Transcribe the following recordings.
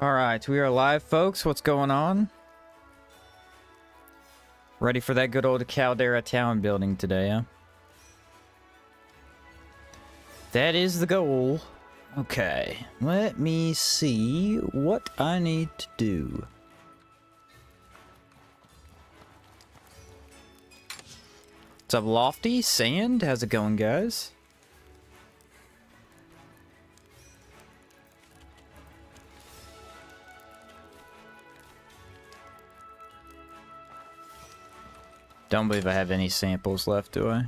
Alright, we are live, folks. What's going on? Ready for that good old Caldera town building today, huh? That is the goal. Okay, let me see what I need to do. What's up, Lofty? Sand? How's it going, guys? Don't believe I have any samples left, do I?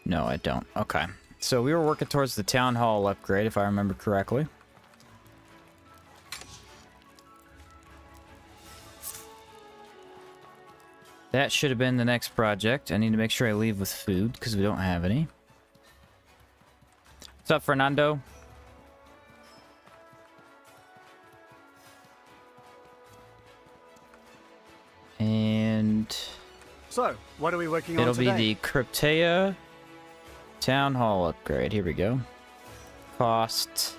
No, I don't. Okay. So we were working towards the town hall upgrade, if I remember correctly. That should have been the next project. I need to make sure I leave with food, because we don't have any. What's up, Fernando? And so, what are we working on today? it'll be the Cryptea Town Hall upgrade. Here we go. Cost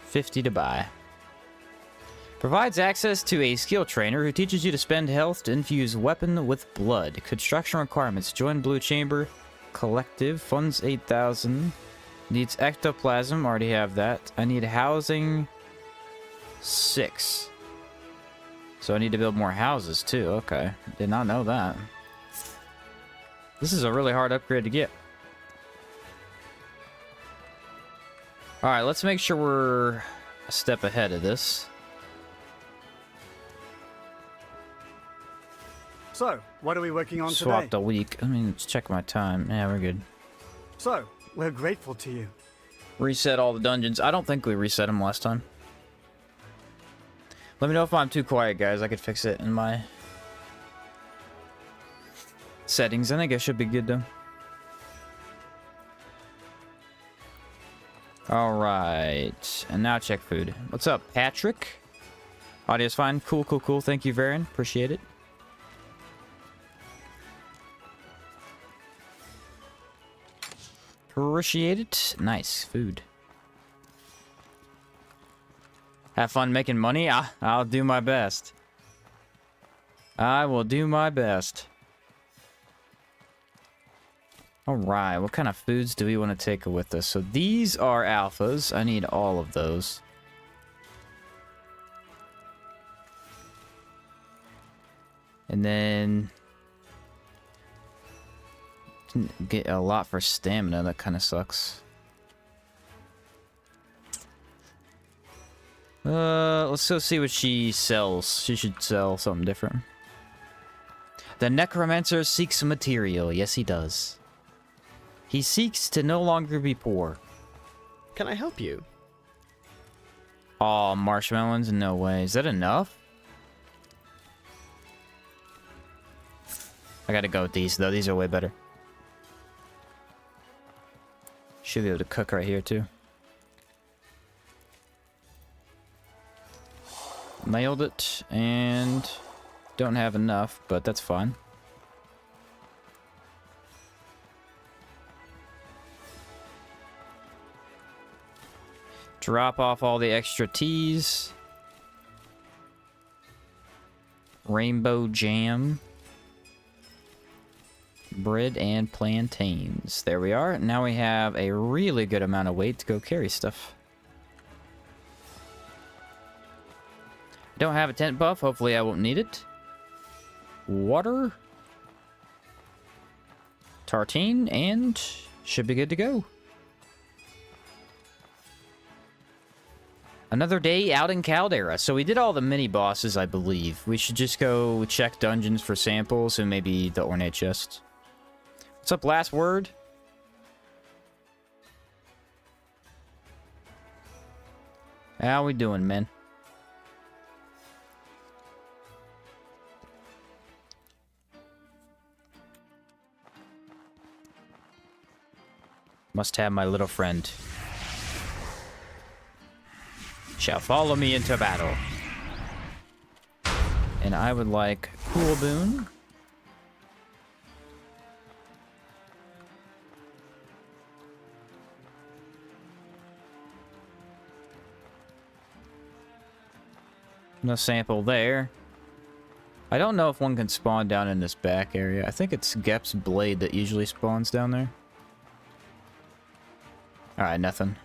50 to buy. Provides access to a skill trainer who teaches you to spend health to infuse weapon with blood. Construction requirements. Join Blue Chamber Collective. Funds 8,000. Needs ectoplasm. Already have that. I need housing 6. So I need to build more houses too. Okay. Did not know that. This is a really hard upgrade to get. Alright, let's make sure we're a step ahead of this. So, what are we working on today? Swapped a week. I mean, let's check my time. Yeah, we're good. So, we're grateful to you. Reset all the dungeons. I don't think we reset them last time. Let me know if I'm too quiet, guys. I could fix it in my settings. I think I should be good, though. Alright. And now check food. What's up, Patrick? Audio's fine. Cool, cool, cool. Thank you, Varen. Appreciate it. Appreciate it. Nice. Food. Have fun making money? I'll do my best. I will do my best. Alright, what kind of foods do we want to take with us? So these are alphas. I need all of those. And then get a lot for stamina. That kind of sucks. Let's go see what she sells. She should sell something different. The Necromancer seeks material. Yes, he does. He seeks to no longer be poor. Can I help you? Aw, marshmallows? No way. Is that enough? I gotta go with these, though. These are way better. Should be able to cook right here, too. Nailed it, and don't have enough, but that's fine. Drop off all the extra teas. Rainbow jam. Bread and plantains. There we are. Now we have a really good amount of weight to go carry stuff. Don't have a tent buff. Hopefully I won't need it. Water. Tartine. And should be good to go. Another day out in Caldera. So we did all the mini bosses, I believe. We should just go check dungeons for samples and maybe the ornate chest. What's up, last word? How we doing, man? Must have my little friend. Shall follow me into battle. And I would like Cool Boon. No sample there. I don't know if one can spawn down in this back area. I think it's Gep's blade that usually spawns down there. Alright, nothing.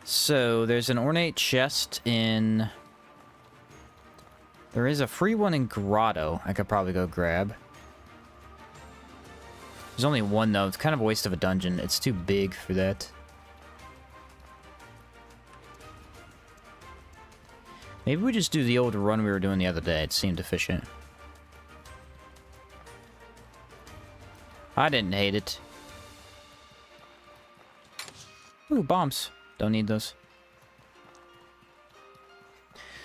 So, there's an ornate chest in... There is a free one in Grotto I could probably go grab. There's only one, though. It's kind of a waste of a dungeon. It's too big for that. Maybe we just do the old run we were doing the other day. It seemed efficient. I didn't hate it. Ooh, bombs. Don't need those.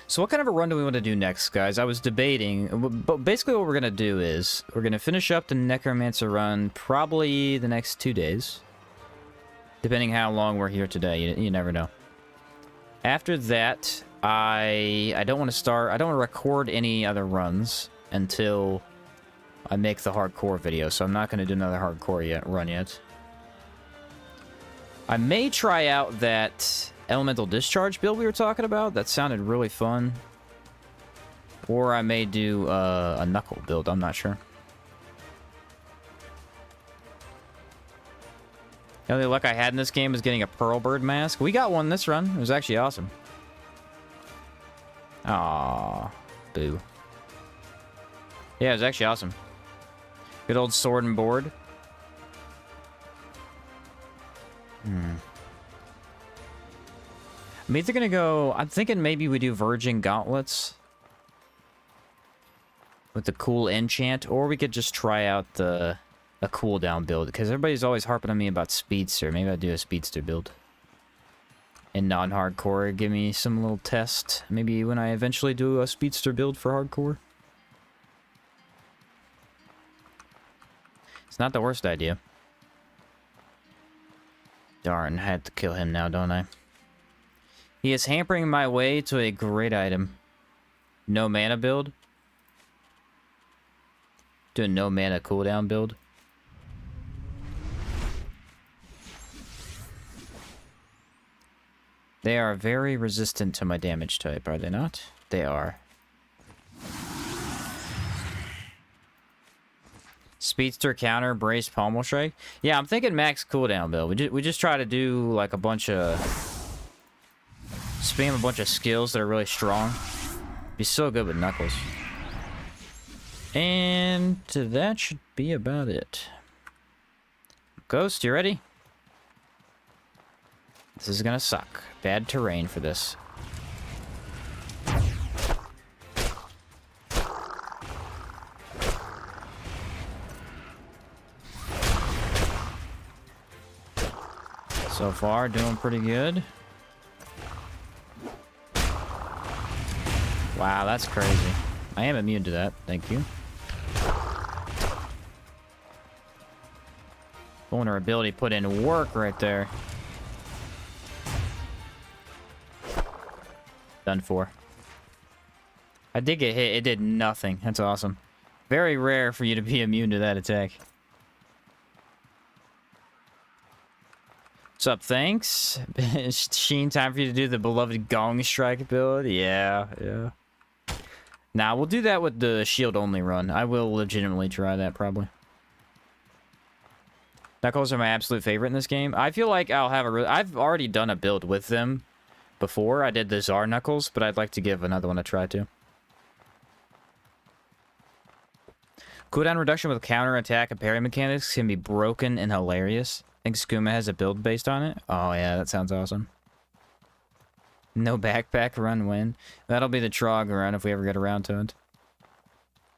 So what kind of a run do we want to do next, guys? I was debating, but basically what we're going to do is we're going to finish up the Necromancer run probably the next 2 days. Depending how long we're here today. You never know. After that, I don't want to start... I don't want to record any other runs until I make the hardcore video. So I'm not going to do another hardcore run yet. I may try out that elemental discharge build we were talking about. That sounded really fun. Or I may do a knuckle build. I'm not sure. The only luck I had in this game was getting a pearl bird mask. We got one this run. It was actually awesome. Aww. Boo. Yeah, it was actually awesome. Good old sword and board. I'm either gonna go... I'm thinking maybe we do Virgin Gauntlets with the cool enchant, or we could just try out a cooldown build, because everybody's always harping on me about Speedster. Maybe I'll do a Speedster build. In non-hardcore, give me some little test. Maybe when I eventually do a Speedster build for hardcore. It's not the worst idea. Darn, I had to kill him now, don't I? He is hampering my way to a great item. No mana build? Do a no mana cooldown build? They are very resistant to my damage type, are they not? They are. Speedster counter, brace, pommel strike. Yeah, I'm thinking max cooldown build. We just try to do like a bunch of... Spam a bunch of skills that are really strong. Be so good with Knuckles. And that should be about it. Ghost, you ready? This is gonna suck. Bad terrain for this. So far, doing pretty good. Wow, that's crazy. I am immune to that. Thank you. Vulnerability put in work right there. Done for. I did get hit. It did nothing. That's awesome. Very rare for you to be immune to that attack. What's up? Thanks. Sheen, time for you to do the beloved Gong Strike build? Yeah. Nah, we'll do that with the shield only run. I will legitimately try that, probably. Knuckles are my absolute favorite in this game. I feel like I'll have I've already done a build with them before. I did the Czar Knuckles, but I'd like to give another one a try, too. Cooldown reduction with counter attack and parry mechanics can be broken and hilarious. I think Skooma has a build based on it. Oh, yeah, that sounds awesome. No backpack run win. That'll be the Trog run if we ever get around to it.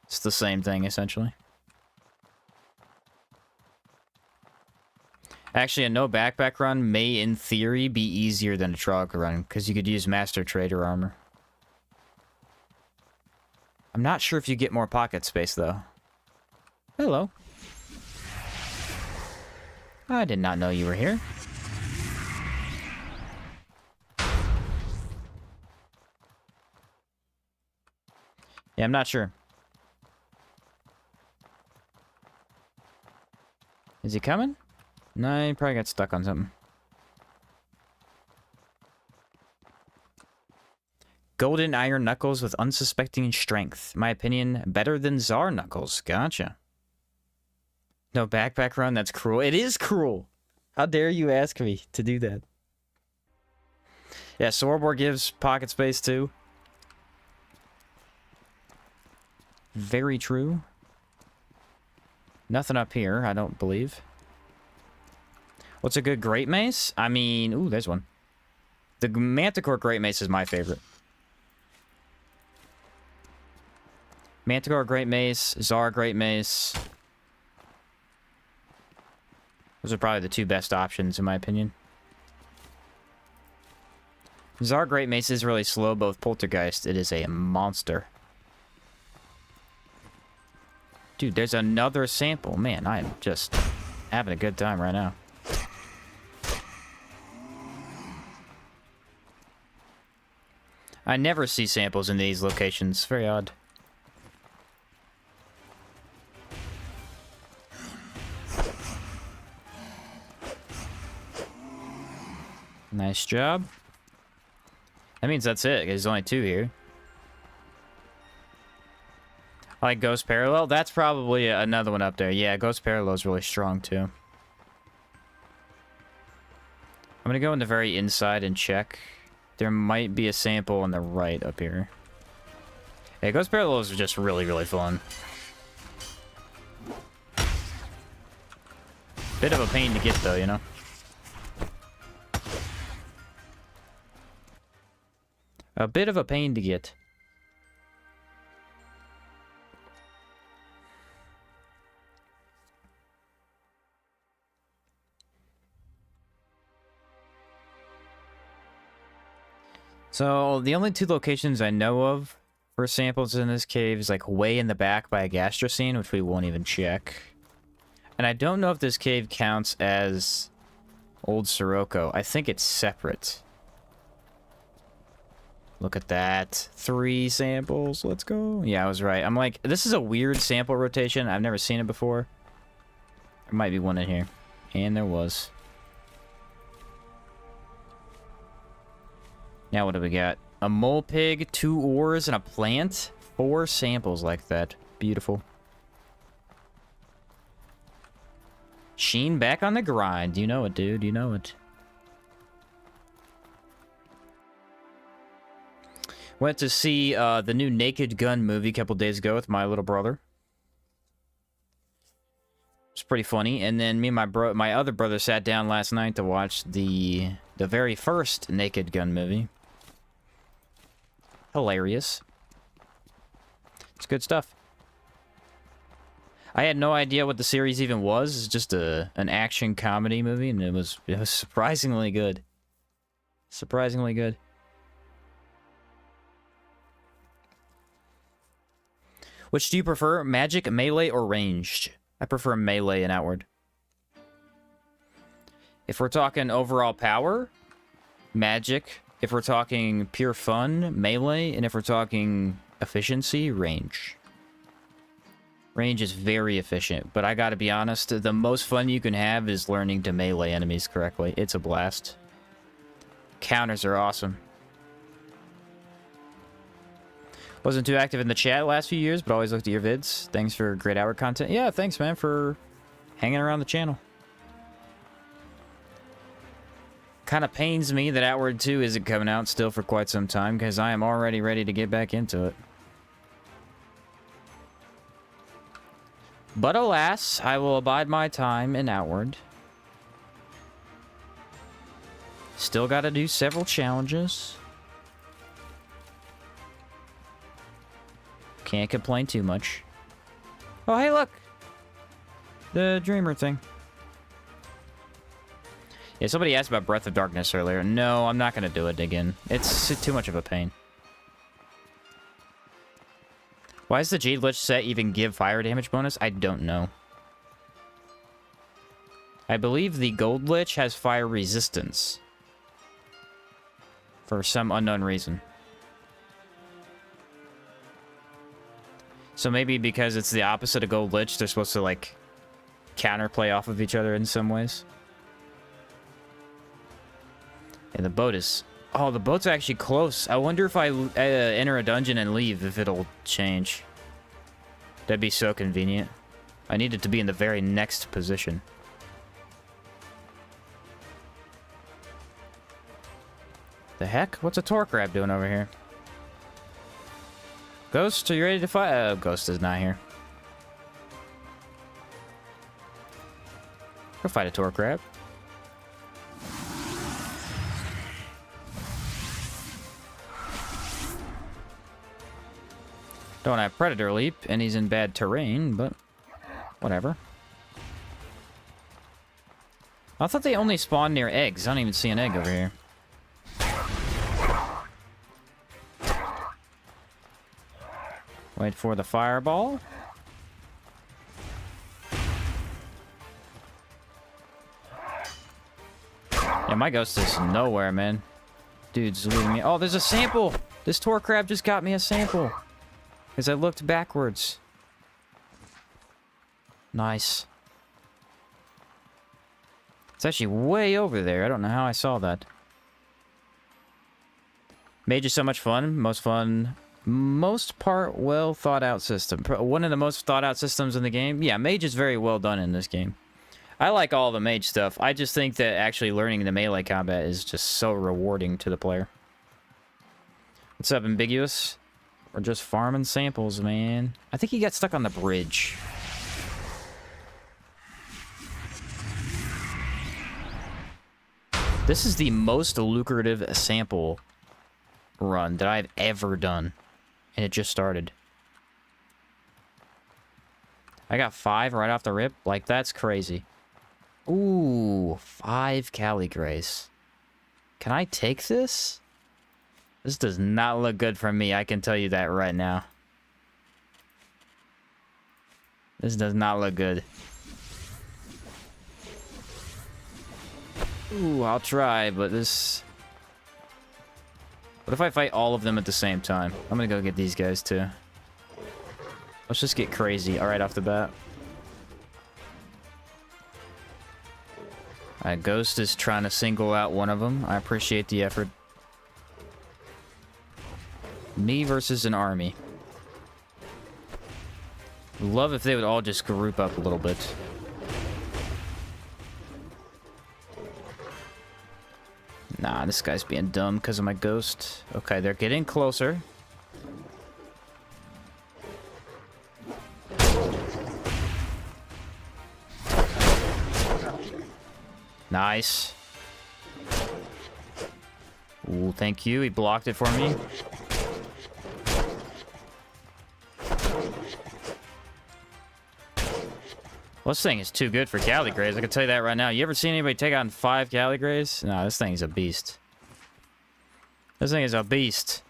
It's the same thing, essentially. Actually, a no backpack run may, in theory, be easier than a Trog run, because you could use Master Trader armor. I'm not sure if you get more pocket space, though. Hello. I did not know you were here. Yeah, I'm not sure. Is he coming? No, he probably got stuck on something. Golden iron knuckles with unsuspecting strength. My opinion, better than Tsar knuckles. Gotcha. No backpack run? That's cruel. It is cruel. How dare you ask me to do that? Yeah, Swordboard gives pocket space too. Very true. Nothing up here, I don't believe. What's a good Great Mace? I mean, ooh, there's one. The Manticore Great Mace is my favorite. Manticore Great Mace, Tsar Great Mace. Those are probably the two best options, in my opinion. Tsar Great Mace is really slow, but with Poltergeist, it is a monster. Dude, there's another sample. Man, I am just having a good time right now. I never see samples in these locations. Very odd. Nice job. That means that's it. There's only two here. I like Ghost Parallel. That's probably another one up there. Yeah, Ghost Parallel is really strong too. I'm gonna go in the very inside and check. There might be a sample on the right up here. Yeah, Ghost Parallel is just really, really fun. Bit of a pain to get though, you know? A bit of a pain to get. So, the only two locations I know of for samples in this cave is like way in the back by a gastrocene, which we won't even check. And I don't know if this cave counts as Old Sirocco. I think it's separate. Look at that. 3 samples. Let's go. Yeah, I was right. I'm like, this is a weird sample rotation. I've never seen it before. There might be one in here. And there was. Now what do we got? A mole pig, 2 ores, and a plant? 4 samples like that. Beautiful. Sheen back on the grind. You know it, dude. You know it. Went to see the new Naked Gun movie a couple days ago with my little brother. It's pretty funny. And then me and my other brother sat down last night to watch the very first Naked Gun movie. Hilarious. It's good stuff. I had no idea what the series even was. It's just an action comedy movie, and it was surprisingly good. Surprisingly good. Which do you prefer, magic, melee, or ranged? I prefer melee and outward. If we're talking overall power, magic. If we're talking pure fun, melee. And if we're talking efficiency, range. Range is very efficient, but I gotta be honest, the most fun you can have is learning to melee enemies correctly. It's a blast. Counters are awesome. Wasn't too active in the chat last few years, but always looked at your vids. Thanks for great hour content. Yeah, thanks, man, for hanging around the channel. Kind of pains me that Outward 2 isn't coming out still for quite some time, because I am already ready to get back into it. But alas, I will abide my time in Outward. Still got to do several challenges. Can't complain too much. Oh, hey, look! The Dreamer thing. Yeah, somebody asked about Breath of Darkness earlier. No, I'm not going to do it again. It's too much of a pain. Why does the Jade Lich set even give fire damage bonus? I don't know. I believe the Gold Lich has fire resistance. For some unknown reason. So maybe because it's the opposite of Gold Lich, they're supposed to, like, counterplay off of each other in some ways. Yeah, the boat is Oh, the boat's actually close. I wonder if I enter a dungeon and leave, if it'll change. That'd be so convenient. I need it to be in the very next position. The heck? What's a torque crab doing over here? Ghost, are you ready to fight? Ghost is not here. Go fight a torque crab. Don't have Predator Leap, and he's in bad terrain, but whatever. I thought they only spawned near eggs. I don't even see an egg over here. Wait for the fireball. Yeah, my ghost is nowhere, man. Dude's leaving me. Oh, there's a sample! This torque crab just got me a sample. Because I looked backwards. Nice. It's actually way over there. I don't know how I saw that. Mage is so much fun. Most part well thought out system. One of the most thought out systems in the game. Yeah, Mage is very well done in this game. I like all the Mage stuff. I just think that actually learning the melee combat is just so rewarding to the player. What's up, Ambiguous? We're just farming samples, man. I think he got stuck on the bridge. This is the most lucrative sample run that I've ever done. And it just started. I got 5 right off the rip. Like, that's crazy. Ooh, 5 Cali Grace. Can I take this? This does not look good for me, I can tell you that right now. This does not look good. Ooh, I'll try, but this... What if I fight all of them at the same time? I'm gonna go get these guys, too. Let's just get crazy, alright off the bat. Alright, Ghost is trying to single out one of them. I appreciate the effort. Me versus an army. Love if they would all just group up a little bit. Nah, this guy's being dumb because of my ghost. Okay, they're getting closer. Nice. Ooh, thank you. He blocked it for me. Well, this thing is too good for Caligrays. I can tell you that right now. You ever seen anybody take on 5 Caligrays? No, this thing's a beast. This thing is a beast.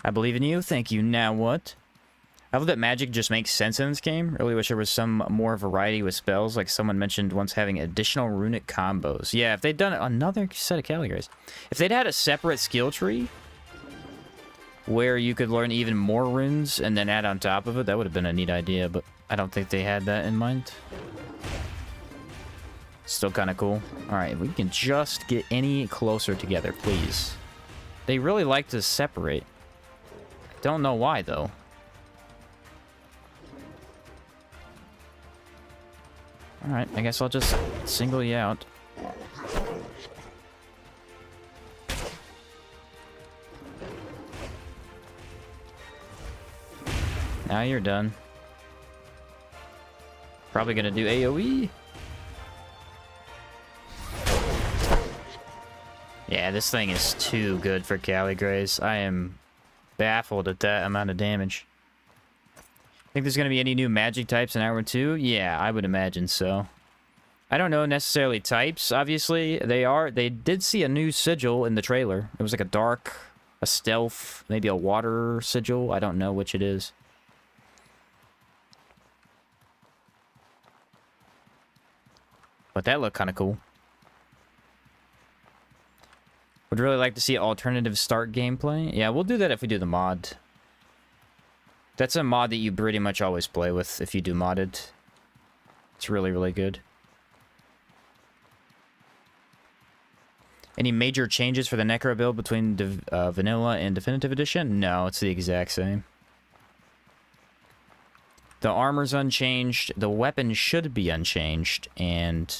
I believe in you. Thank you. Now what? I love that magic just makes sense in this game. Really wish there was some more variety with spells. Like someone mentioned once having additional runic combos. Yeah, if they'd done another set of Caligrays. If they'd had a separate skill tree where you could learn even more runes and then add on top of it, that would have been a neat idea, but I don't think they had that in mind. Still kind of cool. Alright, if we can just get any closer together, please. They really like to separate. I don't know why, though. Alright, I guess I'll just single you out. Now you're done. Probably gonna do AoE. Yeah, this thing is too good for Caligrays. I am baffled at that amount of damage. Think there's gonna be any new magic types in Hour 2? Yeah, I would imagine so. I don't know necessarily types, obviously. They did see a new sigil in the trailer. It was like a dark, a stealth, maybe a water sigil. I don't know which it is. But that looked kind of cool. Would really like to see alternative start gameplay. Yeah, we'll do that if we do the mod. That's a mod that you pretty much always play with if you do modded. It's really, really good. Any major changes for the Necro build between Vanilla and Definitive Edition? No, it's the exact same. The armor's unchanged, the weapon should be unchanged, and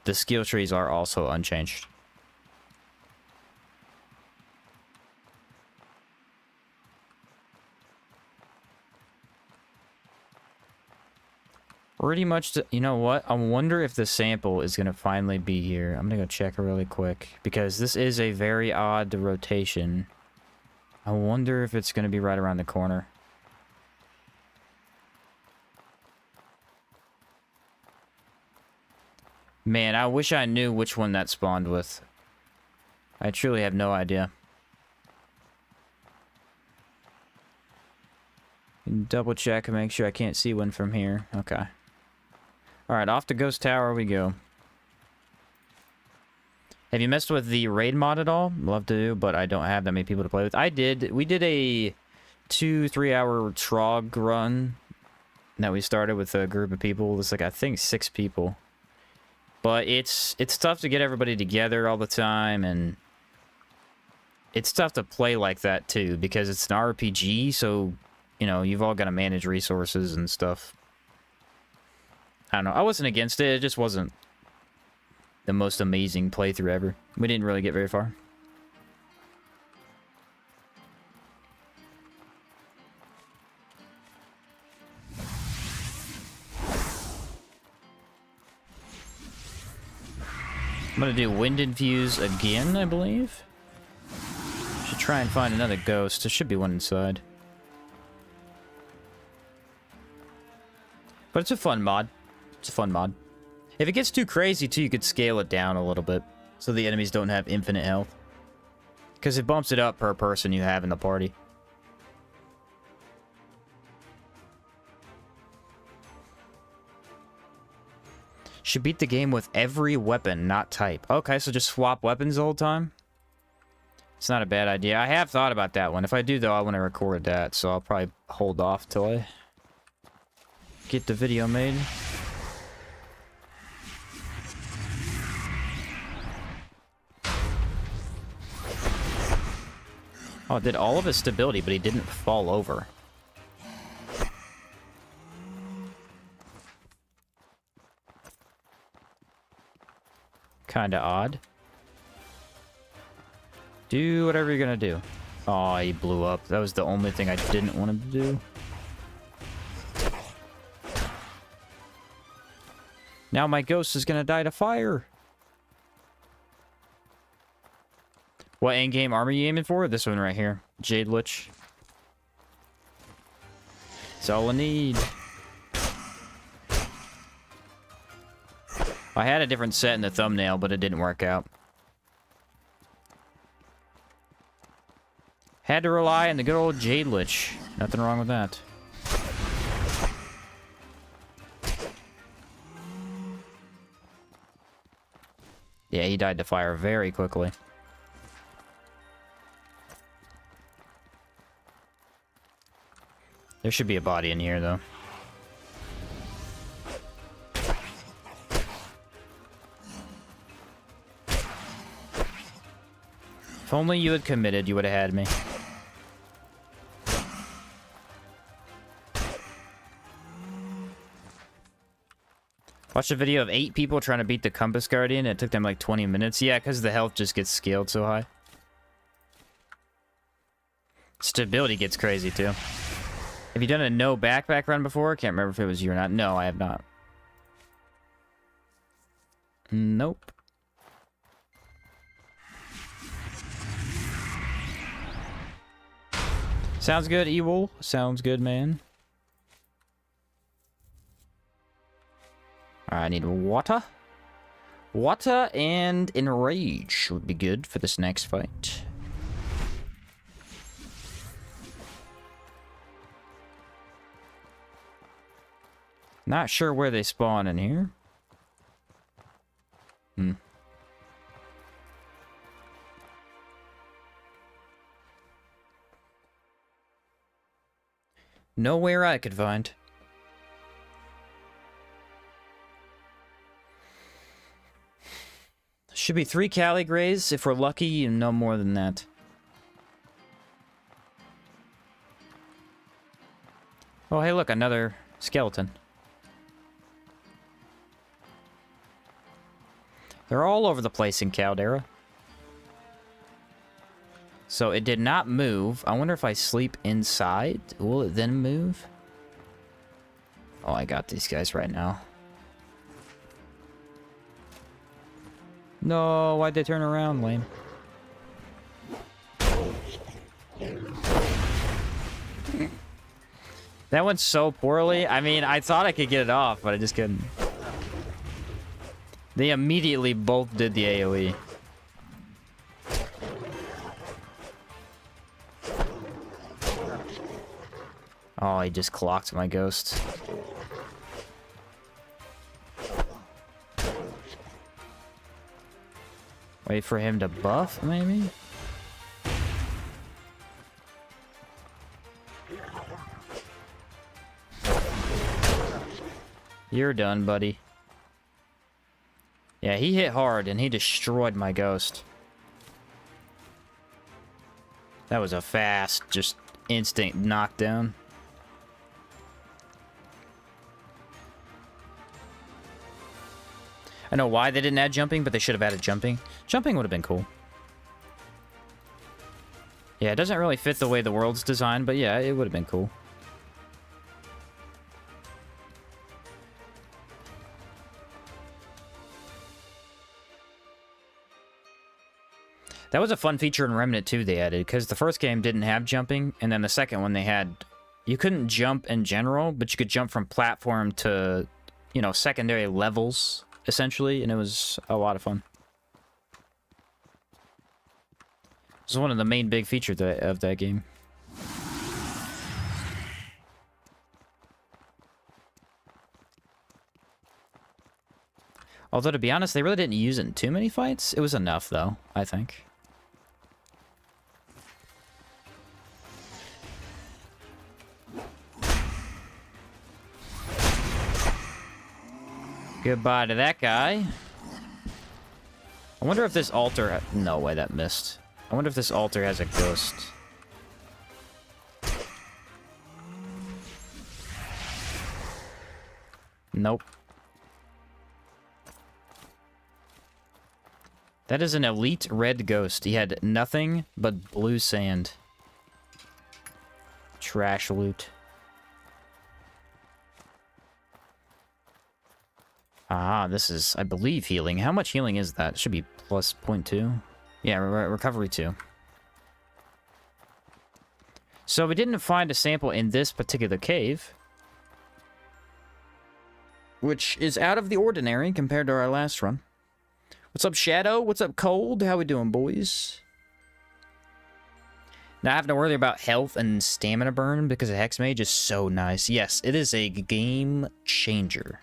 the skill trees are also unchanged. Pretty much, you know what? I wonder if the sample is going to finally be here. I'm going to go check really quick, because this is a very odd rotation. I wonder if it's going to be right around the corner. Man, I wish I knew which one that spawned with. I truly have no idea. Double check and make sure I can't see one from here. Okay. Alright, off to Ghost Tower we go. Have you messed with the raid mod at all? Love to, but I don't have that many people to play with. I did. We did a 2-3 hour Trog run that we started with a group of people. It's like, I think 6 people. But it's tough to get everybody together all the time, and it's tough to play like that too, because it's an RPG, so, you know, you've all got to manage resources and stuff. I don't know. I wasn't against it. It just wasn't the most amazing playthrough ever. We didn't really get very far. I'm gonna do Wind Infuse again, I believe. Should try and find another ghost. There should be one inside. But it's a fun mod. It's a fun mod. If it gets too crazy, too, you could scale it down a little bit, so the enemies don't have infinite health. Because it bumps it up per person you have in the party. Should beat the game with every weapon, not type. Okay, so just swap weapons the whole time? It's not a bad idea. I have thought about that one. If I do, though, I want to record that, so I'll probably hold off till I get the video made. Oh, it did all of his stability, but he didn't fall over. Kinda odd. Do whatever you're gonna do. Oh, he blew up. That was the only thing I didn't want him to do. Now my ghost is gonna die to fire. What in-game armor are you aiming for? This one right here. Jade Lich. That's all I need. I had a different set in the thumbnail, but it didn't work out. Had to rely on the good old Jade Lich. Nothing wrong with that. Yeah, he died to fire very quickly. There should be a body in here, though. If only you had committed, you would have had me. Watched a video of 8 people trying to beat the Compass Guardian. It took them like 20 minutes. Yeah, because the health just gets scaled so high. Stability gets crazy, too. Have you done a no backpack run before? Can't remember if it was you or not. No, I have not. Nope. Sounds good, Ewol. Sounds good, man. I need water. Water and enrage would be good for this next fight. Not sure where they spawn in here. Nowhere I could find. Should be 3 Caligrays if we're lucky, and no more than that. Oh, hey, look, another skeleton. They're all over the place in Caldera. So it did not move. I wonder if I sleep inside, will it then move? Oh, I got these guys right now. No, why'd they turn around, lame? That went so poorly. I mean, I thought I could get it off, but I just couldn't. They immediately both did the AoE. Oh, he just clocked my ghost. Wait for him to buff, maybe? You're done, buddy. Yeah, he hit hard, and he destroyed my ghost. That was a fast, just instant knockdown. I know why they didn't add jumping, but they should have added jumping. Jumping would have been cool. Yeah, it doesn't really fit the way the world's designed, but yeah, it would have been cool. That was a fun feature in Remnant 2 they added, because the first game didn't have jumping, and then the second one they had... You couldn't jump in general, but you could jump from platform to, you know, secondary levels, essentially, and it was a lot of fun. It was one of the main big features of that game. Although, to be honest, they really didn't use it in too many fights. It was enough, though, I think. Goodbye to that guy. I wonder if this altar... No way, that missed. I wonder if this altar has a ghost. Nope. That is an elite red ghost. He had nothing but blue sand. Trash loot. Ah, this is, I believe, healing. How much healing is that? It should be plus 0.2. Yeah, recovery 2. So we didn't find a sample in this particular cave, which is out of the ordinary compared to our last run. What's up, Shadow? What's up, Cold? How we doing, boys? Now, I have to worry about health and stamina burn because a Hex Mage is so nice. Yes, it is a game changer.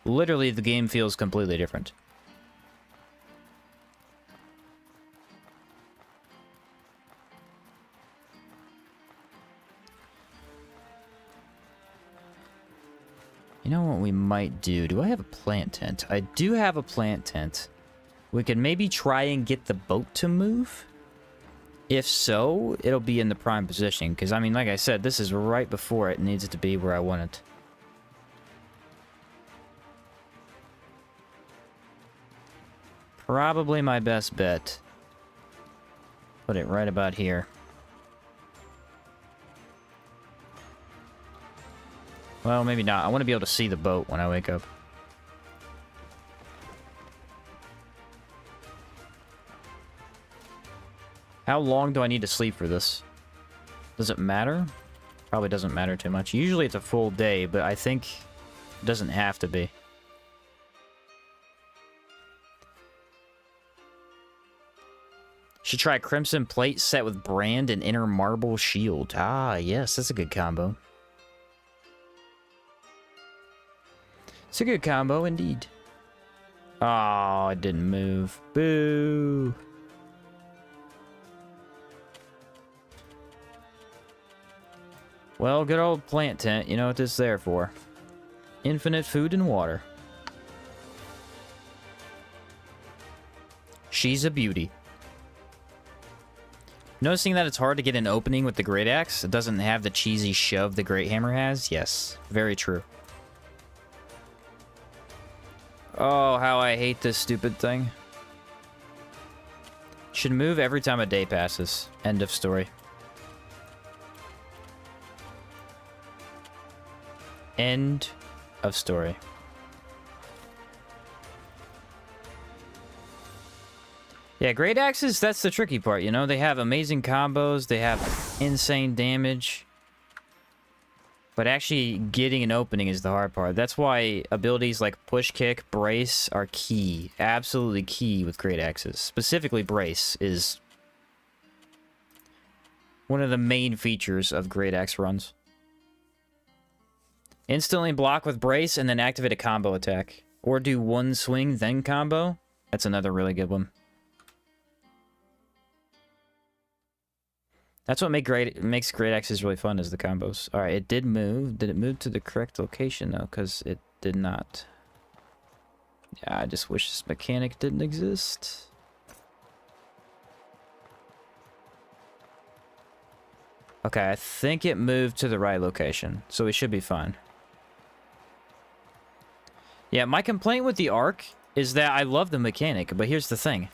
Literally, the game feels completely different. You know what we might do? Do I have a plant tent? I do have a plant tent. We could maybe try and get the boat to move. If so, it'll be in the prime position. Because, I mean, like I said, this is right before it needs to be where I want it. Probably my best bet. Put it right about here. Well, maybe not. I want to be able to see the boat when I wake up. How long do I need to sleep for this? Does it matter? Probably doesn't matter too much. Usually it's a full day, but I think it doesn't have to be. Should try Crimson Plate set with Brand and Inner Marble Shield. Ah, yes, that's a good combo. It's a good combo, indeed. Oh, it didn't move. Boo! Well, good old plant tent. You know what this is there for. Infinite food and water. She's a beauty. Noticing that it's hard to get an opening with the Great Axe? It doesn't have the cheesy shove the Great Hammer has? Yes, very true. Oh, how I hate this stupid thing. Should move every time a day passes. End of story. End of story. Yeah, Great Axes, that's the tricky part, you know? They have amazing combos, they have insane damage. But actually getting an opening is the hard part. That's why abilities like Push Kick, Brace are key. Absolutely key with Great Axes. Specifically, Brace is one of the main features of Great Axe runs. Instantly block with Brace and then activate a combo attack. Or do one swing, then combo. That's another really good one. That's what makes Great Axes really fun, is the combos. Alright, it did move. Did it move to the correct location, though? Because it did not. Yeah, I just wish this mechanic didn't exist. Okay, I think it moved to the right location, so we should be fine. Yeah, my complaint with the arc is that I love the mechanic, but here's the thing.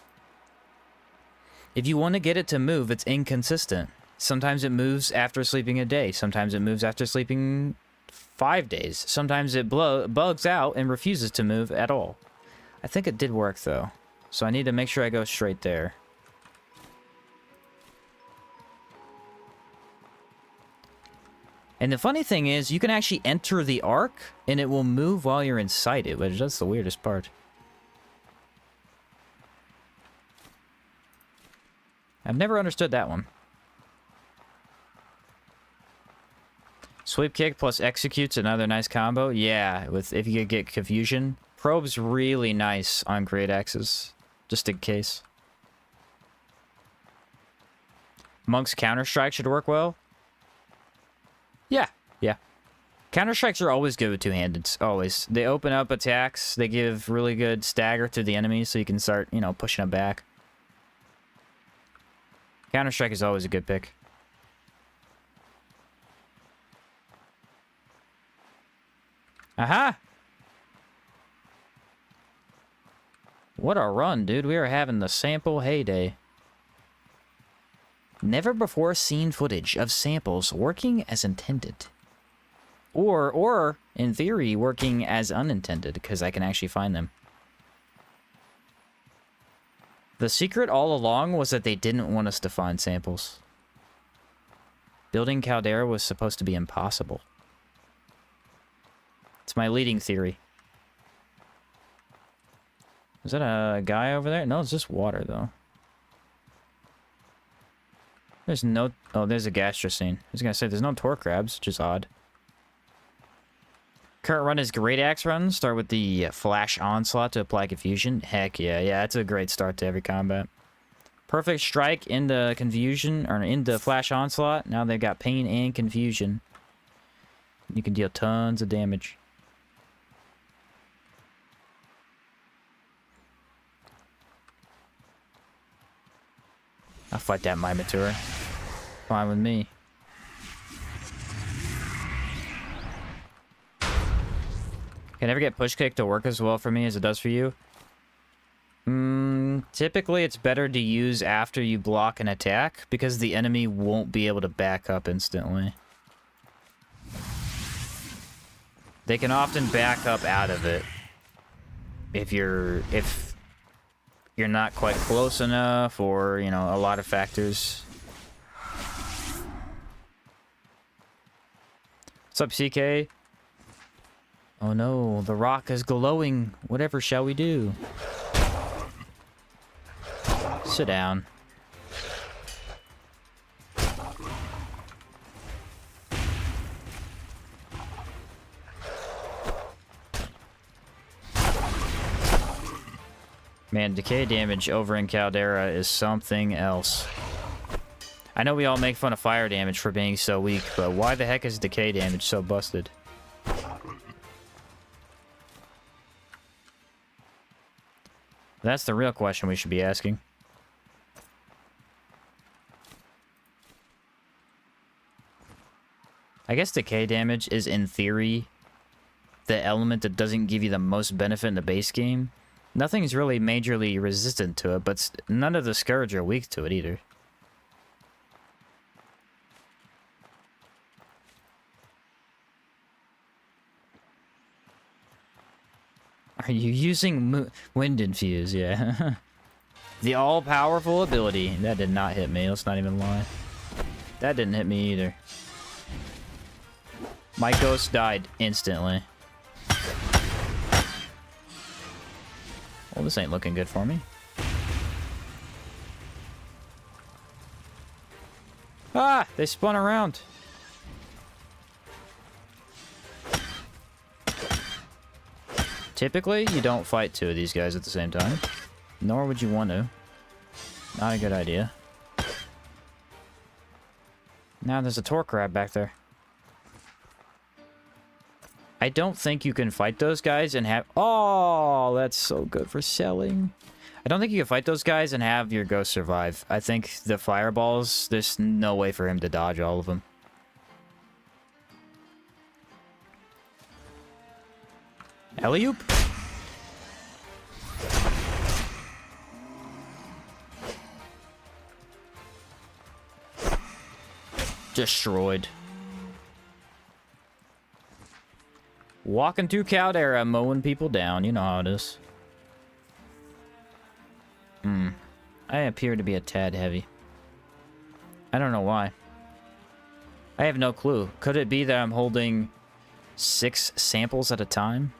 If you want to get it to move, it's inconsistent. Sometimes it moves after sleeping a day. Sometimes it moves after sleeping 5 days. Sometimes it bugs out and refuses to move at all. I think it did work, though. So I need to make sure I go straight there. And the funny thing is, you can actually enter the arc, and it will move while you're inside it, which that's the weirdest part. I've never understood that one. Sweep kick plus executes, another nice combo. Yeah, with if you get confusion. Probe's really nice on Great Axes, just in case. Monk's counter-strike should work well. Yeah. Counter-strikes are always good with two-handed, always. They open up attacks, they give really good stagger to the enemy, so you can start, you know, pushing them back. Counter-strike is always a good pick. Aha! What a run, dude. We are having the sample heyday. Never before seen footage of samples working as intended. Or, in theory, working as unintended, because I can actually find them. The secret all along was that they didn't want us to find samples. Building Caldera was supposed to be impossible. It's my leading theory. Is that a guy over there? No, it's just water, though. There's no... Oh, there's a gastrocene. I was gonna say, there's no torque crabs, which is odd. Current run is Great Axe run. Start with the Flash Onslaught to apply confusion. Heck yeah, that's a great start to every combat. Perfect Strike into confusion, or into Flash Onslaught. Now they've got pain and confusion. You can deal tons of damage. I'll fight that Mimitor. Fine with me. Can never get push kick to work as well for me as it does for you. Typically it's better to use after you block an attack because the enemy won't be able to back up instantly. They can often back up out of it if you're not quite close enough, or, you know, a lot of factors. What's up, CK? Oh no, the rock is glowing. Whatever shall we do? Sit down. Man, decay damage over in Caldera is something else. I know we all make fun of fire damage for being so weak, but why the heck is decay damage so busted? That's the real question we should be asking. I guess decay damage is, in theory, the element that doesn't give you the most benefit in the base game. Nothing's really majorly resistant to it, but none of the Scourge are weak to it either. Are you using Wind Infuse? Yeah. The all-powerful ability. That did not hit me. Let's not even lie. That didn't hit me either. My ghost died instantly. Well, this ain't looking good for me. Ah! They spun around. Typically, you don't fight two of these guys at the same time. Nor would you want to. Not a good idea. Now there's a torque crab back there. I don't think you can fight those guys and have... Oh, that's so good for selling. I don't think you can fight those guys and have your ghost survive. I think the fireballs, there's no way for him to dodge all of them. Alley-oop? Destroyed. Walking through Caldera, mowing people down. You know how it is. I appear to be a tad heavy. I don't know why. I have no clue. Could it be that I'm holding 6 samples at a time?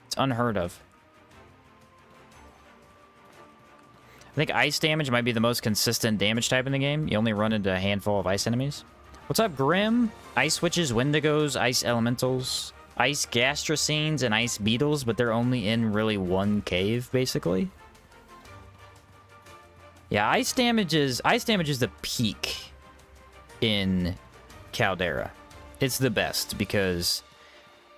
It's unheard of. I think ice damage might be the most consistent damage type in the game. You only run into a handful of ice enemies. What's up, Grim? Ice witches, wendigos, ice elementals, ice gastrocines, and ice beetles, but they're only in really one cave, basically. Yeah, ice damage is the peak in Caldera. It's the best because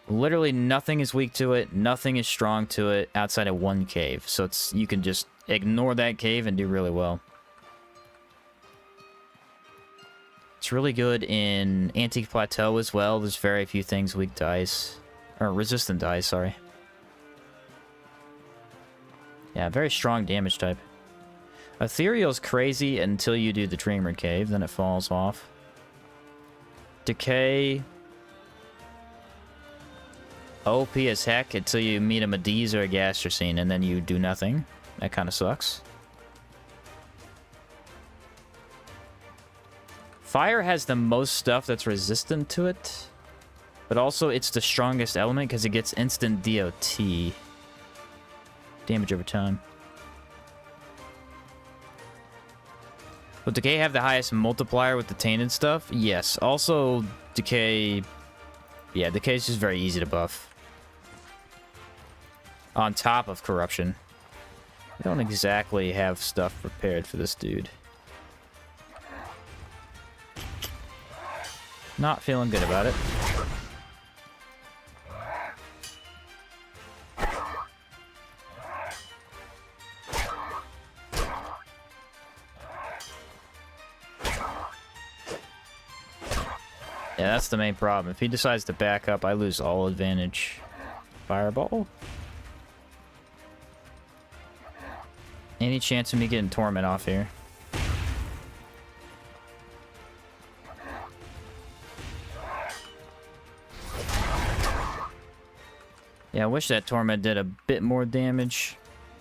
literally nothing is weak to it, nothing is strong to it outside of one cave. So you can just ignore that cave and do really well. It's really good in Antique Plateau as well. There's very few things weak to ice. Or resistant to ice, sorry. Yeah, very strong damage type. Ethereal's crazy until you do the Dreamer Cave, then it falls off. Decay. OP as heck until you meet a Mediz or a Gastrocene, and then you do nothing. That kind of sucks. Fire has the most stuff that's resistant to it, but also it's the strongest element because it gets instant DOT. Damage over time. Will Decay have the highest multiplier with the tainted stuff? Yes. Also, Decay... Yeah, Decay is just very easy to buff. On top of Corruption. I don't exactly have stuff prepared for this dude. Not feeling good about it. Yeah, that's the main problem. If he decides to back up, I lose all advantage. Fireball? Any chance of me getting Torment off here? Yeah, I wish that Torment did a bit more damage.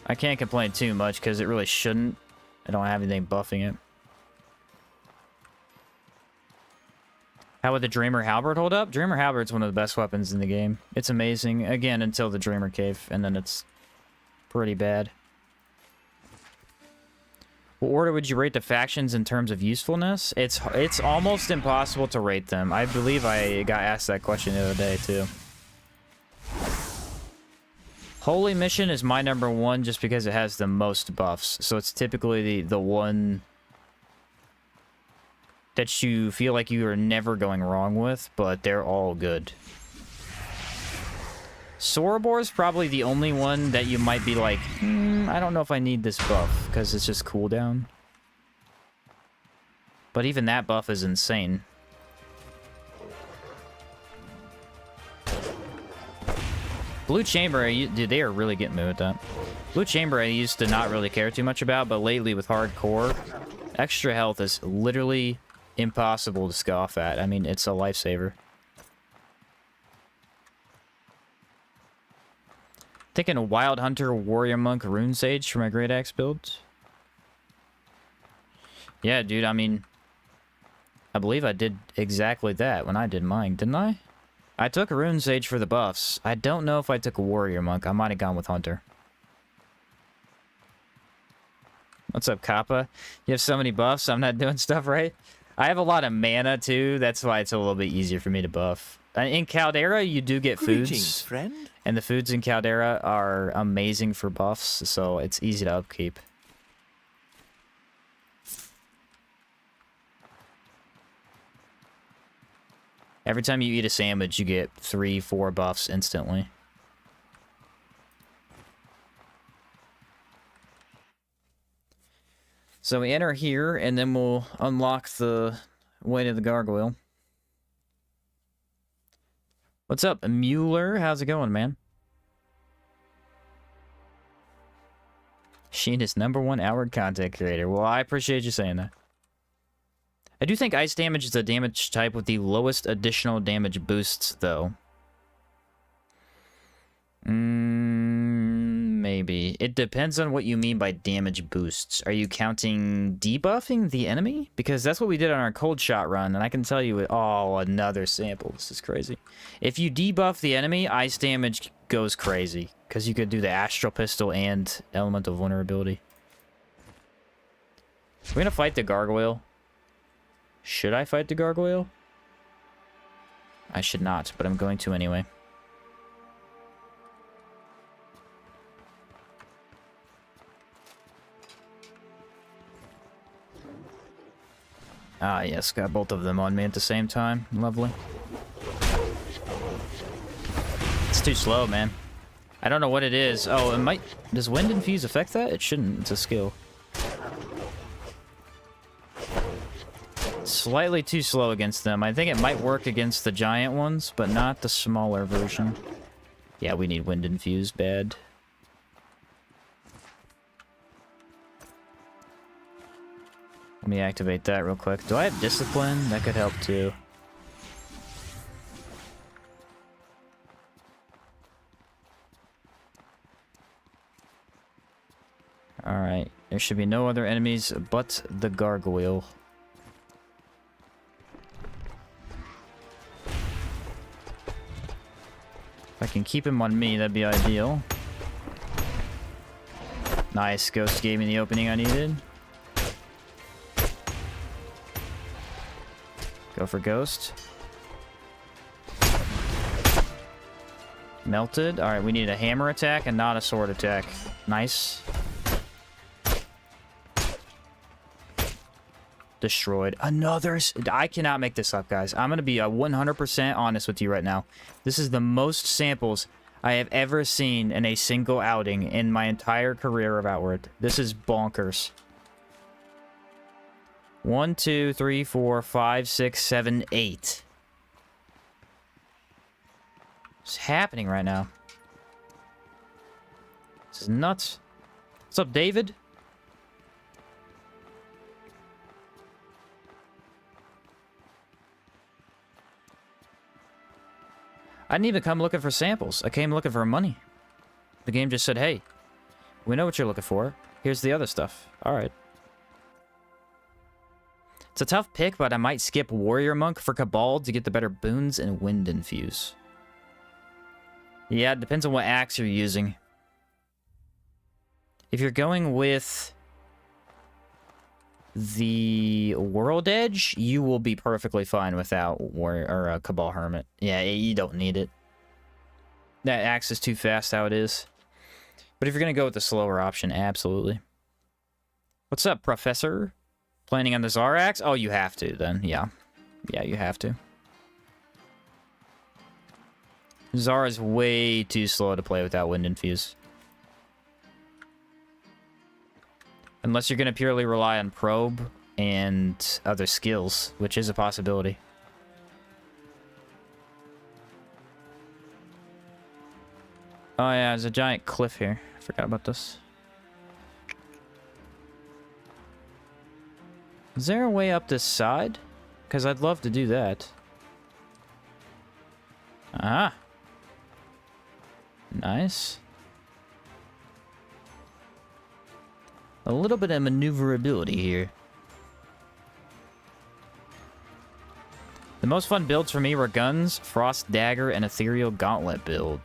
I can't complain too much because it really shouldn't. I don't have anything buffing it. How would the Dreamer Halberd hold up? Dreamer Halberd's one of the best weapons in the game. It's amazing. Again, until the Dreamer Cave, and then it's pretty bad. What order would you rate the factions in terms of usefulness? It's almost impossible to rate them. I believe I got asked that question the other day, too. Holy Mission is my number one just because it has the most buffs. So it's typically the one that you feel like you are never going wrong with, but they're all good. Sorobor is probably the only one that you might be like, I don't know if I need this buff, because it's just cooldown. But even that buff is insane. Blue Chamber, dude, they are really getting me with that. Blue Chamber I used to not really care too much about, but lately with hardcore, extra health is literally impossible to scoff at. I mean, it's a lifesaver. Thinking a Wild Hunter, Warrior Monk, Rune Sage for my Great Axe build. Yeah, dude, I mean, I believe I did exactly that when I did mine, didn't I? I took a Rune Sage for the buffs. I don't know if I took a Warrior Monk. I might have gone with Hunter. What's up, Kappa? You have so many buffs, I'm not doing stuff right. I have a lot of mana, too. That's why it's a little bit easier for me to buff. In Caldera, you do get foods. Friend? And the foods in Caldera are amazing for buffs, so it's easy to upkeep. Every time you eat a sandwich, you get 3-4 buffs instantly. So we enter here, and then we'll unlock the way to the gargoyle. What's up, Mueller? How's it going, man? Sheen is #1 hour content creator. Well, I appreciate you saying that. I do think ice damage is the damage type with the lowest additional damage boosts, though. Maybe. It depends on what you mean by damage boosts. Are you counting debuffing the enemy? Because that's what we did on our cold shot run, and I can tell you, oh, another sample. This is crazy. If you debuff the enemy, ice damage goes crazy, because you could do the Astral Pistol and Elemental Vulnerability. We're gonna fight the gargoyle. Should I fight the gargoyle? I should not, but I'm going to anyway. Ah, yes, got both of them on me at the same time. Lovely. It's too slow, man. I don't know what it is. Oh, it might... Does Wind Infuse affect that? It shouldn't. It's a skill. Slightly too slow against them. I think it might work against the giant ones, but not the smaller version. Yeah, we need Wind Infuse bad. Let me activate that real quick. Do I have Discipline? That could help too. Alright. There should be no other enemies but the gargoyle. If I can keep him on me, that'd be ideal. Nice. Ghost gave me the opening I needed. Go for Ghost. Melted. Alright, we need a hammer attack and not a sword attack. Nice. Destroyed. Another... I cannot make this up, guys. I'm going to be 100% honest with you right now. This is the most samples I have ever seen in a single outing in my entire career of Outward. This is bonkers. 1, 2, 3, 4, 5, 6, 7, 8. What's happening right now? This is nuts. What's up, David? I didn't even come looking for samples. I came looking for money. The game just said, hey, we know what you're looking for. Here's the other stuff. All right. It's a tough pick, but I might skip Warrior Monk for Cabal to get the better boons and Wind Infuse. Yeah, it depends on what axe you're using. If you're going with the World Edge, you will be perfectly fine without Warrior or Cabal Hermit. Yeah, you don't need it. That axe is too fast how it is. But if you're going to go with the slower option, absolutely. What's up, Professor? Planning on the Zarax? Oh, you have to, then. Yeah. Yeah, you have to. Zara's way too slow to play without Wind Infuse. Unless you're going to purely rely on Probe and other skills, which is a possibility. Oh yeah, there's a giant cliff here. I forgot about this. Is there a way up this side? Because I'd love to do that. Ah. Nice. A little bit of maneuverability here. The most fun builds for me were guns, frost dagger, and ethereal gauntlet build.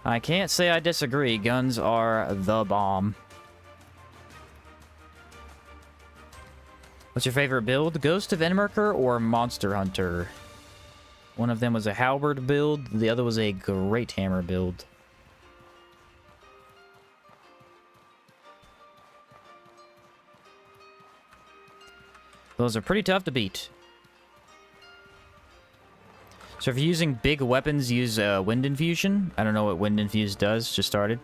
I can't say I disagree. Guns are the bomb. What's your favorite build? Ghost of Enmerker or Monster Hunter? One of them was a halberd build. The other was a great hammer build. Those are pretty tough to beat. So if you're using big weapons, use Wind Infusion. I don't know what Wind Infuse does, just started.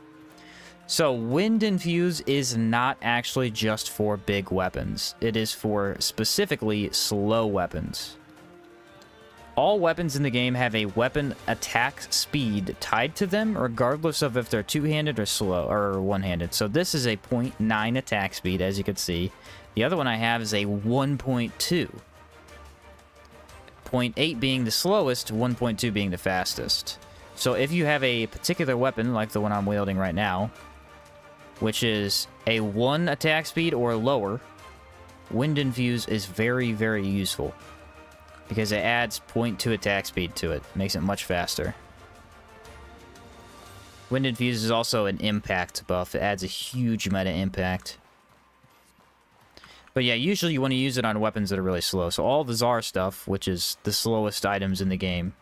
So Wind Infuse is not actually just for big weapons. It is for specifically slow weapons. All weapons in the game have a weapon attack speed tied to them, regardless of if they're two-handed or slow or one-handed. So this is a 0.9 attack speed, as you can see. The other one I have is a 1.2. 0.8 being the slowest, 1.2 being the fastest. So if you have a particular weapon, like the one I'm wielding right now, which is a 1 attack speed or lower, Wind Infuse is very, very useful. Because it adds 0.2 attack speed to it. Makes it much faster. Wind Infuse is also an impact buff. It adds a huge amount of impact. But yeah, usually you want to use it on weapons that are really slow. So all the Zar stuff, which is the slowest items in the game,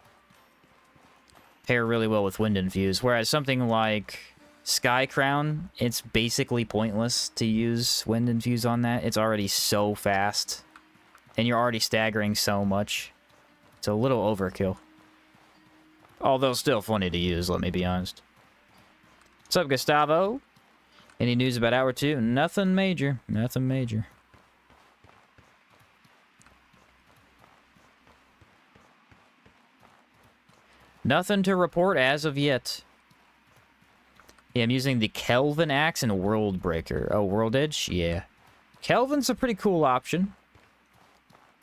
pair really well with Wind Infuse. Whereas something like Sky Crown, it's basically pointless to use Wind Infuse on that. It's already so fast. And you're already staggering so much. It's a little overkill. Although still funny to use, let me be honest. What's up, Gustavo? Any news about Hour 2? Nothing major. Nothing major. Nothing to report as of yet. Yeah, I'm using the Kelvin Axe and World Breaker. Oh, World Edge? Yeah. Kelvin's a pretty cool option.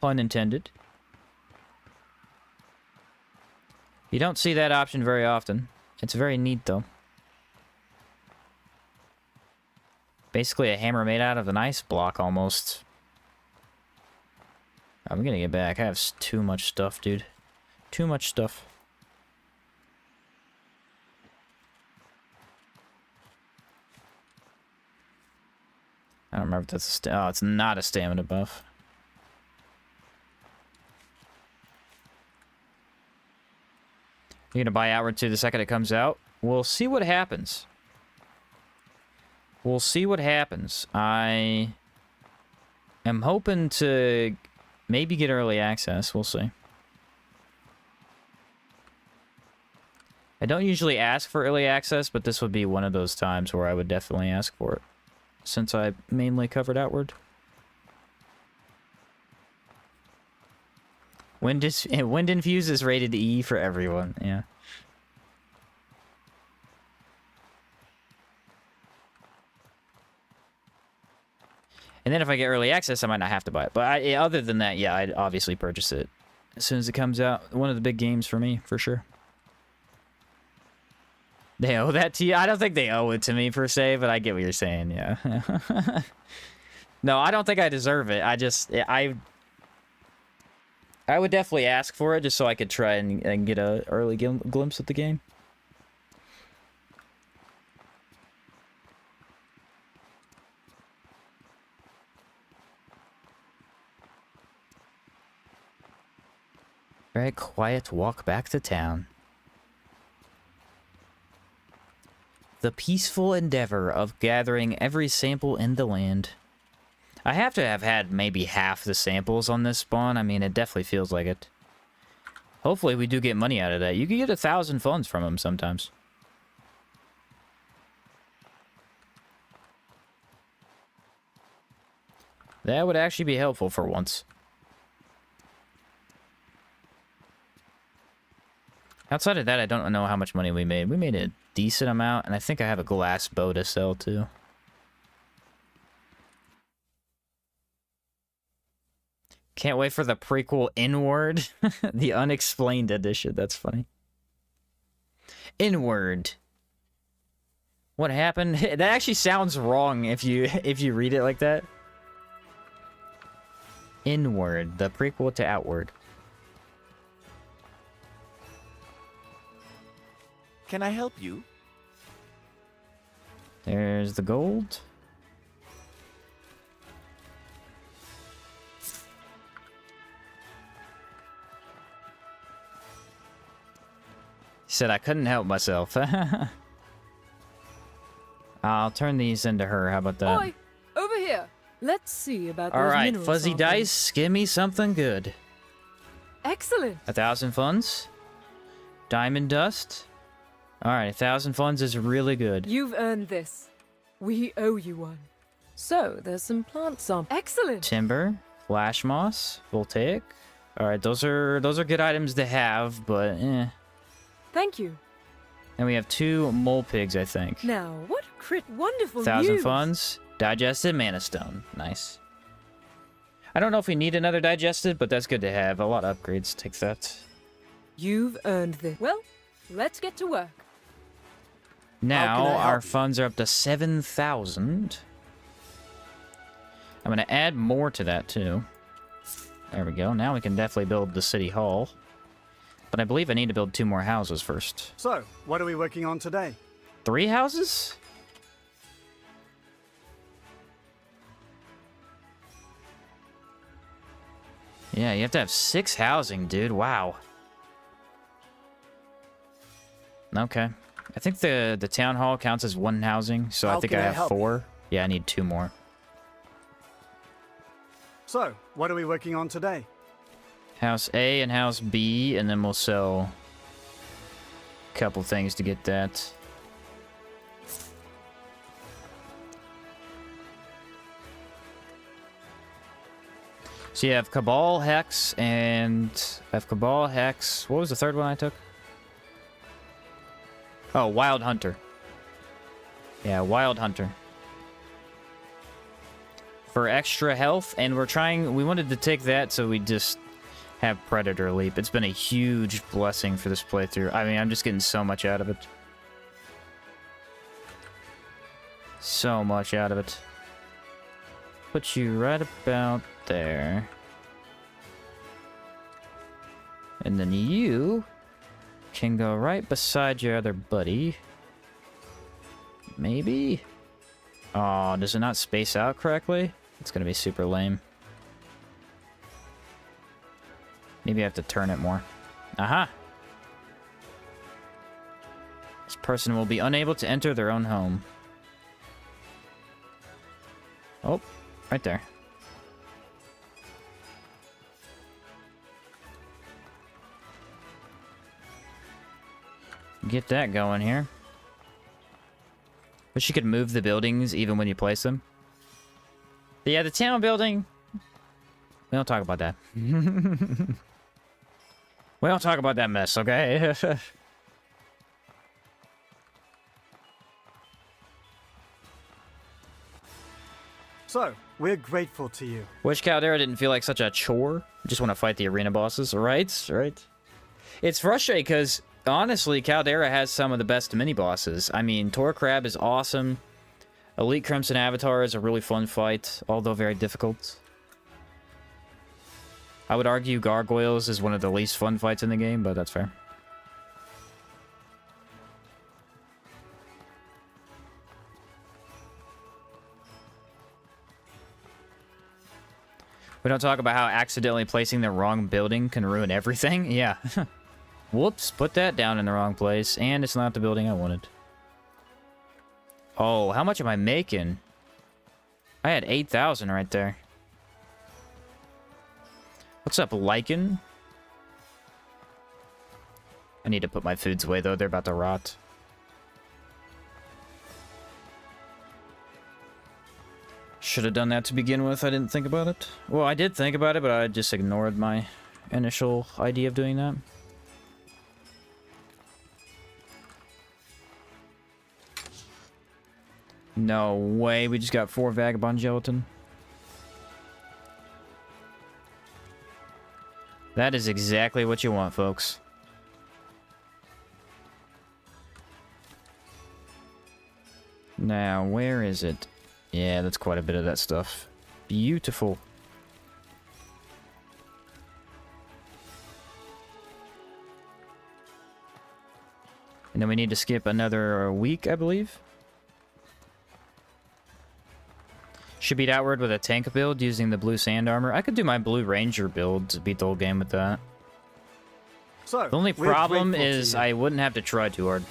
Pun intended. You don't see that option very often. It's very neat, though. Basically a hammer made out of an ice block, almost. I'm gonna get back. I have too much stuff, dude. Too much stuff. I don't remember if that's a oh, it's not a stamina buff. You're gonna buy Outward 2 the second it comes out? We'll see what happens. We'll see what happens. I am hoping to maybe get early access. We'll see. I don't usually ask for early access, but this would be one of those times where I would definitely ask for it, since I mainly covered Outward. Wind Infuse is rated E for everyone, yeah. And then if I get early access, I might not have to buy it. But other than that, yeah, I'd obviously purchase it as soon as it comes out. One of the big games for me, for sure. They owe that to you? I don't think they owe it to me, per se, but I get what you're saying, yeah. No, I don't think I deserve it. I would definitely ask for it just so I could try and get an early glimpse at the game. Very quiet walk back to town. The peaceful endeavor of gathering every sample in the land. I have to have had maybe half the samples on this spawn. I mean, it definitely feels like it. Hopefully we do get money out of that. You can get 1,000 funds from them sometimes. That would actually be helpful for once. Outside of that, I don't know how much money we made. We made a decent amount, and I think I have a glass bow to sell too. Can't wait for the prequel Inward. The unexplained edition. That's funny. Inward. What happened? That actually sounds wrong if you read it like that. Inward, the prequel to Outward. Can I help you? There's the gold. Said I couldn't help myself. I'll turn these into her. How about that? Oi, over here. Let's see about those All right, mineral fuzzy samples. dice, give me something good. Excellent. 1,000 funds. Diamond dust. All right, 1,000 funds is really good. You've earned this. We owe you one. So, there's some plant samples. Excellent. Timber, flash moss, voltaic. All right, those are good items to have, but eh. Thank you. And we have 2 mole pigs, I think. Now, what wonderful 1,000 news. funds. Digested mana stone. Nice. I don't know if we need another digested, but that's good to have. A lot of upgrades. Take that. You've earned this. Well, let's get to work. Now I help our you? funds are up to 7,000. I'm going to add more to that too. There we go. Now we can definitely build the city hall. But I believe I need to build 2 more houses first. So, what are we working on today? 3 houses? Yeah, you have to have 6 housing, dude. Wow. Okay. I think the town hall counts as 1 housing, so I How think can I I have help you? 4. Yeah, I need 2 more. So, what are we working on today? House A and House B, and then we'll sell a couple things to get that. So you have Cabal, Hex, and I have Cabal, Hex. What was the third one I took? Oh, Wild Hunter. Yeah, Wild Hunter. For extra health, and we wanted to take that so we just have Predator Leap. It's been a huge blessing for this playthrough. I mean, I'm just getting so much out of it. So much out of it. Put you right about there. And then you can go right beside your other buddy. Maybe? Oh, does it not space out correctly? It's gonna be super lame. Maybe I have to turn it more. Aha! This person will be unable to enter their own home. Oh, right there. Get that going here. Wish you could move the buildings even when you place them. But yeah, the town building... We don't talk about that. We don't talk about that mess, okay? So, we're grateful to you. Wish Caldera didn't feel like such a chore. Just want to fight the arena bosses, right? Right. It's frustrating because, honestly, Caldera has some of the best mini-bosses. I mean, Tor Crab is awesome. Elite Crimson Avatar is a really fun fight, although very difficult. I would argue Gargoyles is one of the least fun fights in the game, but that's fair. We don't talk about how accidentally placing the wrong building can ruin everything. Yeah. Whoops, put that down in the wrong place, and it's not the building I wanted. Oh, how much am I making? I had 8,000 right there. What's up, Lycan? I need to put my foods away, though. They're about to rot. Should have done that to begin with. I didn't think about it. Well, I did think about it, but I just ignored my initial idea of doing that. No way. We just got 4 vagabond gelatin. That is exactly what you want, folks. Now, where is it? Yeah, that's quite a bit of that stuff. Beautiful. And then we need to skip another week, I believe. Should beat outward with a tank build using the blue sand armor. I could do my blue ranger build to beat the whole game with that. So, The only we're problem grateful to is you. I wouldn't have to try too hard.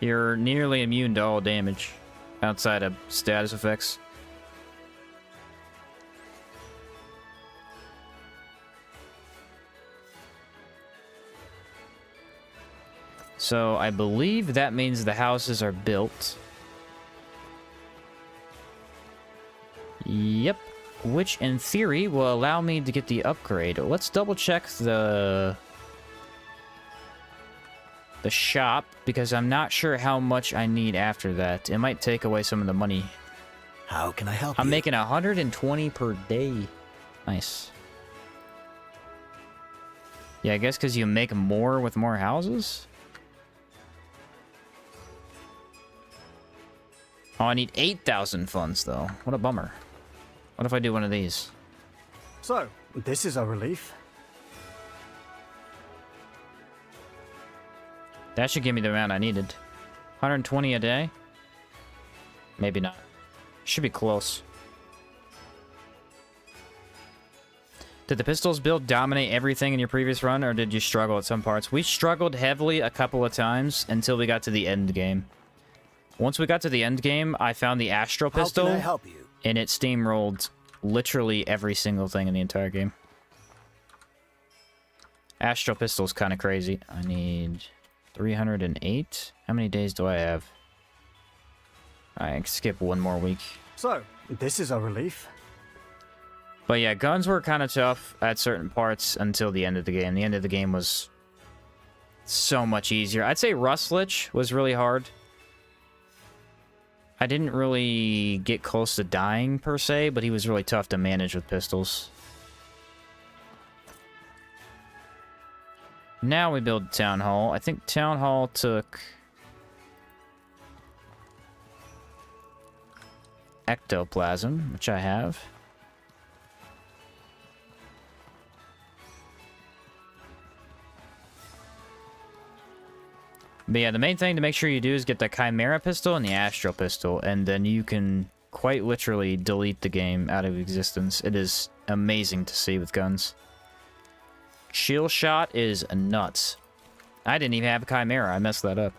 You're nearly immune to all damage outside of status effects. So I believe that means the houses are built. Yep. Which, in theory, will allow me to get the upgrade. Let's double check the shop, because I'm not sure how much I need after that. It might take away some of the money. How can I help you? I'm making 120 per day. Nice. Yeah, I guess because you make more with more houses? Oh, I need 8,000 funds, though. What a bummer. What if I do one of these? So, this is a relief. That should give me the amount I needed. 120 a day? Maybe not. Should be close. Did the pistols build dominate everything in your previous run, or did you struggle at some parts? We struggled heavily a couple of times until we got to the end game. Once we got to the end game, I found the Astro How pistol, can I help you? and it steamrolled literally every single thing in the entire game. Astro pistol's kind of crazy. I need 308. How many days do I have? I can skip one more week. So, this is a relief. But yeah, guns were kind of tough at certain parts until the end of the game. The end of the game was so much easier. I'd say Rustlich was really hard. I didn't really get close to dying, per se, but he was really tough to manage with pistols. Now we build Town Hall. I think Town Hall took Ectoplasm, which I have. But yeah, the main thing to make sure you do is get the Chimera pistol and the Astral pistol, and then you can quite literally delete the game out of existence. It is amazing to see with guns. Chill shot is nuts. I didn't even have a Chimera. I messed that up.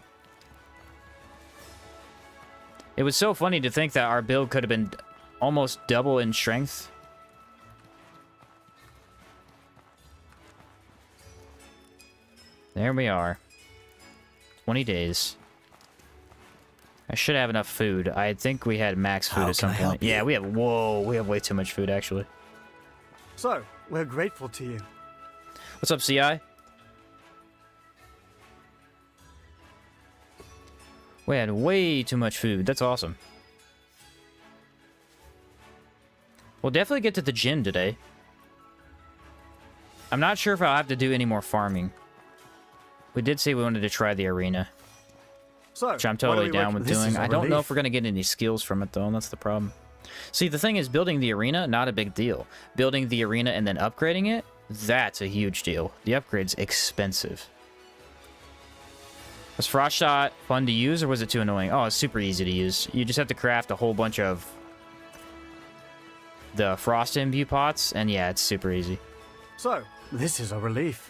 It was so funny to think that our build could have been almost double in strength. There we are. 20 days. I should have enough food. I think we had max food How at some can I help point. you? Yeah, we have... Whoa, we have way too much food, actually. So, we're grateful to you. What's up, CI? We had way too much food. That's awesome. We'll definitely get to the Jin today. I'm not sure if I'll have to do any more farming. We did say we wanted to try the arena, So, which I'm what are totally we down working- with this doing. is a I don't know relief. if we're going to get any skills from it, though, and that's the problem. See, the thing is, building the arena, not a big deal. Building the arena and then upgrading it, that's a huge deal. The upgrade's expensive. Was Frost Shot fun to use, or was it too annoying? Oh, it's super easy to use. You just have to craft a whole bunch of the Frost Imbue pots, and yeah, it's super easy. So, this is a relief.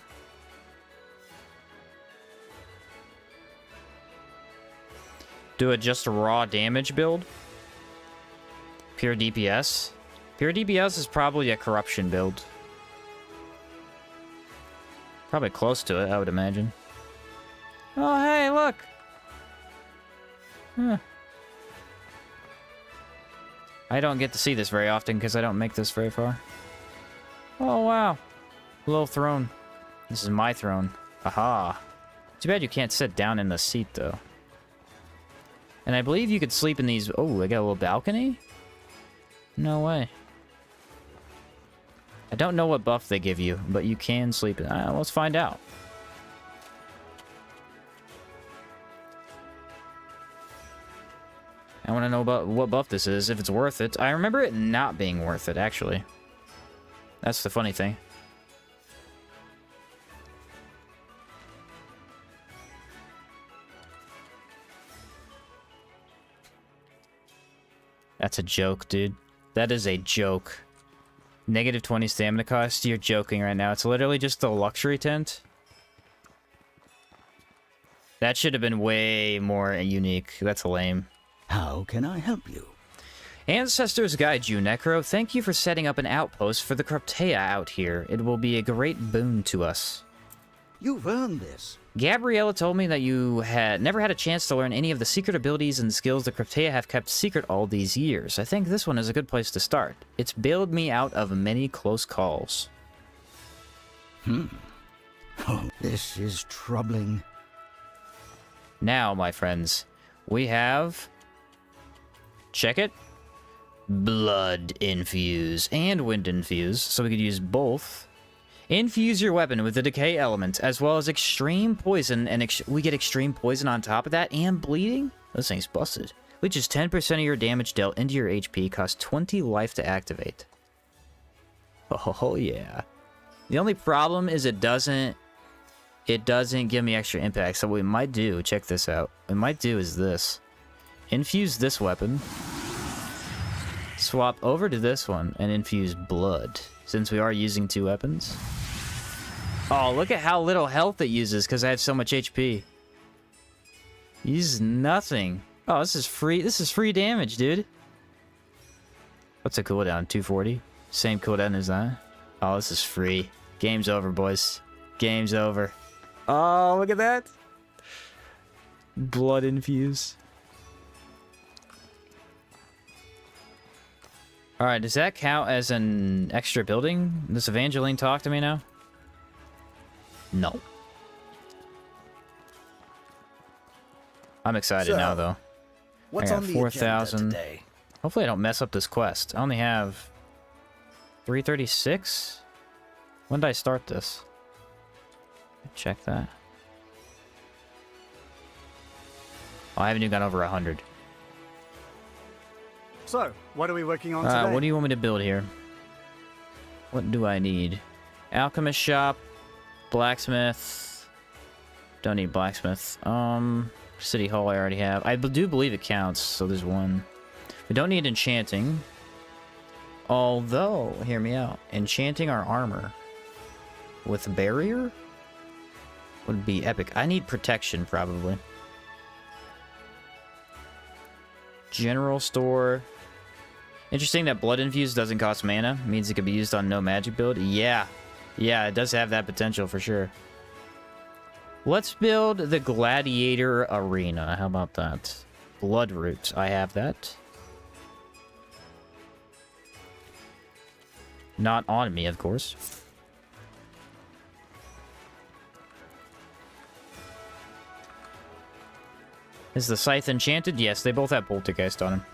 Do a just raw damage build. Pure DPS. Pure DPS is probably a corruption build. Probably close to it, I would imagine. Oh, hey, look! Huh. I don't get to see this very often because I don't make this very far. Oh, wow. Little throne. This is my throne. Aha. Too bad you can't sit down in the seat, though. And I believe you could sleep in these... Oh, I got a little balcony? No way. I don't know what buff they give you, but you can sleep in... let's find out. I want to know about what buff this is, if it's worth it. I remember it not being worth it, actually. That's the funny thing. That's a joke, dude. That is a joke. Negative 20 stamina cost? You're joking right now. It's literally just a luxury tent. That should have been way more unique. That's lame. How can I help you? Ancestors guide you, Necro. Thank you for setting up an outpost for the Cryptea out here. It will be a great boon to us. You've earned this. Gabriella told me that you had never had a chance to learn any of the secret abilities and skills the Cryptea have kept secret all these years. I think this one is a good place to start. It's bailed me out of many close calls. Oh, this is troubling. Now, my friends, we have... Check it. Blood infuse and wind infuse, so we could use both. Infuse your weapon with the decay element, as well as extreme poison, and we get extreme poison on top of that, and bleeding? This thing's busted. Which is 10% of your damage dealt into your HP, costs 20 life to activate. Oh yeah. The only problem is it doesn't give me extra impact, so what we might do, check this out, what we might do is this. Infuse this weapon, swap over to this one, and infuse blood, since we are using two weapons. Oh, look at how little health it uses, because I have so much HP. Uses nothing. Oh, this is free damage, dude. What's the cooldown? 240? Same cooldown as that? Oh, this is free. Game's over, boys. Game's over. Oh, look at that. Blood infuse. Alright, does that count as an extra building? Does Evangeline talk to me now? No. I'm excited now, though. What's I got on the 4,000. agenda today? Hopefully I don't mess up this quest. I only have 336? When did I start this? Check that. Oh, I haven't even got over 100. So, what are we working on today? What do you want me to build here? What do I need? Alchemist shop, blacksmith. Don't need blacksmith. City hall I already have. I do believe it counts, so there's one. We don't need enchanting. Although, hear me out. Enchanting our armor with barrier would be epic. I need protection, probably. General store. Interesting that blood infused doesn't cost mana. Means it could be used on no magic build. Yeah. Yeah, it does have that potential for sure. Let's build the gladiator arena. How about that? Blood root. I have that. Not on me, of course. Is the scythe enchanted? Yes, they both have poltergeist on them.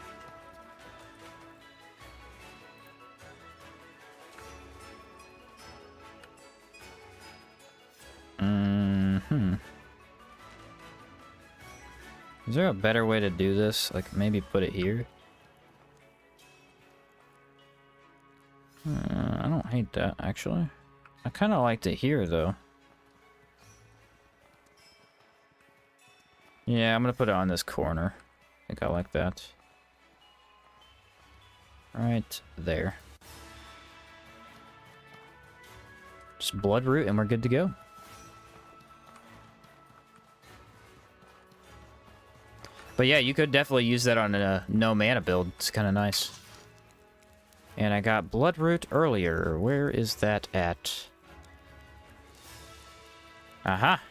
Is there a better way to do this? Like, maybe put it here? I don't hate that, actually. I kind of liked it here, though. Yeah, I'm gonna put it on this corner. I think I like that. Right there. Just blood root and we're good to go. But yeah, you could definitely use that on a no mana build. It's kind of nice. And I got blood root earlier. Where is that at? Aha.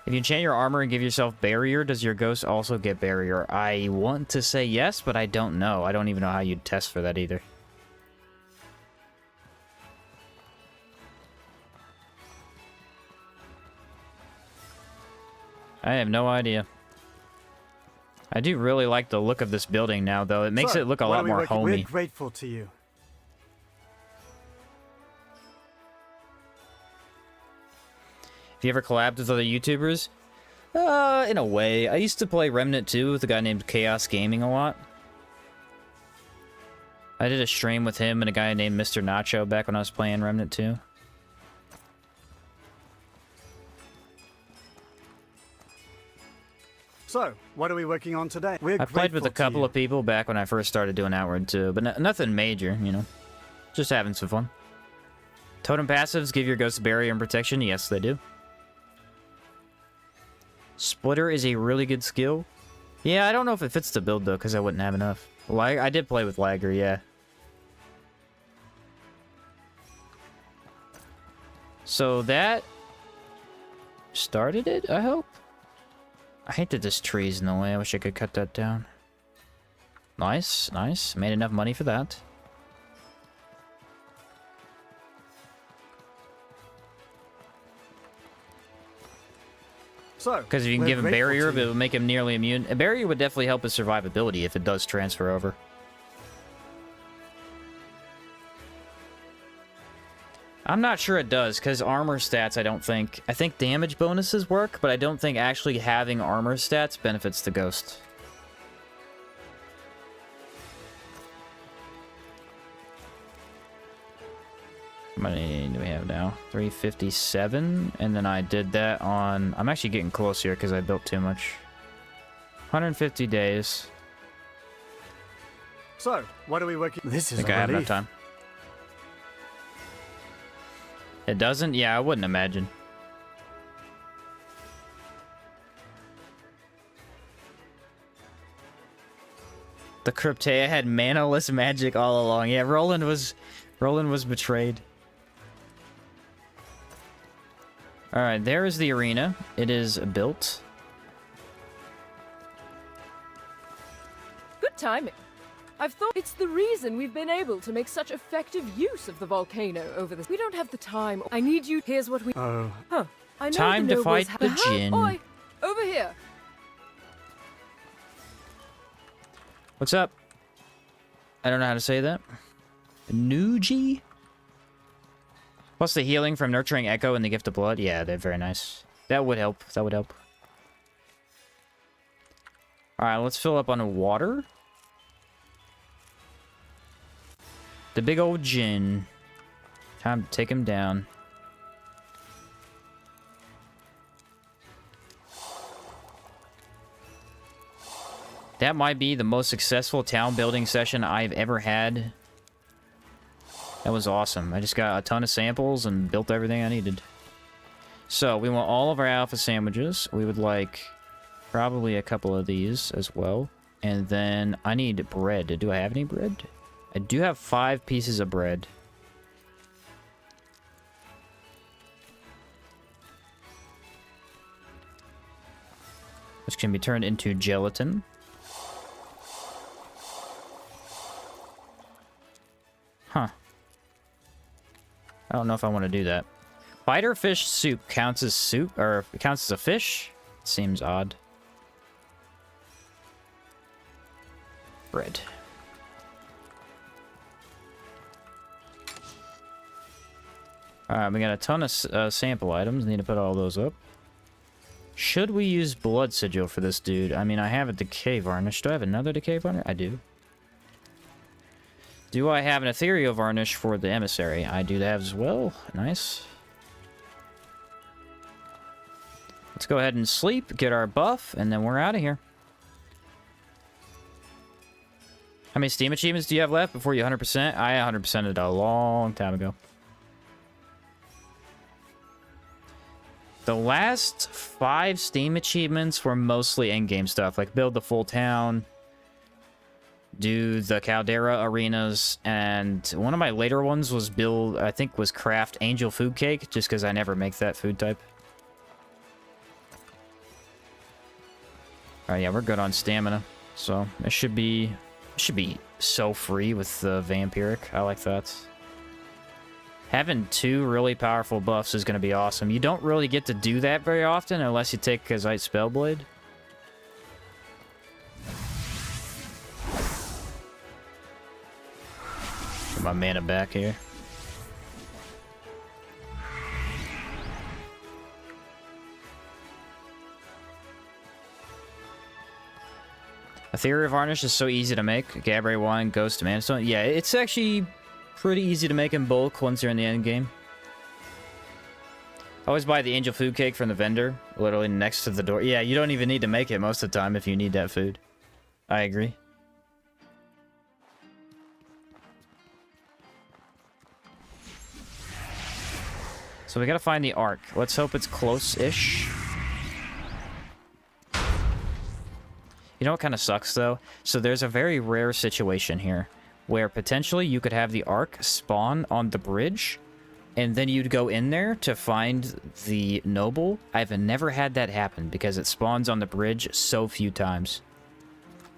If you enchant your armor and give yourself barrier, does your ghost also get barrier? I want to say yes, but I don't know. I don't even know how you'd test for that either. I have no idea. I do really like the look of this building now, though. It makes it look a lot more homey. We're grateful to you. Have you ever collabed with other YouTubers? In a way. I used to play Remnant 2 with a guy named Chaos Gaming a lot. I did a stream with him and a guy named Mr. Nacho back when I was playing Remnant 2. So, what are we working on today? I played with a couple of people back when I first started doing Outward 2, but nothing major, you know. Just having some fun. Totem passives give your ghost barrier and protection. Yes, they do. Splitter is a really good skill. Yeah, I don't know if it fits the build, though, because I wouldn't have enough. I did play with Lagger, yeah. So that started it, I hope? I hate that this tree's in the way. I wish I could cut that down. Nice, nice. Made enough money for that. So, because if you can give him barrier, it will make him nearly immune. A barrier would definitely help his survivability if it does transfer over. I'm not sure it does, because armor stats, I don't think. I think damage bonuses work, but I don't think actually having armor stats benefits the ghost. How many do we have now? 357, and then I did that on... I'm actually getting close here because I built too much. 150 days. So, what are we working... This is I think I have enough time. It doesn't? Yeah, I wouldn't imagine. The Cryptea had manaless magic all along. Yeah, Roland was betrayed. Alright, there is the arena. It is built. Good timing. I've thought it's the reason we've been able to make such effective use of the volcano over this. We don't have the time. I need you. Here's what we... Oh. Huh. I know Time the to fight the Jin. Oi! Over here. What's up? I don't know how to say that. Nuji? Plus the healing from Nurturing Echo and the Gift of Blood. Yeah, they're very nice. That would help. That would help. Alright, let's fill up on water. The big old Jin. Time to take him down. That might be the most successful town building session I've ever had. That was awesome. I just got a ton of samples and built everything I needed. So, we want all of our alpha sandwiches. We would like probably a couple of these as well. And then I need bread. Do I have any bread? I do have 5 pieces of bread. Which can be turned into gelatin. Huh. I don't know if I want to do that. Fighter fish soup counts as soup, or counts as a fish? Seems odd. Bread. Alright, we got a ton of sample items. Need to put all those up. Should we use blood sigil for this dude? I mean, I have a decay varnish. Do I have another decay varnish? I do. Do I have an ethereal varnish for the emissary? I do that as well. Nice. Let's go ahead and sleep, get our buff, and then we're out of here. How many Steam achievements do you have left before you 100%? I 100%ed it a long time ago. The last 5 Steam achievements were mostly endgame stuff, like build the full town, do the Caldera arenas, and one of my later ones was was craft angel food cake, just because I never make that food type. Alright, yeah, we're good on stamina, so it should be so free with the vampiric. I like that. Having 2 really powerful buffs is going to be awesome. You don't really get to do that very often unless you take Kazite Spellblade. Get my mana back here. Ethereal Varnish is so easy to make. Gabbray Wine, Ghost, Mana Stone. Yeah, it's actually pretty easy to make in bulk once you're in the end game. I always buy the angel food cake from the vendor, literally next to the door. Yeah, you don't even need to make it most of the time if you need that food. I agree. So we gotta find the Ark. Let's hope it's close-ish. You know what kind of sucks, though? So there's a very rare situation here where potentially you could have the Ark spawn on the bridge, and then you'd go in there to find the Noble. I've never had that happen because it spawns on the bridge so few times.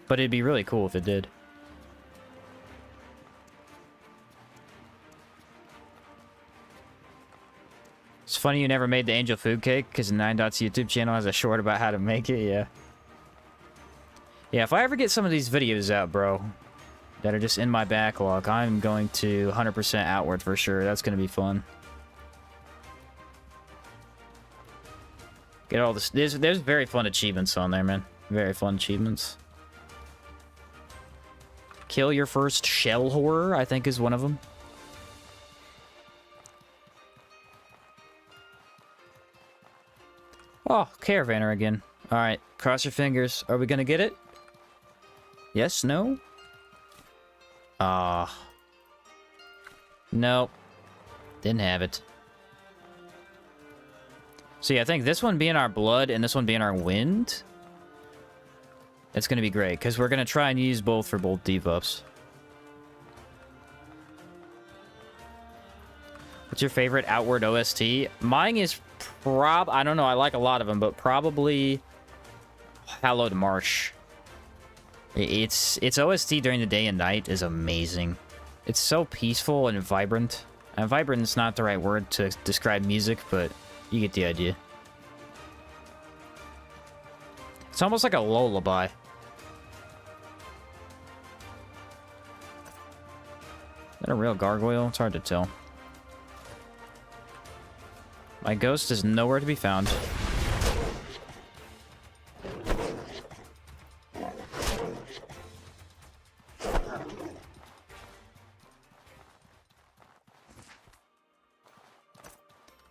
But it'd be really cool if it did. It's funny you never made the angel food cake, because 9Dot's YouTube channel has a short about how to make it, yeah. Yeah, if I ever get some of these videos out, bro, that are just in my backlog, I'm going to 100% outward for sure. That's going to be fun. Get all this. There's very fun achievements on there, man. Very fun achievements. Kill your first shell horror, I think, is one of them. Oh, Caravaner again. Alright, cross your fingers. Are we gonna get it? Yes, no? Ah. Nope. Didn't have it. See, I think this one being our blood and this one being our wind, it's gonna be great, because we're gonna try and use both for both debuffs. What's your favorite outward OST? Mine is I don't know, I like a lot of them, but probably Hallowed Marsh. Its OST during the day and night is amazing. It's so peaceful and vibrant. And vibrant is not the right word to describe music, but you get the idea. It's almost like a lullaby. Is that a real gargoyle? It's hard to tell. My ghost is nowhere to be found.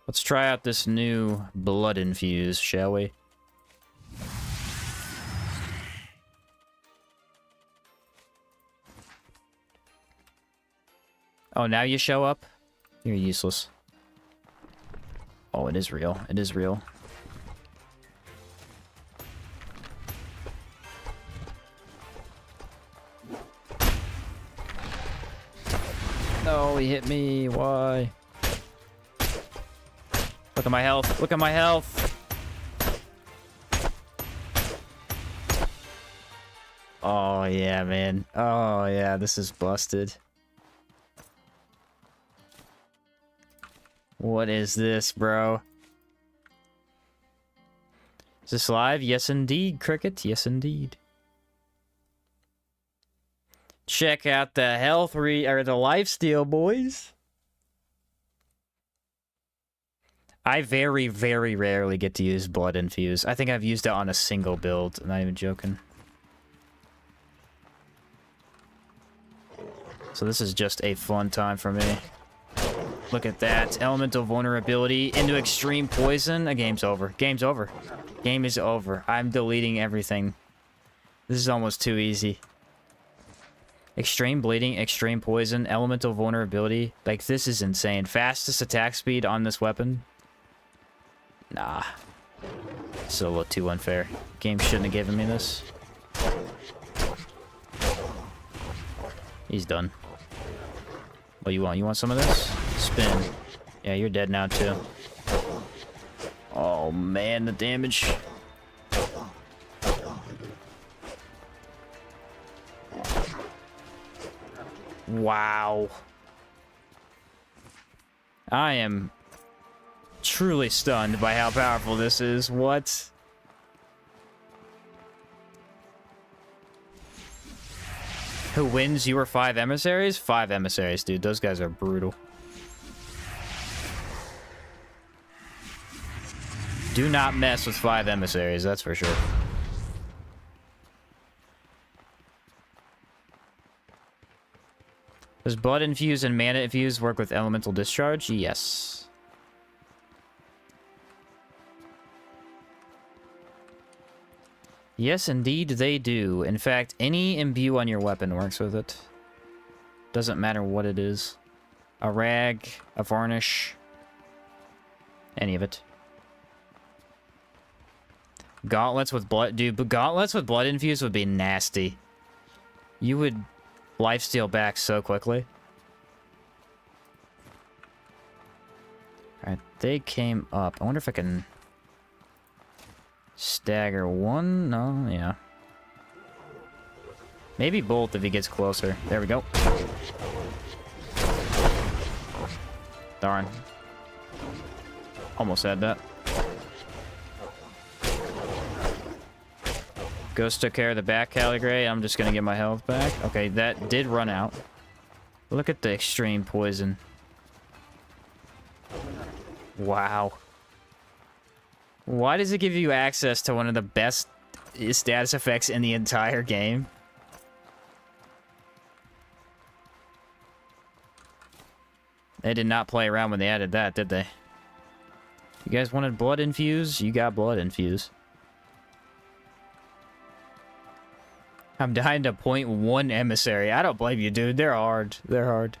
Let's try out this new blood infuse, shall we? Oh, now you show up? You're useless. Oh, it is real. It is real. No, he hit me. Why? Look at my health. Look at my health. Oh, yeah, man. Oh, yeah, this is busted. What is this, bro? Is this live? Yes, indeed, Cricket. Yes, indeed. Check out the health or the lifesteal, boys. I very, very rarely get to use blood infuse. I think I've used it on a single build. I'm not even joking. So this is just a fun time for me. Look at that. Elemental vulnerability into extreme poison. The game's over. Game's over. Game is over. I'm deleting everything. This is almost too easy. Extreme bleeding, extreme poison, elemental vulnerability. Like, this is insane. Fastest attack speed on this weapon. Nah. This is a little too unfair. Game shouldn't have given me this. He's done. What do you want? You want some of this? Spin. Yeah, you're dead now, too. Oh, man, the damage. Wow. I am truly stunned by how powerful this is. What? Who wins your 5 emissaries? 5 emissaries, dude. Those guys are brutal. Do not mess with 5 emissaries, that's for sure. Does blood infuse and mana infuse work with elemental discharge? Yes. Yes, indeed they do. In fact, any imbue on your weapon works with it. Doesn't matter what it is. A rag, a varnish, any of it. Gauntlets with blood, dude, but gauntlets with blood infused would be nasty. You would lifesteal back so quickly. Alright, they came up. I wonder if I can stagger one? No, yeah. Maybe both if he gets closer. There we go. Darn. Almost had that. Ghost took care of the back Caligray. I'm just gonna get my health back. Okay, that did run out. Look at the extreme poison. Wow. Why does it give you access to one of the best status effects in the entire game? They did not play around when they added that, did they? You guys wanted blood infuse? You got blood infuse. I'm dying to 0.1 emissary. I don't blame you, dude. They're hard. They're hard.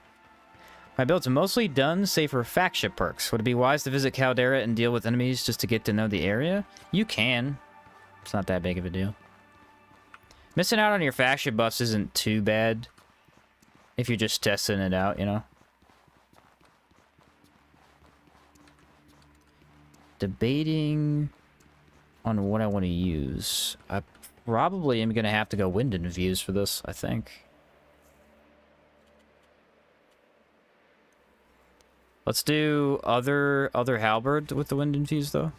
My build's mostly done, save for faction perks. Would it be wise to visit Caldera and deal with enemies just to get to know the area? You can. It's not that big of a deal. Missing out on your faction buffs isn't too bad if you're just testing it out, you know? Debating on what I want to use. I probably am going to have to go wind infuse for this, I think. Let's do other halberd with the wind infuse, though.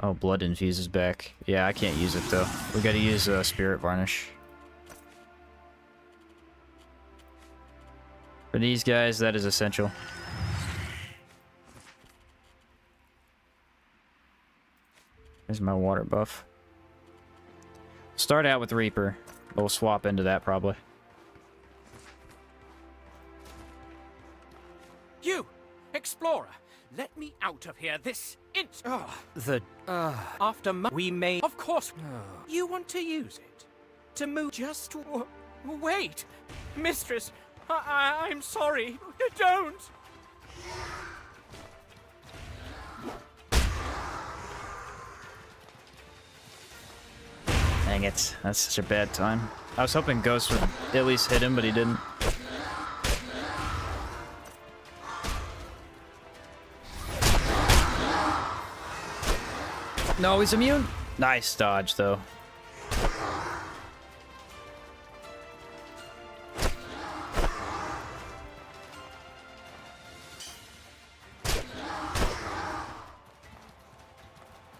Oh, blood infuse is back. Yeah, I can't use it, though. We gotta use spirit varnish. For these guys, that is essential. There's my water buff. Start out with Reaper. We'll swap into that, probably. You! Explorer! Let me out of here this after we may... Of course... You want to use it? To move... Just... Wait! Mistress! I'm sorry. Don't! Dang it. That's such a bad time. I was hoping Ghost would at least hit him, but he didn't. No, he's immune. Nice dodge, though.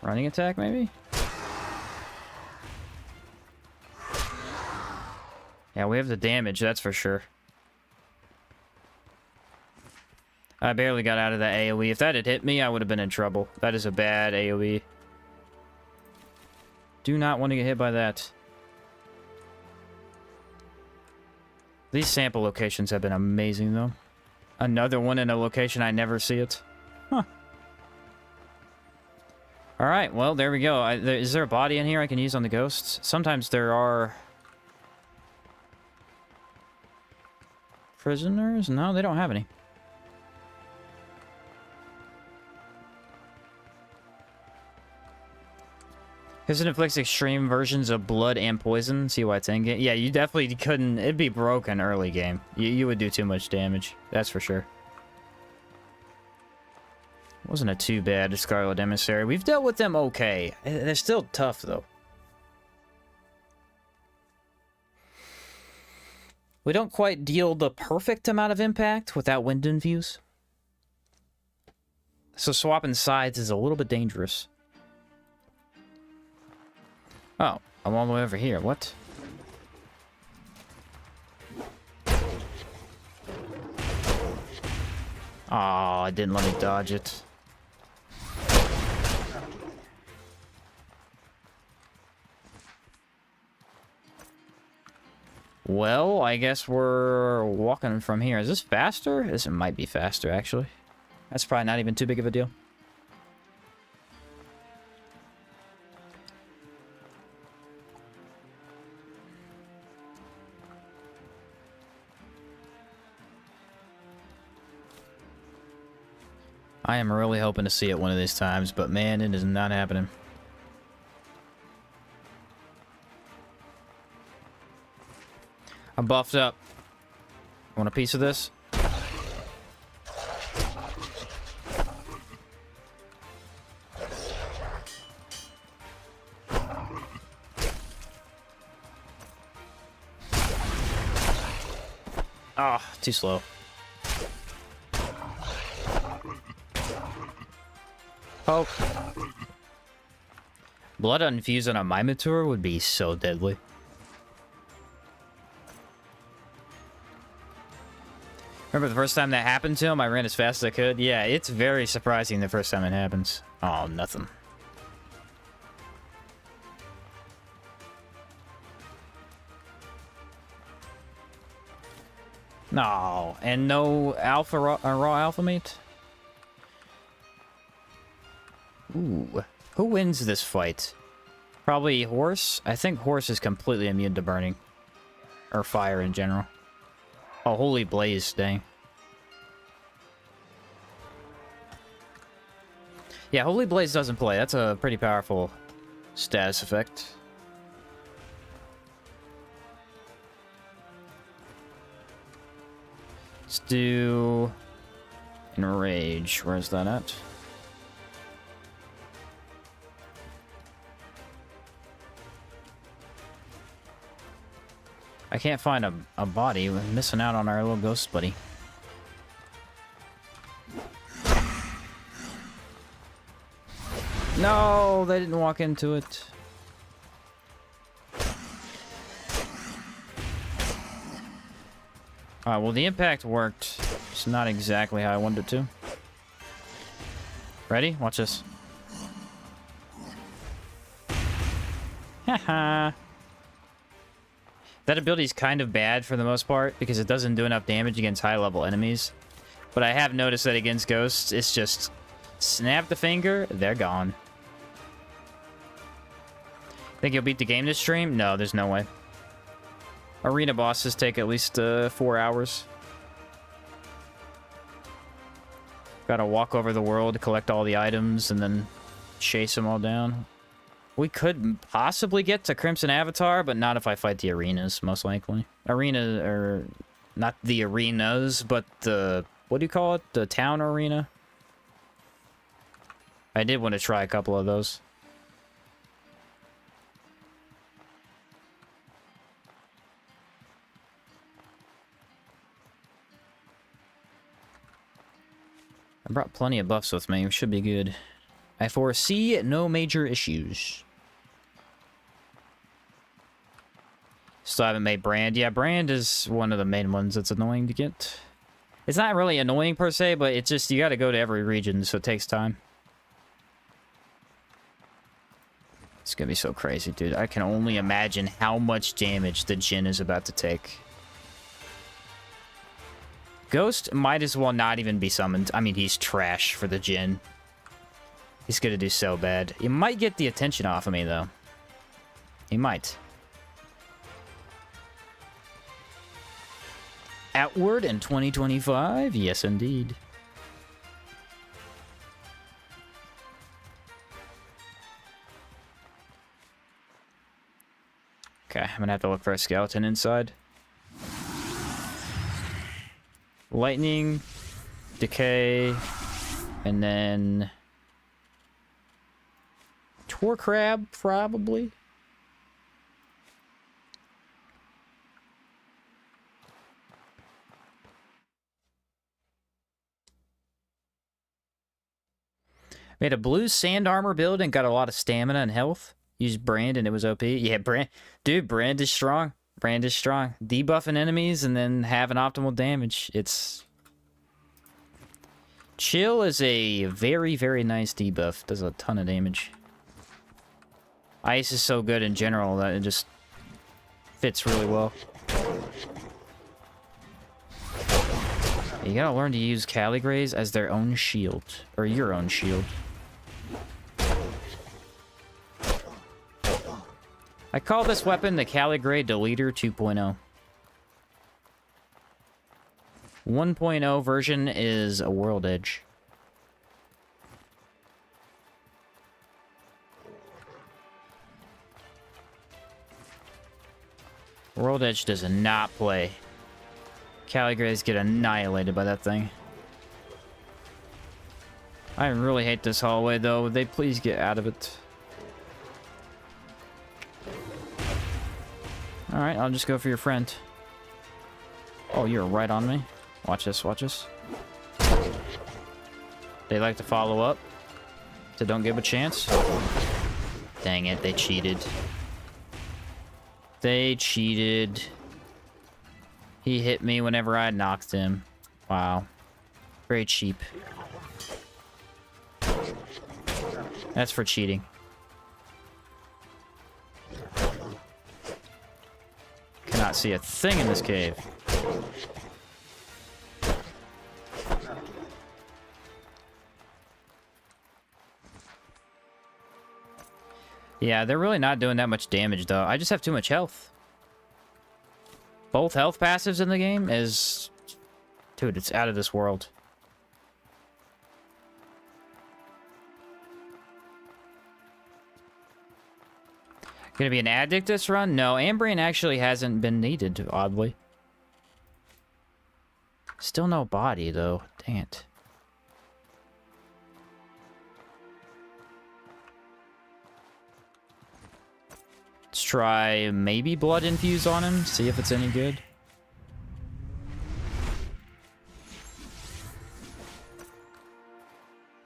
Running attack, maybe? Yeah, we have the damage, that's for sure. I barely got out of that AoE. If that had hit me, I would have been in trouble. That is a bad AoE. Do not want to get hit by that. These sample locations have been amazing, though. Another one in a location I never see it. Huh. Alright, well, there we go. Is there a body in here I can use on the ghosts? Sometimes there are... prisoners? No, they don't have any. Because it inflicts extreme versions of blood and poison. See why it's in game? Yeah, you definitely couldn't. It'd be broken early game. You would do too much damage. That's for sure. Wasn't a too bad Scarlet Emissary. We've dealt with them okay. They're still tough, though. We don't quite deal the perfect amount of impact without wind infuse. So swapping sides is a little bit dangerous. Oh, I'm all the way over here. What? Oh, it didn't let me dodge it. Well, I guess we're walking from here. Is this faster? This might be faster, actually. That's probably not even too big of a deal. I am really hoping to see it one of these times, but man, it is not happening. I'm buffed up. Want a piece of this? Ah, too slow. Oh. Blood infused on a Mimitor would be so deadly. Remember the first time that happened to him, I ran as fast as I could? Yeah, it's very surprising the first time it happens. Oh, nothing. No, and no alpha raw alpha mate? Ooh, who wins this fight? Probably Horse? I think Horse is completely immune to burning. Or fire in general. Oh, Holy Blaze, dang. Yeah, Holy Blaze doesn't play. That's a pretty powerful status effect. Let's do... Enrage. Where's that at? I can't find a body. We're missing out on our little ghost buddy. No, they didn't walk into it. Alright, well the impact worked. It's not exactly how I wanted it to. Ready? Watch this. Haha. That ability is kind of bad for the most part because it doesn't do enough damage against high-level enemies. But I have noticed that against ghosts, it's just snap the finger, they're gone. Think you'll beat the game this stream? No, there's no way. Arena bosses take at least 4 hours. Gotta walk over the world, collect all the items, and then chase them all down. We could possibly get to Crimson Avatar, but not if I fight the arenas, most likely. Arena, or not the arenas, but the, what do you call it? The town arena? I did want to try a couple of those. I brought plenty of buffs with me, should be good. I foresee no major issues. Still haven't made Brand. Yeah, Brand is one of the main ones that's annoying to get. It's not really annoying per se, but it's just, you gotta go to every region, so it takes time. It's gonna be so crazy, dude. I can only imagine how much damage the Jin is about to take. Ghost might as well not even be summoned. I mean, he's trash for the Jin. He's gonna do so bad. He might get the attention off of me, though. He might. Outward in 2025? Yes, indeed. I'm gonna have to look for a skeleton inside. Lightning, decay, and then tor crab, probably. Made a blue sand armor build and got a lot of stamina and health. Used Brand and it was OP. Yeah, Brand. Dude, Brand is strong. Brand is strong. Debuffing enemies and then having optimal damage. It's... Chill is a very, very nice debuff. Does a ton of damage. Ice is so good in general that it just fits really well. You gotta learn to use Caligrays as their own shield. Or your own shield. I call this weapon the Caligray Deleter 2.0. 1.0 version is a World Edge. World Edge does not play. Caligrays get annihilated by that thing. I really hate this hallway though. Would they please get out of it? Alright, I'll just go for your friend. Oh, you're right on me. Watch this, watch this. They like to follow up, so don't give a chance. Dang it, they cheated. They cheated. He hit me whenever I knocked him. Wow. Very cheap. That's for cheating. Cannot see a thing in this cave. Yeah, they're really not doing that much damage, though. I just have too much health. Both health passives in the game is... Dude, it's out of this world. Gonna be an addict this run? No, Ambrian actually hasn't been needed, oddly. Still no body, though. Dang it. Let's try maybe blood infuse on him, see if it's any good.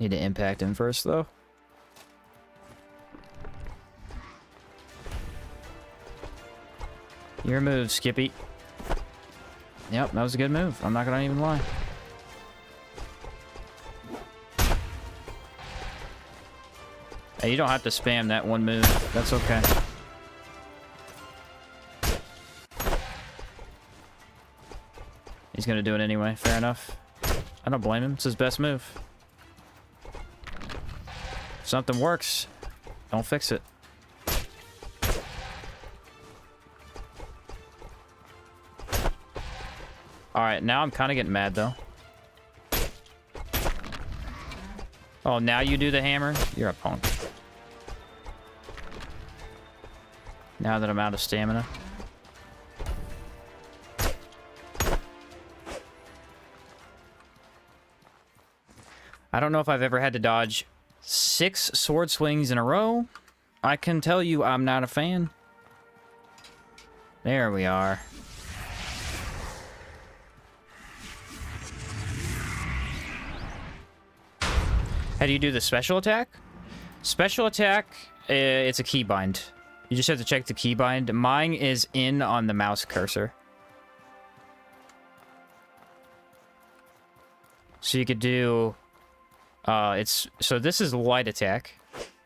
Need to impact him first, though. Your move, Skippy. Yep, that was a good move. I'm not gonna even lie. Hey, you don't have to spam that one move. That's okay. He's gonna do it anyway. Fair enough. I don't blame him. It's his best move. If something works, don't fix it. Alright, now I'm kind of getting mad, though. Oh, now you do the hammer? You're a punk. Now that I'm out of stamina. I don't know if I've ever had to dodge 6 sword swings in a row. I can tell you I'm not a fan. There we are. How do you do the special attack? Special attack, it's a keybind. You just have to check the keybind. Mine is in on the mouse cursor. So you could do... so this is light attack,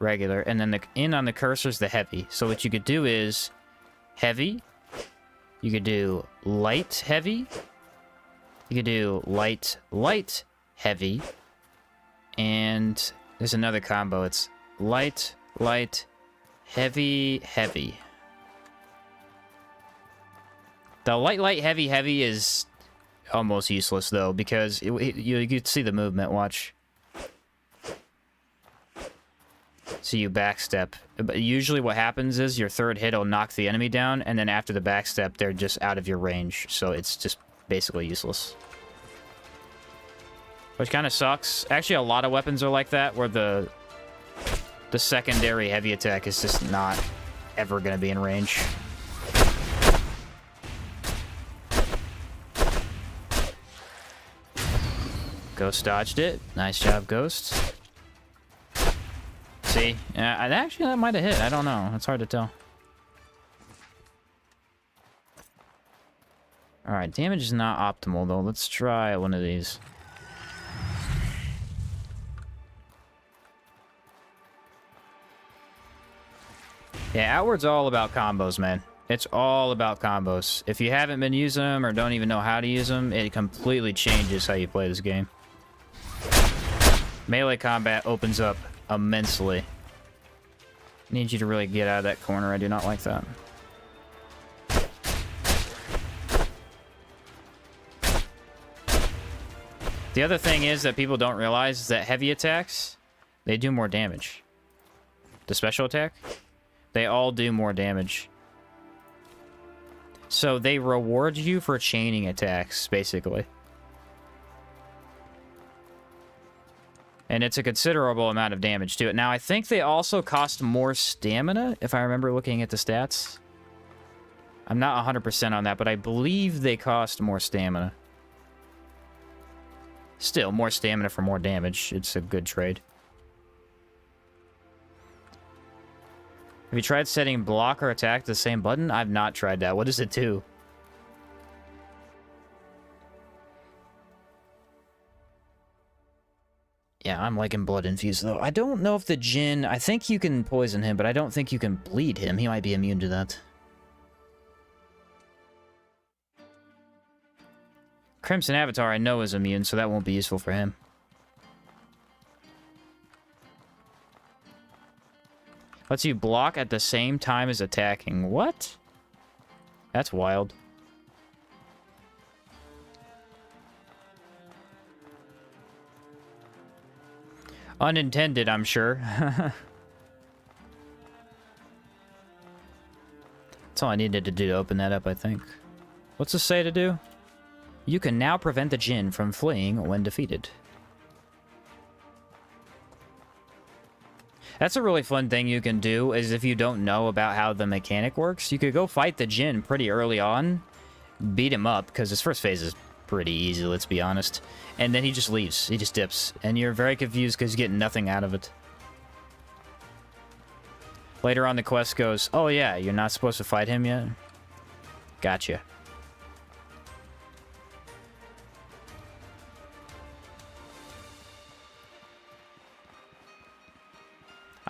regular, and then the in on the cursor is the heavy. So what you could do is heavy. You could do light, heavy. You could do light, light, heavy. And there's another combo. It's light, light, heavy, heavy. The light, light, heavy, heavy is almost useless, though, because you could see the movement. Watch. So you backstep. But usually what happens is your third hit will knock the enemy down, and then after the backstep, they're just out of your range. So it's just basically useless. Which kind of sucks. Actually, a lot of weapons are like that, where the secondary heavy attack is just not ever going to be in range. Ghost dodged it. Nice job, Ghost. See? Actually, that might have hit. I don't know. It's hard to tell. Alright, damage is not optimal, though. Let's try one of these. Yeah, Outward's all about combos, man. It's all about combos. If you haven't been using them or don't even know how to use them, it completely changes how you play this game. Melee combat opens up immensely. Need you to really get out of that corner. I do not like that. The other thing is that people don't realize is that heavy attacks, they do more damage. The special attack, they all do more damage. So they reward you for chaining attacks, basically. And it's a considerable amount of damage to it. Now, I think they also cost more stamina, if I remember looking at the stats. I'm not 100% on that, but I believe they cost more stamina. Still, more stamina for more damage. It's a good trade. Have you tried setting block or attack to the same button? I've not tried that. What does it do? Yeah, I'm liking Blood Infused, though. I don't know if the Jin... I think you can poison him, but I don't think you can bleed him. He might be immune to that. Crimson Avatar I know is immune, so that won't be useful for him. Lets you block at the same time as attacking. What? That's wild. Unintended, I'm sure. That's all I needed to do to open that up, I think. What's this say to do? You can now prevent the Jin from fleeing when defeated. That's a really fun thing you can do, is if you don't know about how the mechanic works, you could go fight the Jin pretty early on, beat him up, because his first phase is pretty easy, let's be honest. And then he just leaves. He just dips. And you're very confused because you get nothing out of it. Later on, the quest goes, oh yeah, you're not supposed to fight him yet? Gotcha.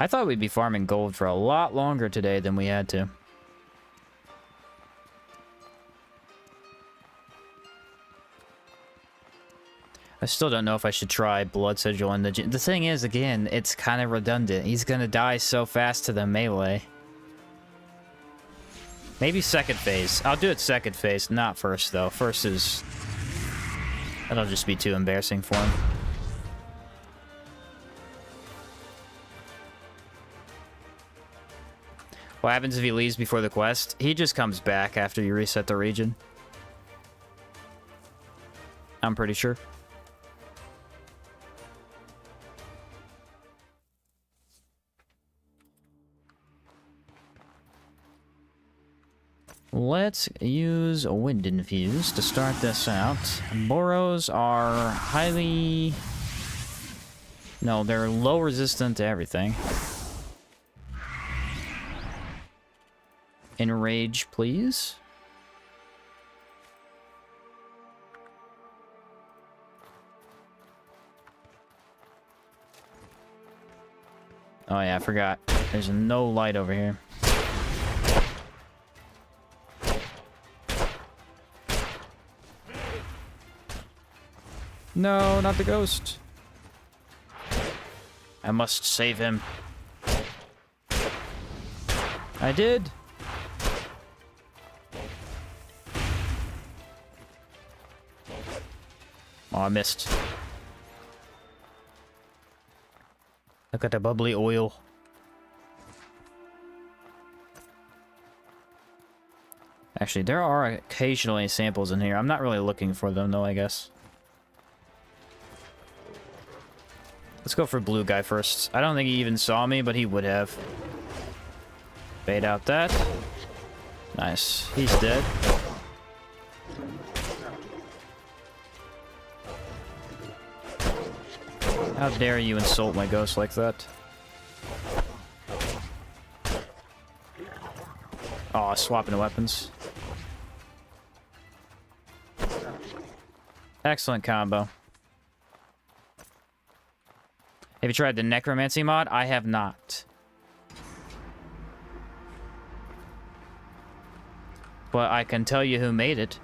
I thought we'd be farming gold for a lot longer today than we had to. I still don't know if I should try Blood Sigil on the Jin. The thing is, again, it's kind of redundant. He's gonna die so fast to the melee. Maybe second phase. I'll do it second phase, not first, though. First is... that'll just be too embarrassing for him. What happens if he leaves before the quest? He just comes back after you reset the region. I'm pretty sure. Let's use a Wind Infuse to start this out. Boros are highly... no, they're low resistant to everything. Enrage, please. Oh yeah, I forgot. There's no light over here. No, not the ghost. I must save him. I did. Oh, I missed. Look at the bubbly oil. Actually, there are occasionally samples in here. I'm not really looking for them, though, I guess. Let's go for blue guy first. I don't think he even saw me, but he would have. Bait out that. Nice. He's dead. How dare you insult my ghost like that? Oh, swapping the weapons. Excellent combo. Have you tried the necromancy mod? I have not. But I can tell you who made it.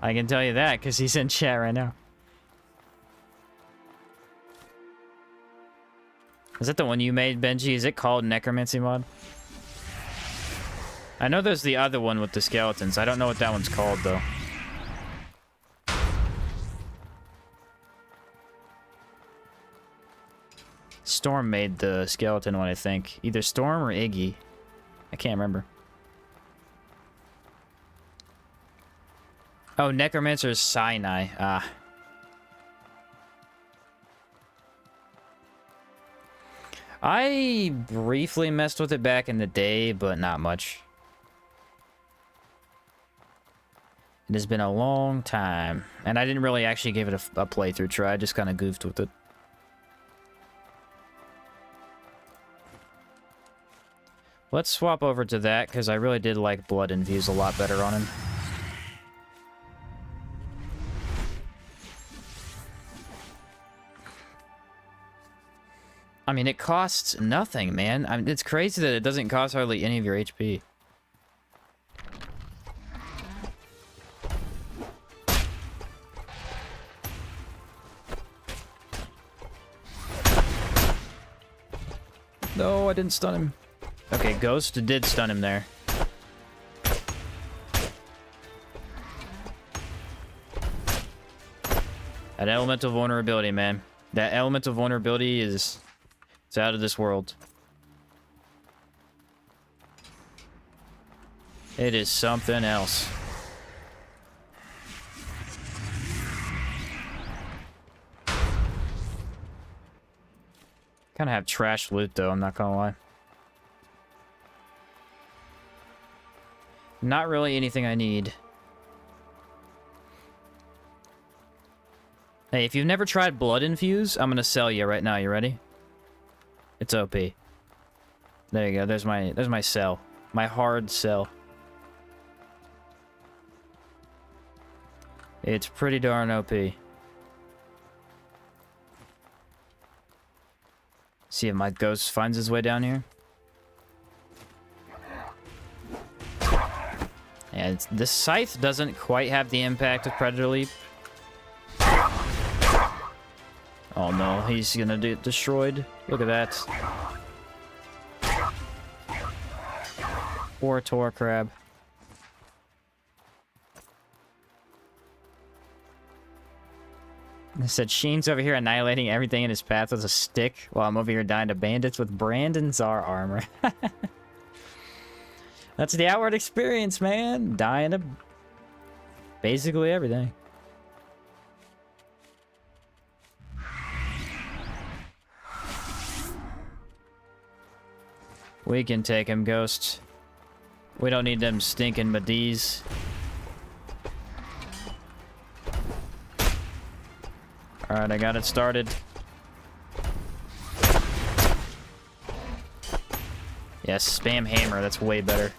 I can tell you that because he's in chat right now. Is that the one you made, Benji? Is it called necromancy mod? I know there's the other one with the skeletons. I don't know what that one's called, though. Storm made the skeleton one, I think. Either Storm or Iggy. I can't remember. Oh, Necromancer is Sinai. Ah. I briefly messed with it back in the day, but not much. It has been a long time. And I didn't really actually give it a playthrough try. I just kind of goofed with it. Let's swap over to that, because I really did like Blood Infuse a lot better on him. I mean, it costs nothing, man. I mean, it's crazy that it doesn't cost hardly any of your HP. No, I didn't stun him. Okay, Ghost did stun him there. That elemental vulnerability, man. That elemental vulnerability is... it's out of this world. It is something else. Kind of have trash loot, though, I'm not gonna lie. Not really anything I need. Hey, if you've never tried Blood Infuse, I'm gonna sell you right now. You ready? It's OP. There you go. There's my sell. My hard sell. It's pretty darn OP. See if my ghost finds his way down here. Yeah, this scythe doesn't quite have the impact of Predator Leap. Oh no, he's gonna get destroyed. Look at that. Poor Tor Crab. I said, Sheen's over here annihilating everything in his path with a stick, while I'm over here dying to bandits with Brandon Czar armor. That's the outward experience, man. Dying to basically everything. We can take him, Ghost. We don't need them stinking Madies. Alright, I got it started. Yes, spam hammer, that's way better.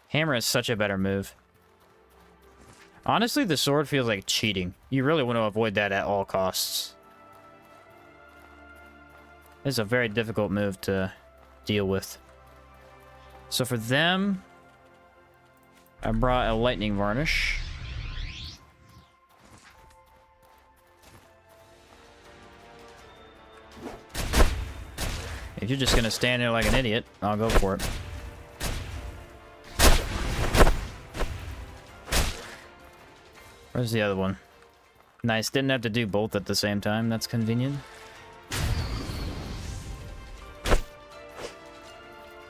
Hammer is such a better move. Honestly, the sword feels like cheating. You really want to avoid that at all costs. It's a very difficult move to deal with. So for them, I brought a lightning varnish. If you're just gonna stand there like an idiot, I'll go for it. Where's the other one? Nice, didn't have to do both at the same time. That's convenient.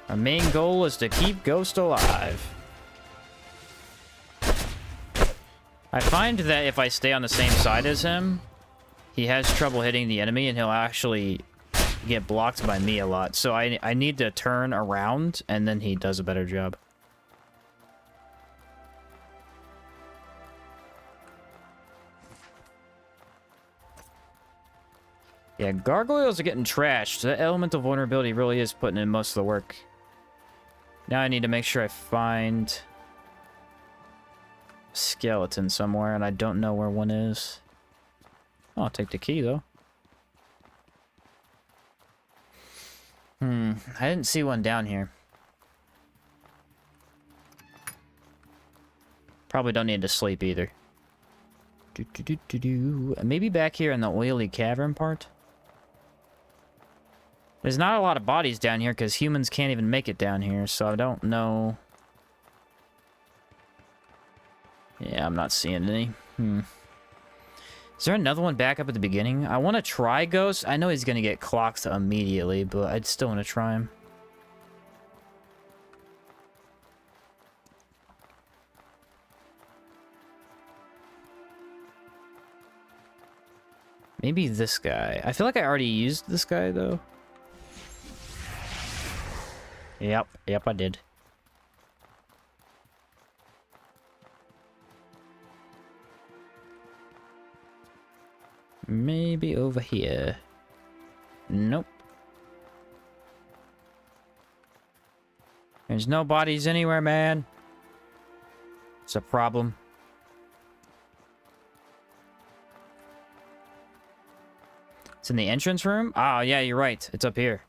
Our main goal is to keep Ghost alive. I find that if I stay on the same side as him, he has trouble hitting the enemy, and he'll actually get blocked by me a lot. So I need to turn around, and then he does a better job. Yeah, gargoyles are getting trashed. That elemental vulnerability really is putting in most of the work. Now I need to make sure I find a skeleton somewhere, and I don't know where one is. Oh, I'll take the key, though. I didn't see one down here. Probably don't need to sleep either. Maybe back here in the oily cavern part? There's not a lot of bodies down here because humans can't even make it down here, so I don't know. Yeah, I'm not seeing any. Is there another one back up at the beginning? I want to try Ghost. I know he's going to get clocked immediately, but I'd still want to try him. Maybe this guy. I feel like I already used this guy, though. Yep, I did. Maybe over here. Nope. There's no bodies anywhere, man. It's a problem. It's in the entrance room? Ah, yeah, you're right. It's up here.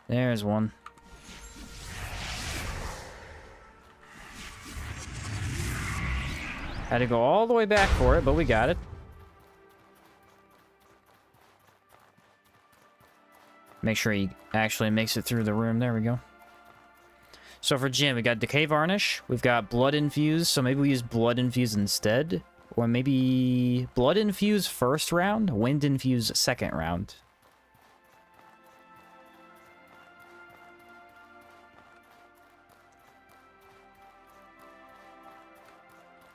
There's one. Had to go all the way back for it, but we got it. Make sure he actually makes it through the room. There we go. So for Jin, we got Decay Varnish. We've got Blood Infuse, so maybe we use Blood Infuse instead. Or maybe Blood Infuse first round, Wind Infuse second round.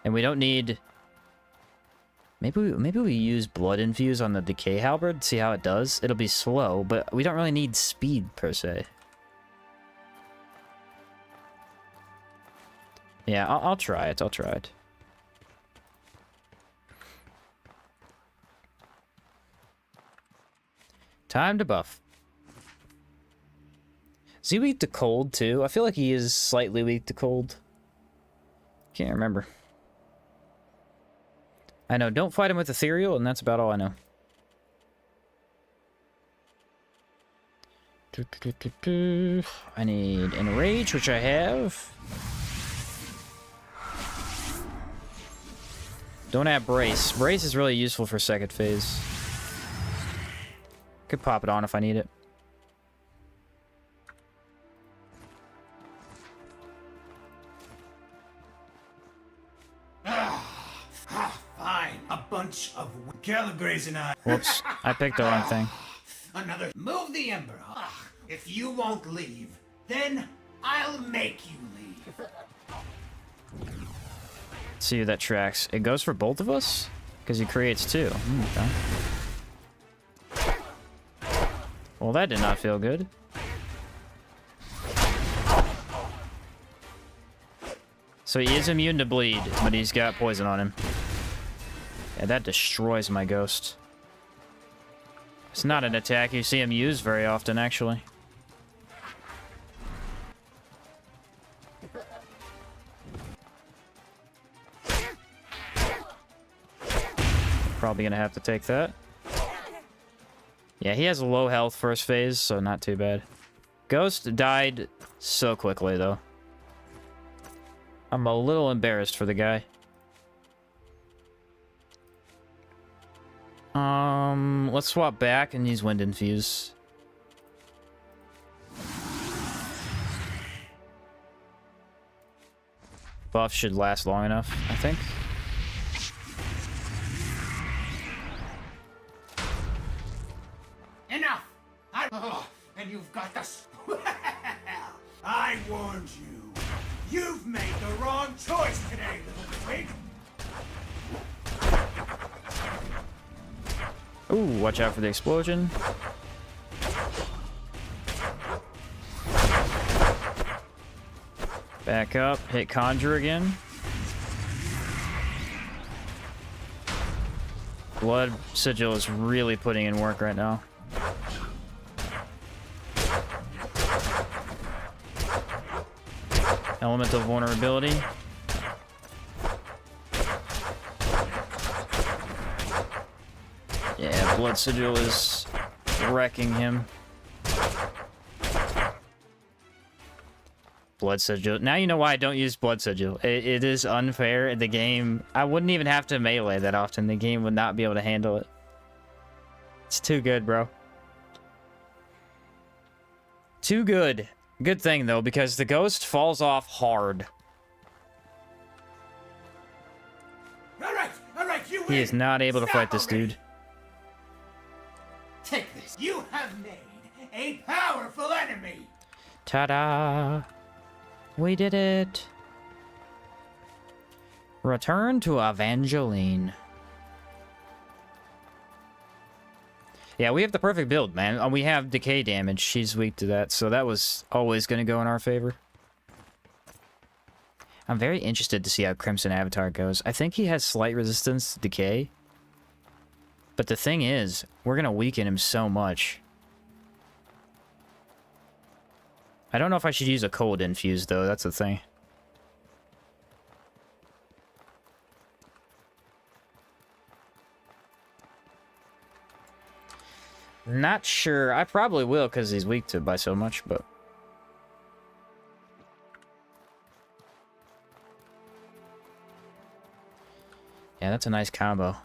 And we don't need... Maybe we use Blood Infuse on the Decay Halberd, see how it does. It'll be slow, but we don't really need speed, per se. Yeah, I'll try it, I'll try it. Time to buff. Is he weak to cold, too? I feel like he is slightly weak to cold. Can't remember. I know, don't fight him with Ethereal, and that's about all I know. I need Enrage, which I have. Don't have Brace. Brace is really useful for second phase. Could pop it on if I need it. Fine. A bunch of Caligrace and I. Whoops. I picked the wrong thing. Another. Move the ember. If you won't leave, then I'll make you leave. Let's see if that tracks. It goes for both of us? Because he creates two. Okay. Well, that did not feel good. So he is immune to bleed, but he's got poison on him. Yeah, that destroys my ghost. It's not an attack you see him use very often, actually. Probably gonna have to take that. Yeah, he has a low health first phase, so not too bad. Ghost died so quickly, though. I'm a little embarrassed for the guy. Let's swap back and use Wind Infuse. Buff should last long enough, I think. Enough! And you've got the... I warned you. You've made the wrong choice today, little twig. Ooh, watch out for the explosion. Back up, hit conjure again. Blood sigil is really putting in work right now. Elemental vulnerability. Yeah, blood sigil is wrecking him. Blood sigil. Now you know why I don't use blood sigil. It is unfair. The game, I wouldn't even have to melee that often. The game would not be able to handle it. It's too good, bro. Too good. Good thing, though, because the ghost falls off hard. All right, you win. He is not able to fight this dude. Take this. You have made a powerful enemy. Ta-da! We did it! Return to Evangeline. Yeah, we have the perfect build, man. We have decay damage. She's weak to that, so that was always going to go in our favor. I'm very interested to see how Crimson Avatar goes. I think he has slight resistance to decay. But the thing is, we're going to weaken him so much. I don't know if I should use a cold infuse, though. That's the thing. Not sure. I probably will, because he's weak to it by so much, but... yeah, that's a nice combo.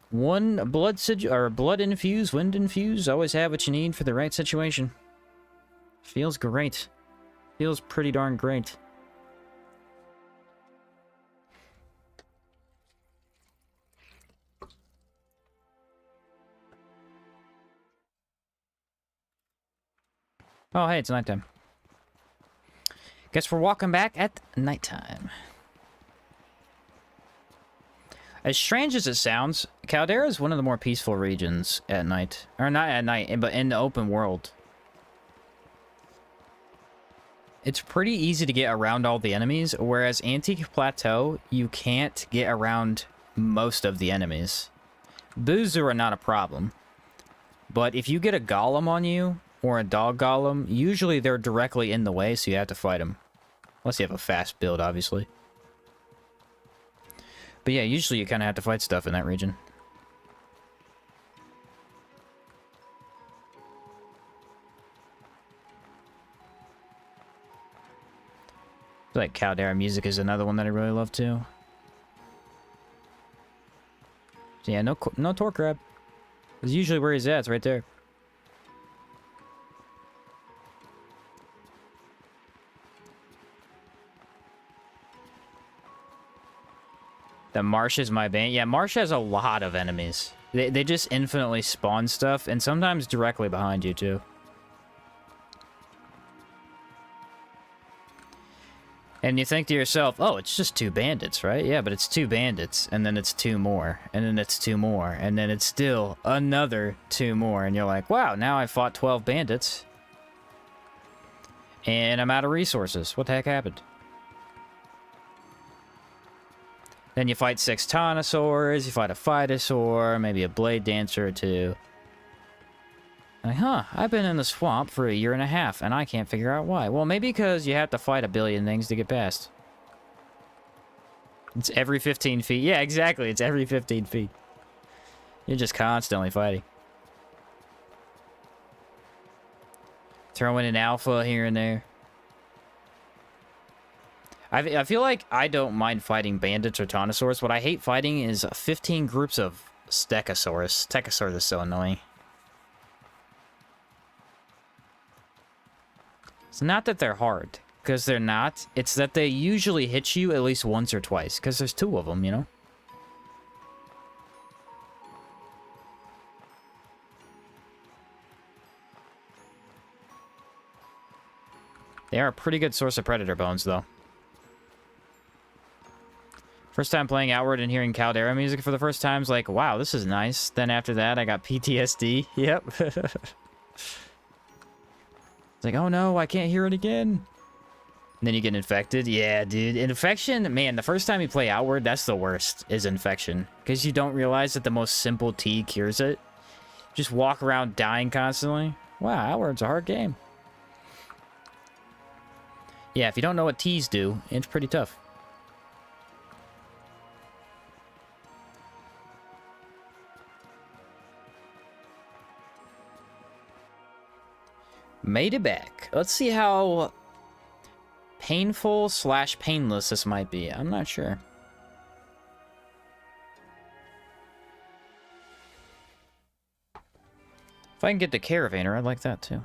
One blood sigil, or blood infuse, wind infuse. Always have what you need for the right situation. Feels great. Feels pretty darn great. Oh, hey, it's nighttime. Guess we're walking back at nighttime. As strange as it sounds, Caldera is one of the more peaceful regions at night. Or not at night, but in the open world. It's pretty easy to get around all the enemies, whereas Antique Plateau, you can't get around most of the enemies. Boos are not a problem. But if you get a golem on you, or a dog golem, usually they're directly in the way, so you have to fight them. Unless you have a fast build, obviously. But yeah, usually you kind of have to fight stuff in that region. I feel like Caldera music is another one that I really love too. So yeah, no torque grab. It's usually where he's at. It's right there. The Marsh is my bane. Yeah, Marsh has a lot of enemies. They just infinitely spawn stuff, and sometimes directly behind you, too. And you think to yourself, oh, it's just 2 bandits, right? Yeah, but it's 2 bandits, and then it's 2 more, and then it's 2 more, and then it's still another 2 more, and you're like, wow, now I fought 12 bandits. And I'm out of resources. What the heck happened? Then you fight 6 Taunosaurs, you fight a Phytosaur, maybe a Blade Dancer or 2. Like, huh, I've been in the swamp for 1.5 years, and I can't figure out why. Well, maybe because you have to fight a billion things to get past. It's every 15 feet. Yeah, exactly, it's every 15 feet. You're just constantly fighting. Throwing an alpha here and there. I feel like I don't mind fighting bandits or Taunosaurs. What I hate fighting is 15 groups of Stegosaurus. Stegosaurus is so annoying. It's not that they're hard, because they're not. It's that they usually hit you at least once or twice, because there's 2 of them, you know? They are a pretty good source of predator bones, though. First time playing Outward and hearing Caldera music for the first time is like, wow, this is nice. Then after that, I got PTSD. Yep. It's like, oh no, I can't hear it again. And then you get infected. Yeah, dude. Infection, man, the first time you play Outward, that's the worst, is infection. Because you don't realize that the most simple T cures it. Just walk around dying constantly. Wow, Outward's a hard game. Yeah, if you don't know what T's do, it's pretty tough. Made it back. Let's see how painful / painless this might be. I'm not sure. If I can get the Caravaner, I'd like that too.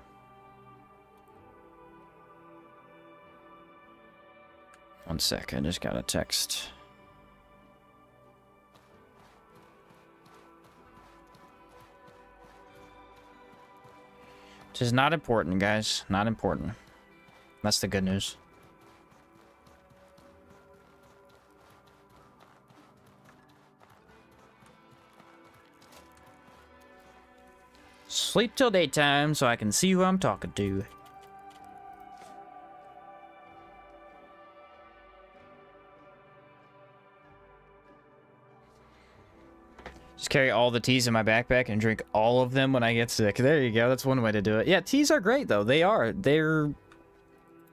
One sec, I just got a text. Which is not important, guys. Not important. That's the good news. Sleep till daytime so I can see who I'm talking to. Just carry all the teas in my backpack and drink all of them when I get sick. There you go. That's one way to do it. Yeah, teas are great, though. They are. They're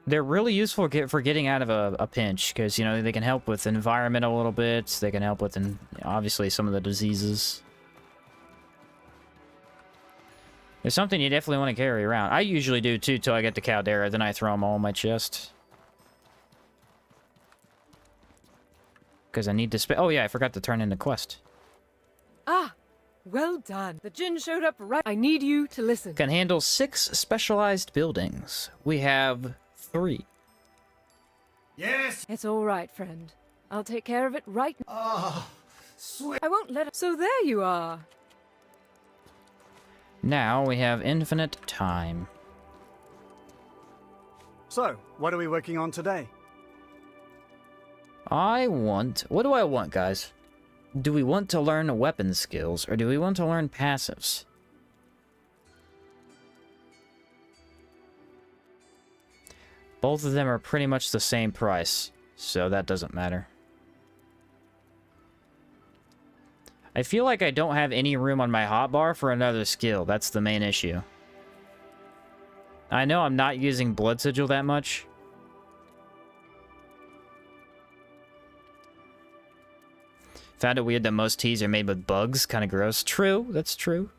really useful for getting out of a pinch because, you know, they can help with environment a little bit. They can help with, obviously, some of the diseases. There's something you definitely want to carry around. I usually do, too, till I get to Caldera. Then I throw them all in my chest. Because I need to spend... Oh, yeah, I forgot to turn in the quest. Ah, well done. The Jin showed up right. I need you to listen. Can handle 6 specialized buildings. We have 3. Yes! It's all right, friend. I'll take care of it right now. Oh, sweet. I won't let it. So there you are. Now we have infinite time. So, what are we working on today? What do I want, guys? Do we want to learn weapon skills, or do we want to learn passives? Both of them are pretty much the same price, so that doesn't matter. I feel like I don't have any room on my hotbar for another skill. That's the main issue. I know I'm not using Blood Sigil that much. Found it weird that most teas are made with bugs. Kind of gross. True. That's true.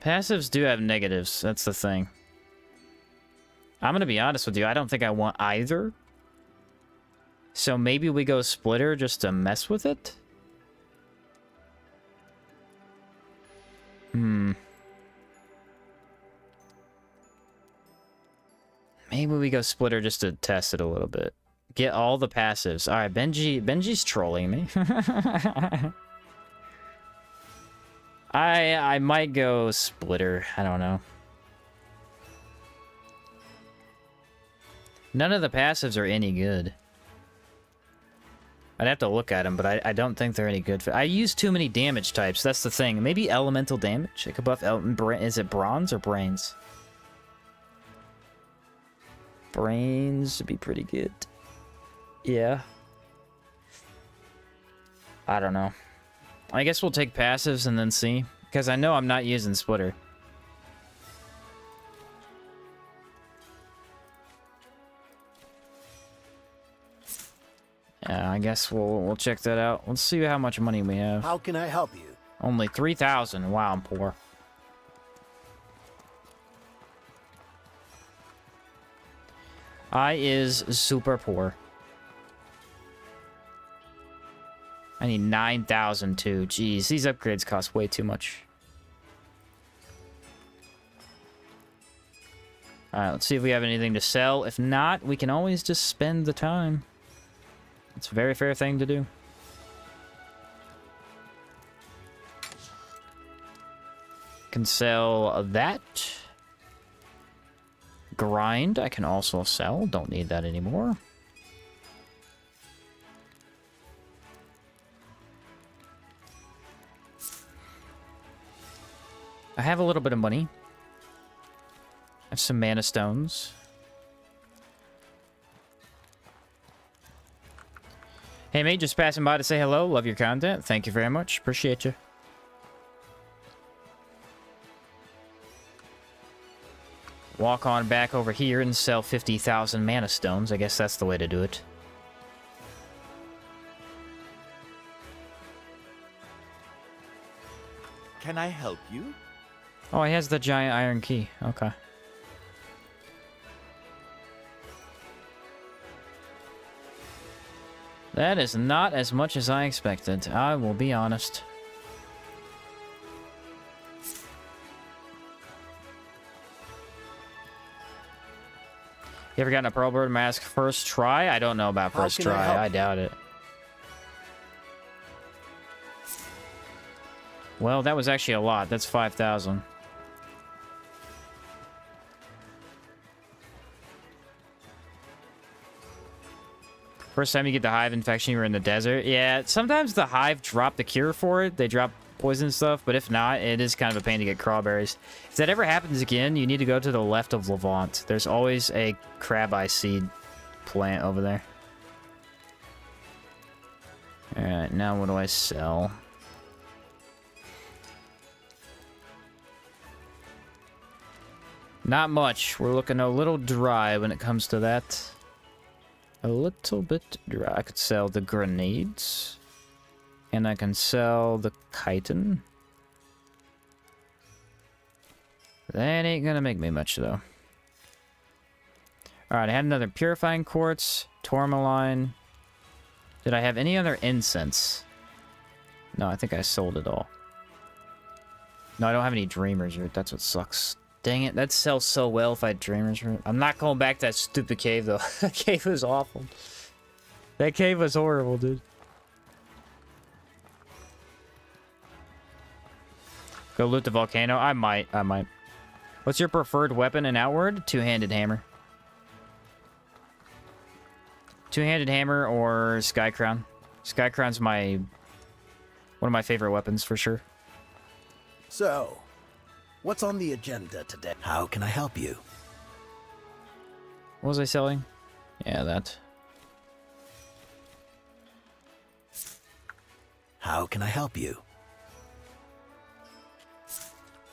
Passives do have negatives. That's the thing. I'm going to be honest with you. I don't think I want either. So maybe we go Splitter just to mess with it? Maybe we go Splitter just to test it a little bit. Get all the passives. Alright, Benji's trolling me. I might go Splitter. I don't know. None of the passives are any good. I'd have to look at them, but I don't think they're any good. I use too many damage types. That's the thing. Maybe elemental damage. I could buff... Is it bronze or brains? Brains would be pretty good. Yeah. I don't know. I guess we'll take passives and then see. Because I know I'm not using Splitter. Yeah, I guess we'll check that out. Let's see how much money we have. How can I help you? Only 3,000. Wow, I'm poor. I is super poor. I need 9,000 too. Jeez, these upgrades cost way too much. Alright, let's see if we have anything to sell. If not, we can always just spend the time. It's a very fair thing to do. Can sell that. grind I can also sell. Don't need that anymore. I have a little bit of money. I have some mana stones. Hey mate, just passing by to say hello. Love your content. Thank you very much. Appreciate you. Walk on back over here and sell 50,000 mana stones. I guess that's the way to do it. Can I help you? Oh, he has the giant iron key. Okay. That is not as much as I expected. I will be honest. You ever gotten a Pearlbird mask first try? I don't know about first try. I doubt it. Well, that was actually a lot. That's 5,000. First time you get the hive infection, you were in the desert. Yeah, sometimes the hive drop the cure for it. They drop poison stuff, but if not, it is kind of a pain to get crawberries. If that ever happens again, you need to go to the left of Levant. There's always a crab eye seed plant over there. Alright, now what do I sell? Not much. We're looking a little dry when it comes to that. A little bit dry. I could sell the grenades. And I can sell the chitin. That ain't gonna make me much, though. Alright, I had another purifying quartz, tourmaline. Did I have any other incense? No, I think I sold it all. No, I don't have any dreamer's root. That's what sucks. Dang it, that sells so well if I had dreamer's root. I'm not going back to that stupid cave, though. That cave was awful. That cave was horrible, dude. Go loot the volcano? I might. What's your preferred weapon and outward? Two-handed hammer. Two-handed hammer or sky crown. Sky crown's one of my favorite weapons for sure. So, what's on the agenda today? How can I help you? What was I selling? Yeah, that. How can I help you?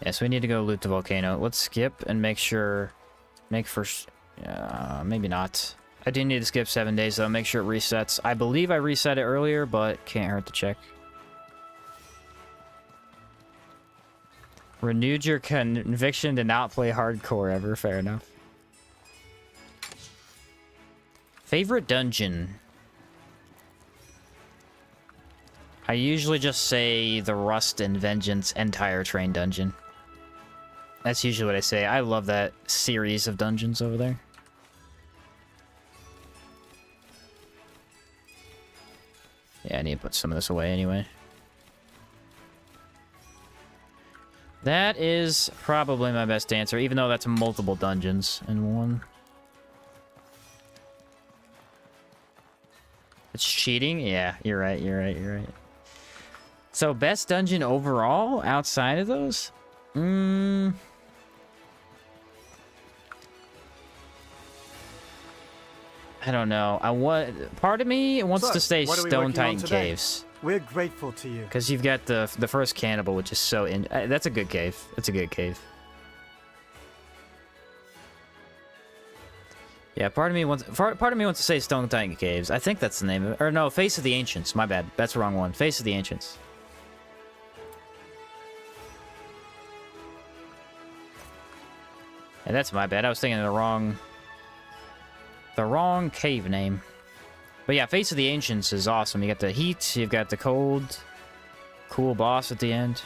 Yes, we need to go loot the volcano. Let's skip and make sure... maybe not. I do need to skip 7 days, though. Make sure it resets. I believe I reset it earlier, but can't hurt to check. Renewed your conviction to not play hardcore ever. Fair enough. Favorite dungeon? I usually just say the Rust and Vengeance entire train dungeon. That's usually what I say. I love that series of dungeons over there. Yeah, I need to put some of this away anyway. That is probably my best answer, even though that's multiple dungeons in one. It's cheating? Yeah, you're right. So, best dungeon overall outside of those? I don't know. Part of me wants to say what are we Stone working on Titan today? Caves. We're grateful to you. Because you've got the first cannibal, which is so that's a good cave. It's a good cave. Yeah, part of me wants to say Stone Titan Caves. I think that's the name of it. Or no, Face of the Ancients. My bad. That's the wrong one. Face of the Ancients. Yeah, that's my bad. I was thinking of the wrong cave name. But yeah, Face of the Ancients is awesome. You got the heat, you've got the cold, cool boss at the end.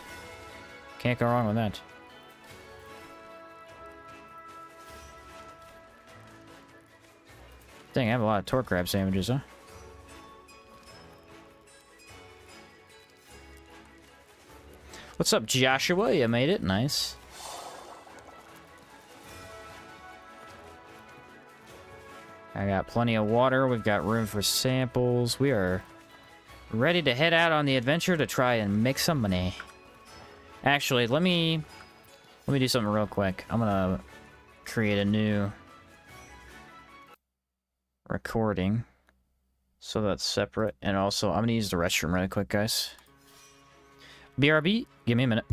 Can't go wrong with that. Dang, I have a lot of torque crab sandwiches, huh? What's up, Joshua? You made it. Nice. I got plenty of water. We've got room for samples. We are ready to head out on the adventure to try and make some money. Actually, let me do something real quick. I'm gonna create a new recording so that's separate, and also I'm gonna use the restroom really quick, guys. BRB, give me a minute.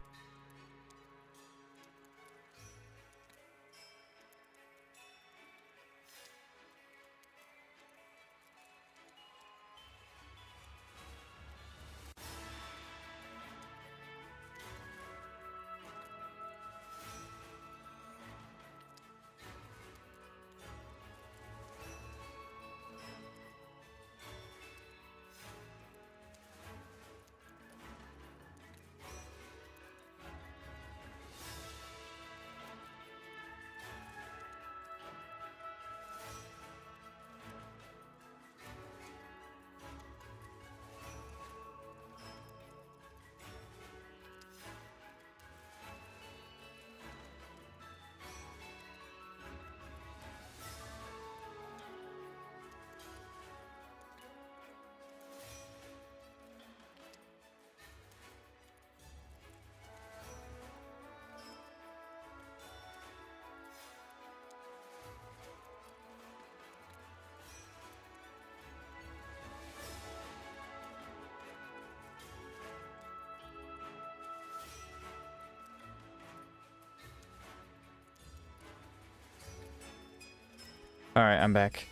Alright, I'm back.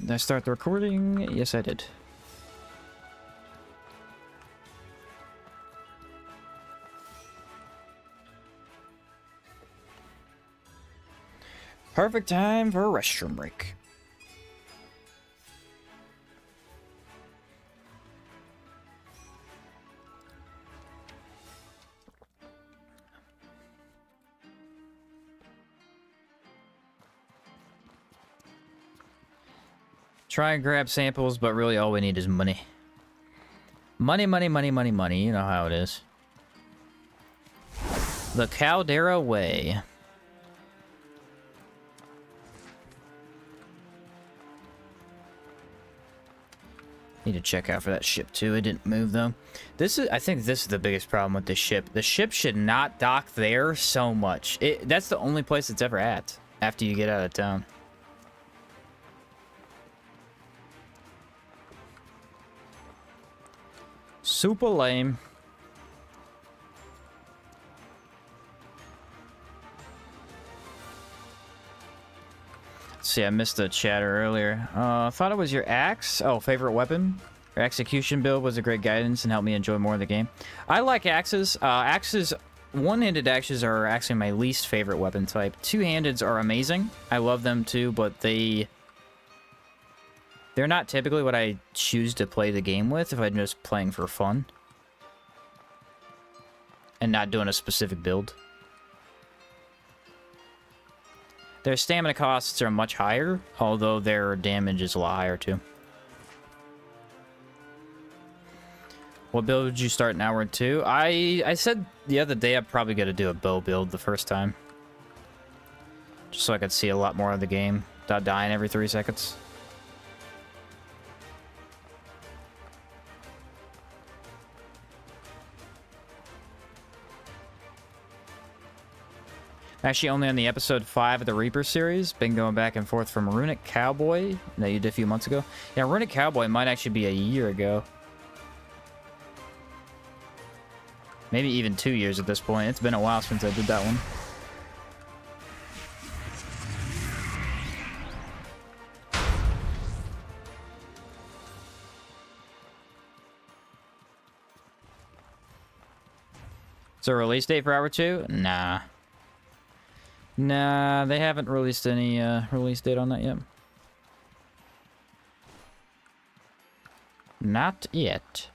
Did I start the recording? Yes, I did. Perfect time for a restroom break. Try and grab samples, but really all we need is money. Money, money, money, money, money. You know how it is. The Caldera Way. Need to check out for that ship too. It didn't move though. I think this is the biggest problem with this ship. The ship should not dock there so much. That's the only place it's ever at after you get out of town. Super lame. Let's see, I missed the chatter earlier. I thought it was your axe. Oh, favorite weapon? Your execution build was a great guidance and helped me enjoy more of the game. I like axes. One-handed axes are actually my least favorite weapon type. Two-handeds are amazing. I love them too, but they're not typically what I choose to play the game with if I'm just playing for fun and not doing a specific build. Their stamina costs are much higher, although their damage is a lot higher too. What build did you start in hour 2? I said the other day I'm probably going to do a bow build the first time. Just so I could see a lot more of the game without dying every 3 seconds. Actually, only on the episode 5 of the Reaper series. Been going back and forth from Runic Cowboy that you did a few months ago. Yeah, Runic Cowboy might actually be a year ago. Maybe even 2 years at this point. It's been a while since I did that one. Is there a release date for Hour 2? Nah. Nah, they haven't released any release date on that yet. Not yet.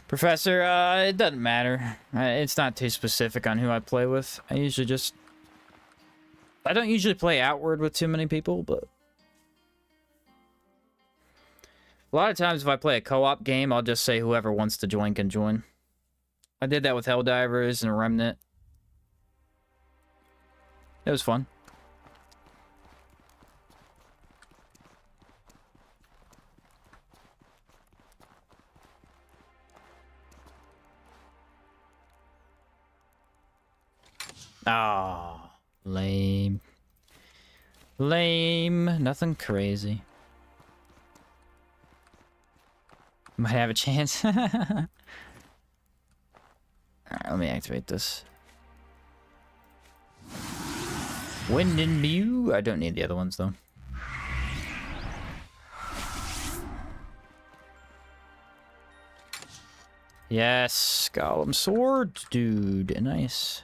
Professor, it doesn't matter. It's not too specific on who I play with. I don't usually play outward with too many people, but a lot of times if I play a co-op game, I'll just say whoever wants to join can join. I did that with Helldivers and Remnant. It was fun. Oh, lame. Lame. Nothing crazy. Might have a chance. Alright, let me activate this. Wind and Mew. I don't need the other ones, though. Yes, Golem Sword, dude. Nice.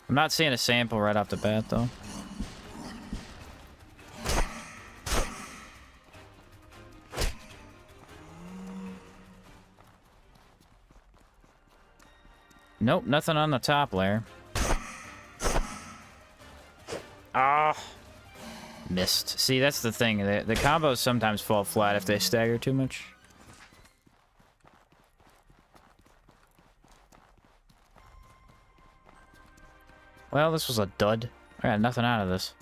I'm not seeing a sample right off the bat, though. Nope, nothing on the top layer. Ah, missed. See, that's the thing. The combos sometimes fall flat if they stagger too much. Well, this was a dud. I got nothing out of this.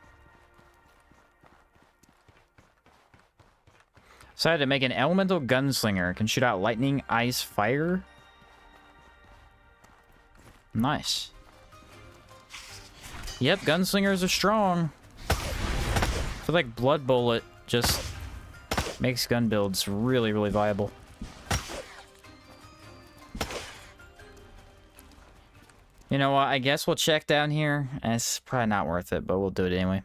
Decided to make an elemental gunslinger. Can shoot out lightning, ice, fire. Nice. Yep, gunslingers are strong. I feel like Blood Bullet just makes gun builds really, really viable. You know what? I guess we'll check down here. It's probably not worth it, but we'll do it anyway.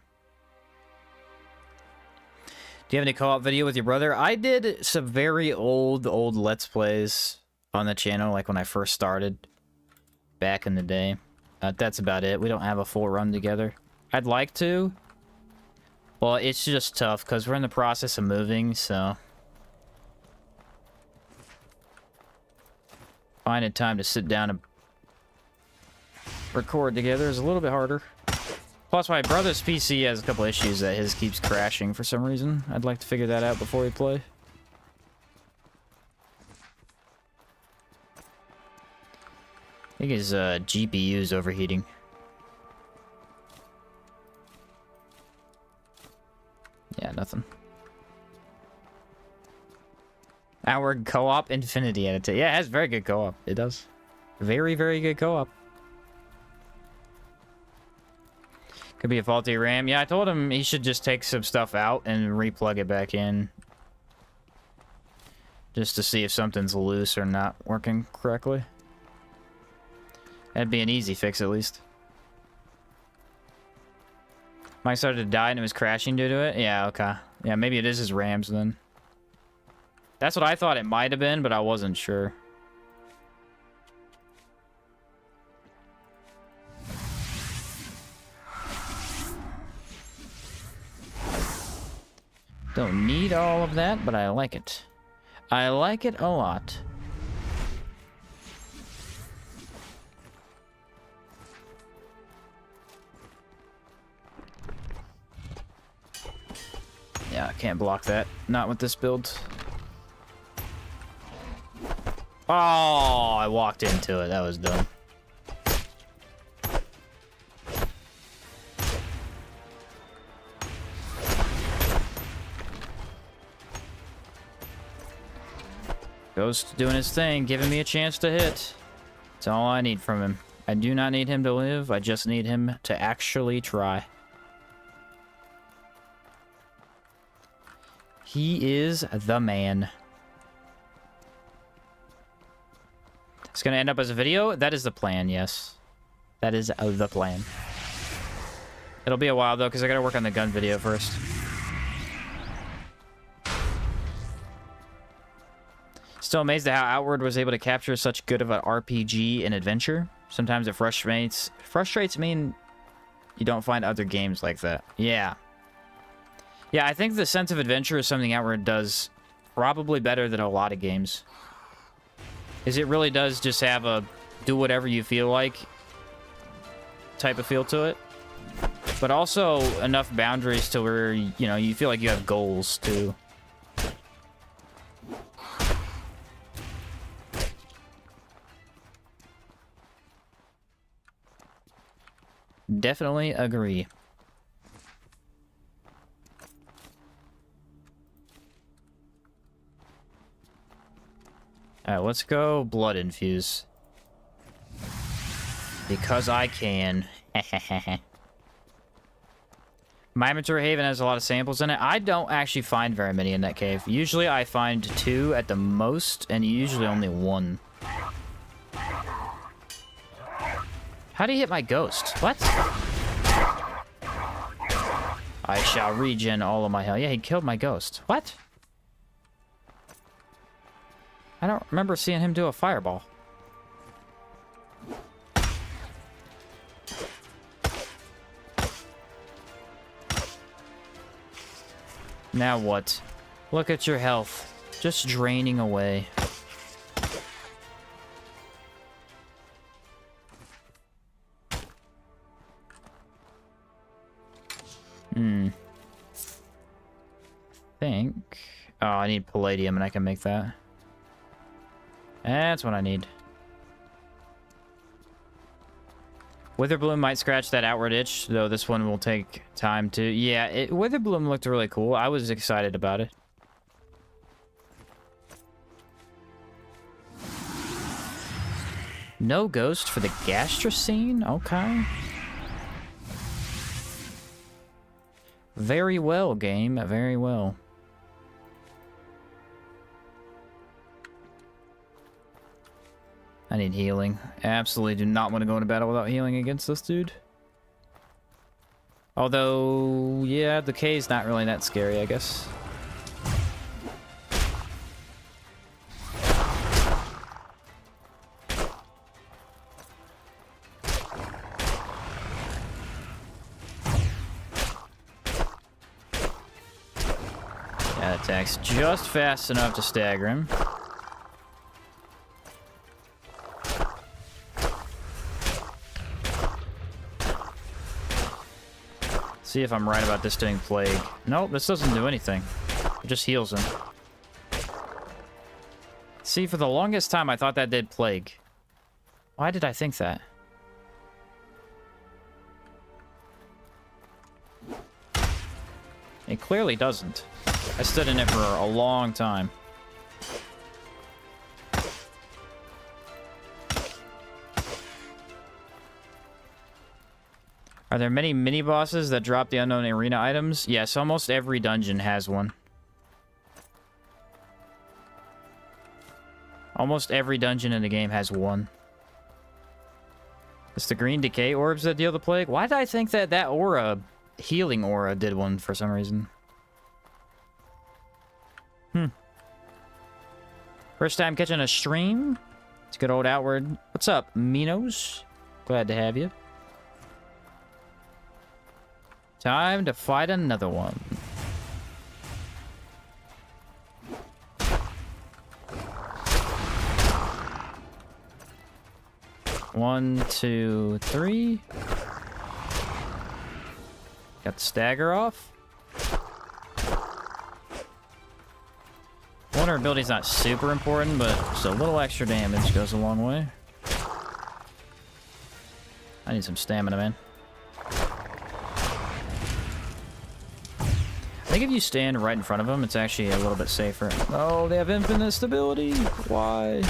Do you have any co-op video with your brother? I did some very old Let's Plays on the channel, like when I first started back in the day. That's about it. We don't have a full run together. I'd like to. Well, it's just tough because we're in the process of moving, so finding time to sit down and record together is a little bit harder. Plus, my brother's PC has a couple issues that his keeps crashing for some reason. I'd like to figure that out before we play. I think his GPU is overheating. Yeah, nothing. Our co-op Infinity Edit. Yeah, it has very good co-op. It does. Very, very good co-op. Could be a faulty RAM. Yeah, I told him he should just take some stuff out and replug it back in. Just to see if something's loose or not working correctly. That'd be an easy fix, at least. Mike started to die and it was crashing due to it? Yeah, okay. Yeah, maybe it is his RAMs then. That's what I thought it might have been, but I wasn't sure. Don't need all of that, but I like it. I like it a lot. Yeah, I can't block that. Not with this build. Oh, I walked into it. That was dumb. Ghost doing his thing, giving me a chance to hit. That's all I need from him. I do not need him to live. I just need him to actually try. He is the man. It's gonna end up as a video? That is the plan, yes. That is the plan. It'll be a while, though, because I gotta work on the gun video first. Still amazed at how Outward was able to capture such good of an RPG and adventure. Sometimes it frustrates me and you don't find other games like that. Yeah. Yeah, I think the sense of adventure is something Outward does probably better than a lot of games. Is it really does just have a do whatever you feel like type of feel to it. But also enough boundaries to where, you know, you feel like you have goals too. Definitely agree. Alright, let's go blood infuse. Because I can. My inventory haven has a lot of samples in it. I don't actually find very many in that cave. Usually I find 2 at the most, and usually only 1. How do you hit my ghost? What? I shall regen all of my health. Yeah, he killed my ghost. What? I don't remember seeing him do a fireball. Now what? Look at your health. Just draining away. Think. Oh, I need palladium and I can make that. That's what I need. Witherbloom might scratch that outward itch, though this one will take time to... Yeah, Witherbloom looked really cool. I was excited about it. No ghost for the gastrocene? Okay. Very well, game. Very well. I need healing. Absolutely do not want to go into battle without healing against this dude. Although, yeah, the K is not really that scary, I guess. That attacks just fast enough to stagger him. See if I'm right about this doing plague. Nope, this doesn't do anything. It just heals him. See, for the longest time I thought that did plague. Why did I think that? It clearly doesn't. I stood in it for a long time. Are there many mini-bosses that drop the unknown arena items? Yes, almost every dungeon has one. Almost every dungeon in the game has one. It's the green decay orbs that deal the plague? Why did I think that that aura, healing aura, did one for some reason? First time catching a stream? It's good old Outward. What's up, Minos? Glad to have you. Time to fight another one. One, two, three. Got the stagger off. Vulnerability's not super important, but just a little extra damage goes a long way. I need some stamina, man. I think if you stand right in front of them, it's actually a little bit safer. Oh, they have infinite stability. Why?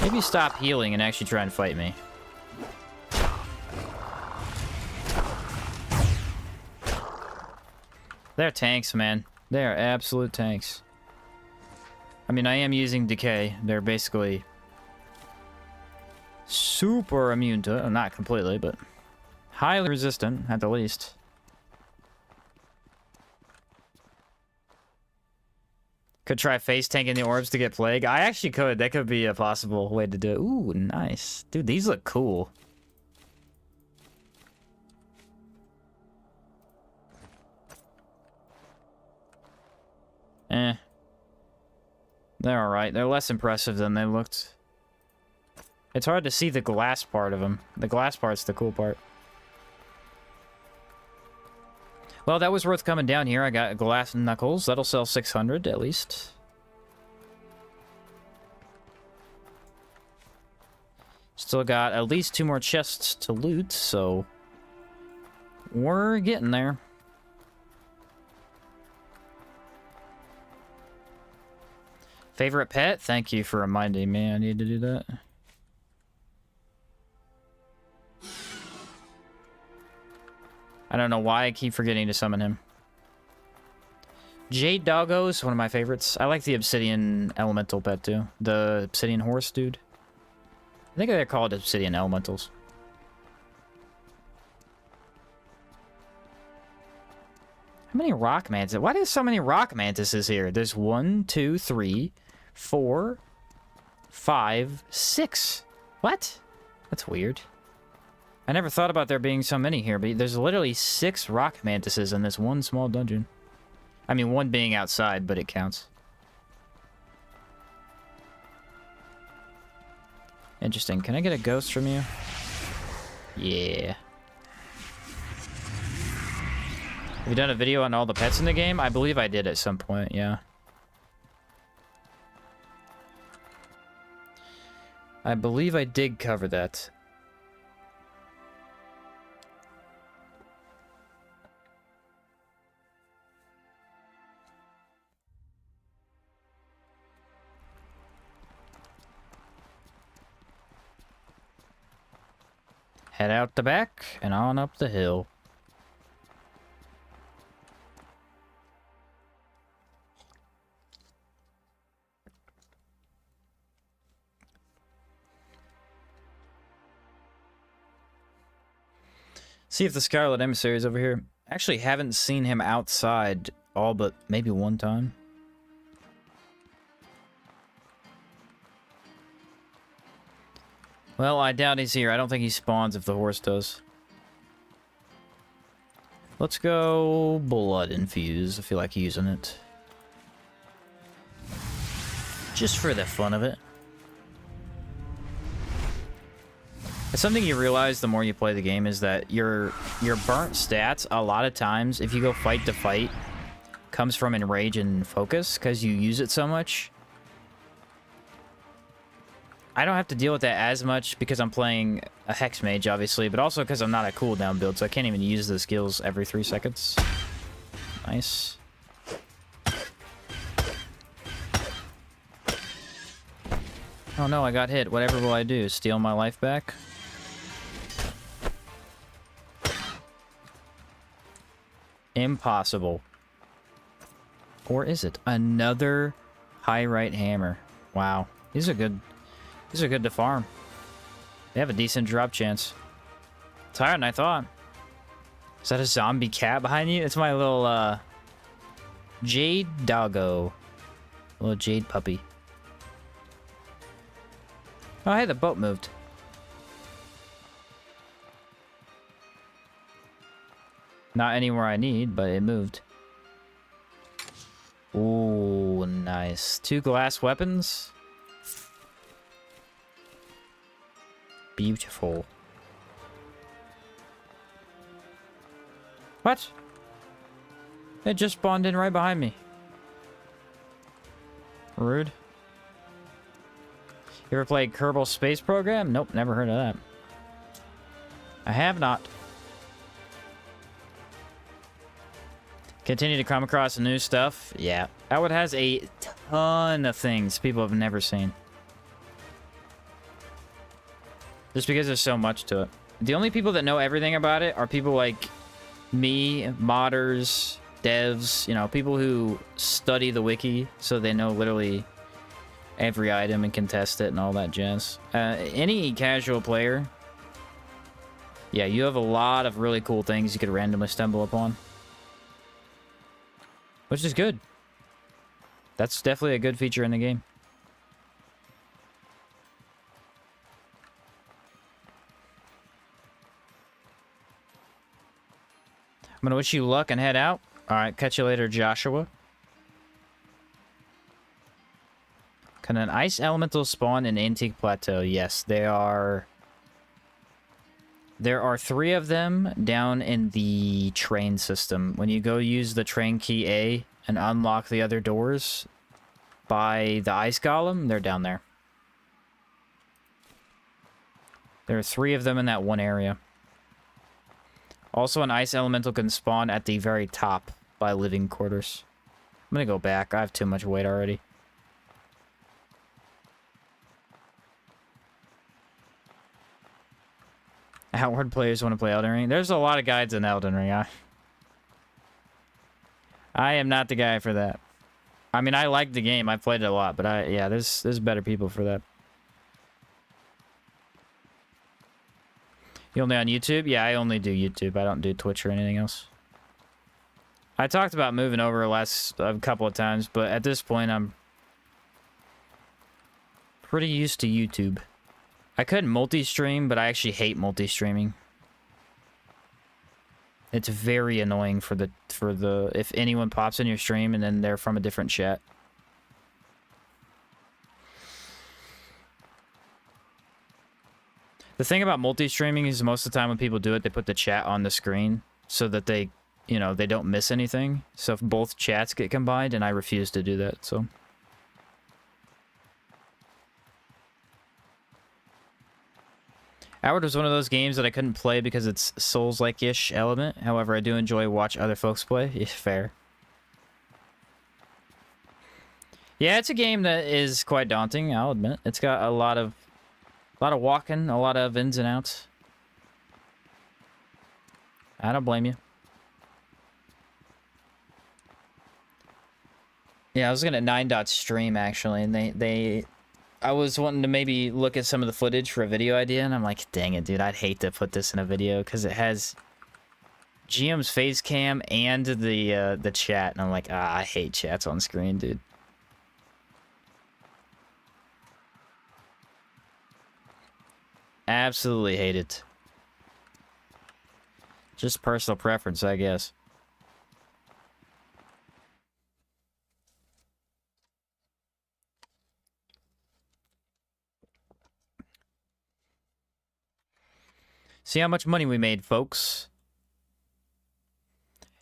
Maybe stop healing and actually try and fight me. They're tanks, man. They are absolute tanks. I mean, I am using decay. They're basically super immune to it. Not completely, but highly resistant, at the least. Could try face tanking the orbs to get plague. I actually could. That could be a possible way to do it. Ooh, nice. Dude, these look cool. Eh. They're alright. They're less impressive than they looked. It's hard to see the glass part of them. The glass part's the cool part. Well, that was worth coming down here. I got glass knuckles. That'll sell 600 at least. Still got at least 2 more chests to loot, so we're getting there. Favorite pet? Thank you for reminding me I need to do that. I don't know why I keep forgetting to summon him. Jade Doggo is one of my favorites. I like the Obsidian Elemental pet too. The Obsidian Horse dude. I think they're called Obsidian Elementals. How many rock mantises? Why there's so many rock mantises here? There's 1, 2, 3, 4, 5, 6. What? That's weird. I never thought about there being so many here, but there's literally 6 rock mantises in this one small dungeon. I mean, one being outside, but it counts. Interesting. Can I get a ghost from you? Yeah. Have you done a video on all the pets in the game? I believe I did at some point, yeah. I believe I did cover that. Head out the back and on up the hill. See if the Scarlet Emissary is over here. Actually haven't seen him outside all but maybe one time. Well, I doubt he's here. I don't think he spawns if the horse does. Let's go blood infuse. I feel like using it. Just for the fun of it. It's something you realize the more you play the game is that your burnt stats, a lot of times, if you go fight to fight, comes from enrage and focus, because you use it so much. I don't have to deal with that as much because I'm playing a Hex Mage, obviously, but also because I'm not a cooldown build, so I can't even use the skills every 3 seconds. Nice. Oh no, I got hit. Whatever will I do? Steal my life back? Impossible. Or is it? Another high right hammer. Wow. These are good. These are good to farm. They have a decent drop chance. It's higher than I thought. Is that a zombie cat behind you? It's my little, Jade Doggo. Little Jade puppy. Oh, hey, the boat moved. Not anywhere I need, but it moved. Ooh, nice. 2 glass weapons. Beautiful. What? It just spawned in right behind me. Rude. You ever played Kerbal Space Program? Nope, never heard of that. I have not. Continue to come across new stuff? Yeah. Outward has a ton of things people have never seen. Just because there's so much to it. The only people that know everything about it are people like me, modders, devs, you know, people who study the wiki, so they know literally every item and can test it and all that jazz. Any casual player, yeah, you have a lot of really cool things you could randomly stumble upon. Which is good. That's definitely a good feature in the game. I'm gonna wish you luck and head out. Alright, catch you later, Joshua. Can an ice elemental spawn in Antique Plateau? Yes, they are. There are 3 of them down in the train system. When you go use the train key A and unlock the other doors by the ice golem, they're down there. There are 3 of them in that one area. Also, an ice elemental can spawn at the very top by living quarters. I'm gonna go back. I have too much weight already. Outward players want to play Elden Ring. There's a lot of guides in Elden Ring. I am not the guy for that. I mean, I like the game. I played it a lot, but yeah, there's better people for that. You only on YouTube? Yeah, I only do YouTube. I don't do Twitch or anything else. I talked about moving over a couple of times, but at this point, I'm pretty used to YouTube. I could multi-stream, but I actually hate multi-streaming. It's very annoying for the if anyone pops in your stream and then they're from a different chat. The thing about multi-streaming is most of the time when people do it, they put the chat on the screen so that they, you know, they don't miss anything. So if both chats get combined, and I refuse to do that, so. Outward was one of those games that I couldn't play because it's Souls-like-ish element. However, I do enjoy watch other folks play. Yeah, fair. Yeah, it's a game that is quite daunting, I'll admit. It's got a lot of walking, a lot of ins and outs. I don't blame you. Yeah, I was looking at 9dot's stream, actually, and I was wanting to maybe look at some of the footage for a video idea, and I'm like, dang it, dude, I'd hate to put this in a video, because it has GM's face cam and the chat, and I'm like, I hate chats on screen, dude. Absolutely hate it. Just personal preference, I guess. See how much money we made, folks.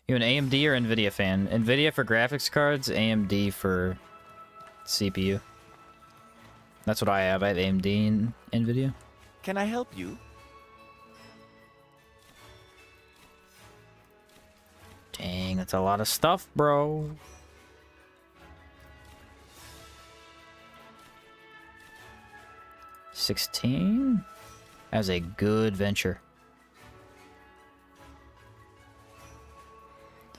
You an AMD or NVIDIA fan? NVIDIA for graphics cards, AMD for CPU. That's what I have. I have AMD and NVIDIA. Can I help you? Dang, that's a lot of stuff, bro. $16? That was a good venture.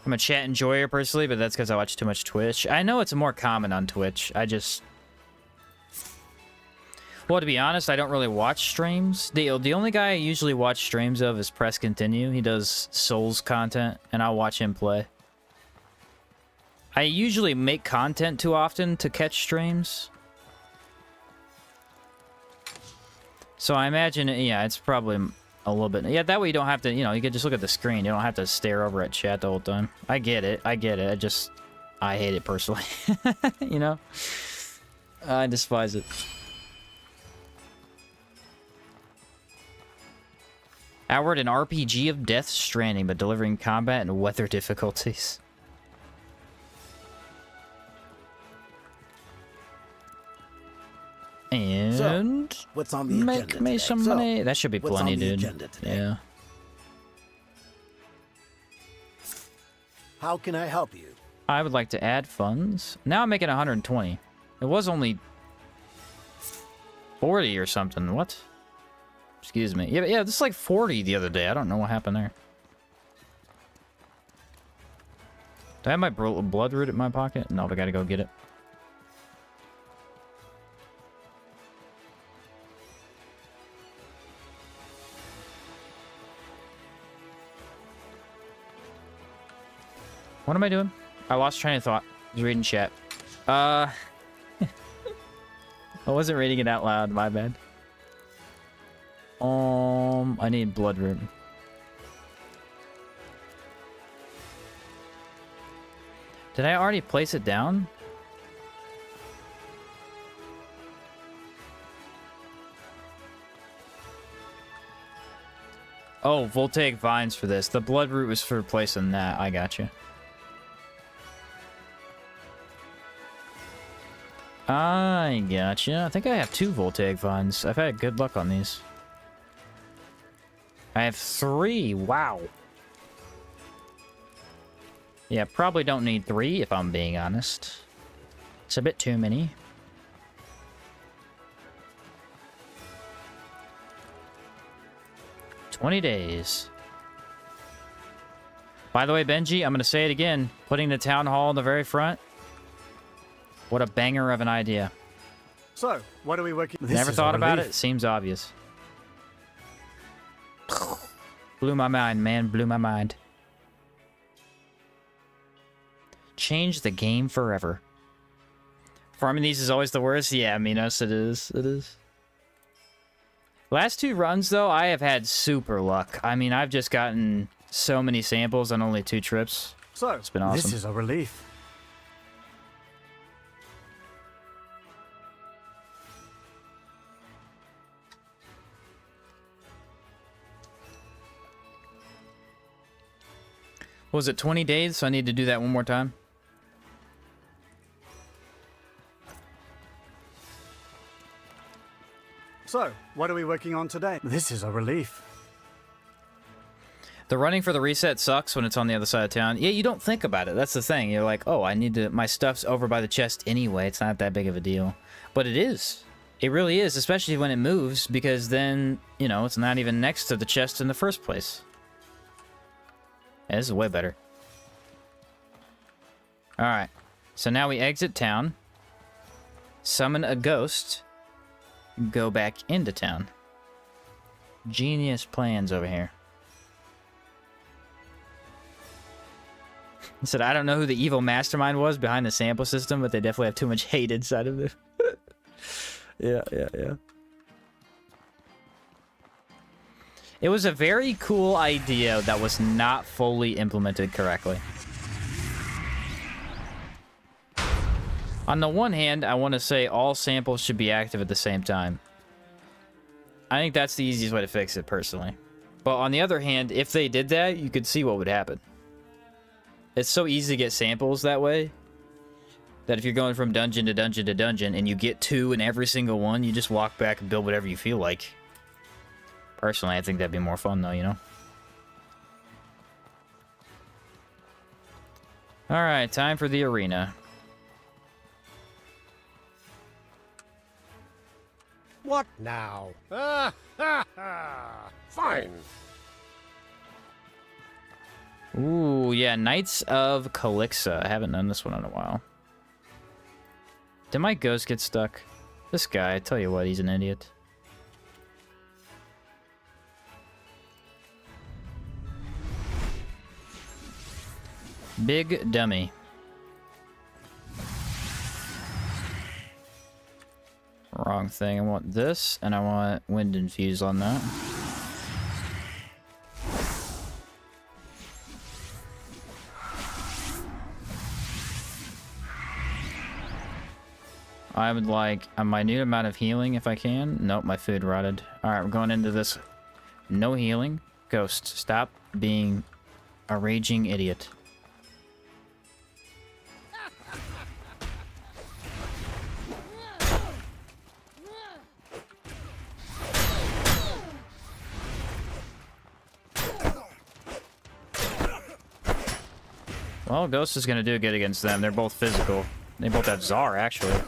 I'm a chat enjoyer personally, but that's because I watch too much Twitch. I know it's more common on Twitch. Well, to be honest, I don't really watch streams. The only guy I usually watch streams of is Press Continue. He does Souls content, and I'll watch him play. I usually make content too often to catch streams. So I imagine, yeah, it's probably a little bit... Yeah, that way you don't have to, you know, you can just look at the screen. You don't have to stare over at chat the whole time. I get it. I hate it personally. You know? I despise it. Outward, an RPG of Death Stranding, but delivering combat and weather difficulties. And So, what's on the agenda make me today? some So, money. That should be what's plenty, on the dude. agenda today? Yeah. How can I help you? I would like to add funds. Now I'm making 120. It was only 40 or something. What? Excuse me. Yeah, this is like 40 the other day. I don't know what happened there. Do I have my blood root in my pocket? No, but I gotta go get it. What am I doing? I lost train of thought. I was reading chat. I wasn't reading it out loud. My bad. I need blood root. Did I already place it down? Oh, voltaic vines for this. The blood root was for placing that. I gotcha. I gotcha. I think I have 2 voltaic vines. I've had good luck on these. I have 3. Wow. Yeah, probably don't need 3 if I'm being honest. It's a bit too many. $20 days. By the way, Benji, I'm going to say it again. Putting the town hall in the very front. What a banger of an idea. So, what are we working? Never thought about it. Seems obvious. Blew my mind, man. Blew my mind. Change the game forever. Farming these is always the worst. Yeah, Minos, it is. It is. Last 2 runs, though, I have had super luck. I mean, I've just gotten so many samples on only 2 trips. So, It's been awesome. this is a relief. What was it, 20 days? So I need to do that one more time? So, what are we working on today? This is a relief. The running for the reset sucks when it's on the other side of town. Yeah, you don't think about it. That's the thing. You're like, oh, I need to... My stuff's over by the chest anyway. It's not that big of a deal. But it is. It really is, especially when it moves, because then, you know, it's not even next to the chest in the first place. Yeah, this is way better. Alright. So now we exit town. Summon a ghost. Go back into town. Genius plans over here. He said, I don't know who the evil mastermind was behind the sample system, but they definitely have too much hate inside of them. Yeah. It was a very cool idea that was not fully implemented correctly. On the one hand, I want to say all samples should be active at the same time. I think that's the easiest way to fix it, personally. But on the other hand, if they did that, you could see what would happen. It's so easy to get samples that way, that if you're going from dungeon to dungeon to dungeon, and you get 2 in every single one, you just walk back and build whatever you feel like. Personally, I think that'd be more fun, though, you know? Alright, time for the arena. What now? Fine. Ooh, yeah, Knights of Calixa. I haven't done this one in a while. Did my ghost get stuck? This guy, I tell you what, he's an idiot. Big dummy. Wrong thing. I want this, and I want wind infuse on that. I would like a minute amount of healing if I can. Nope, my food rotted. Alright, we're going into this. No healing. Ghost, stop being a raging idiot. Well, Ghost is going to do good against them. They're both physical. They both have Czar, actually.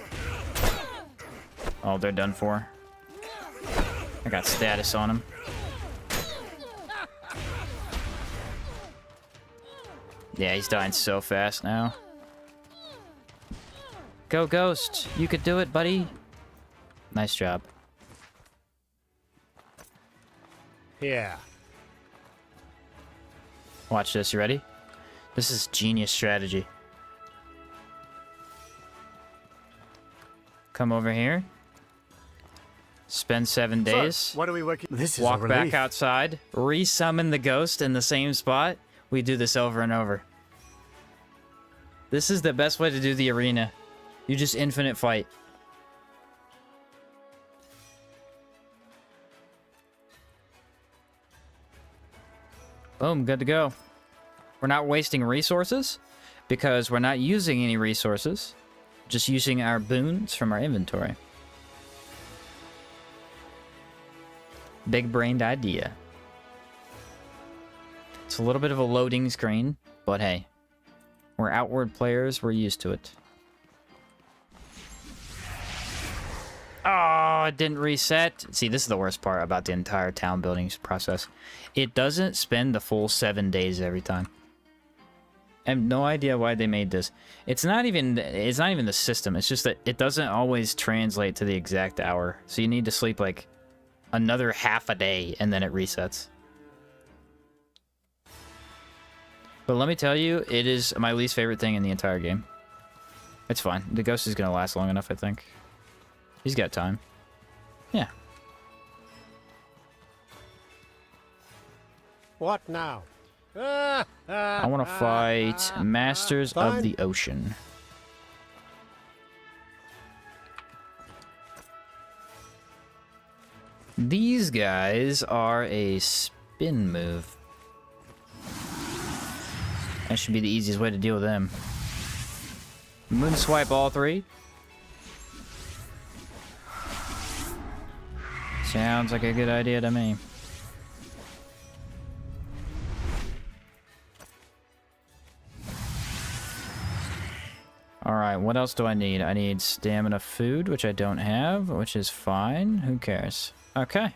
Oh, they're done for. I got status on him. Yeah, he's dying so fast now. Go, Ghost. You could do it, buddy. Nice job. Here. Watch this. You ready? This is genius strategy. Come over here. Spend 7 days. So, what are we working? This is Walk a back relief. outside. Resummon the ghost in the same spot. We do this over and over. This is the best way to do the arena. You just infinite fight. Boom, good to go. We're not wasting resources because we're not using any resources. Just using our boons from our inventory. Big brained idea. a little bit of a loading screen, but hey. We're outward players, we're used to it. Oh, it didn't reset. See, this is the worst part about the entire town building process. It doesn't spend the full 7 days every time. I have no idea why they made this. It's not even the system. It's just that it doesn't always translate to the exact hour. So you need to sleep like another half a day and then it resets. But let me tell you, it is my least favorite thing in the entire game. It's fine. The ghost is going to last long enough, I think. He's got time. Yeah. What now? I want to fight Masters of the Ocean. These guys are a spin move. That should be the easiest way to deal with them. Moon swipe all three. Sounds like a good idea to me. Alright, what else do I need? I need stamina food, which I don't have, which is fine. Who cares? Okay.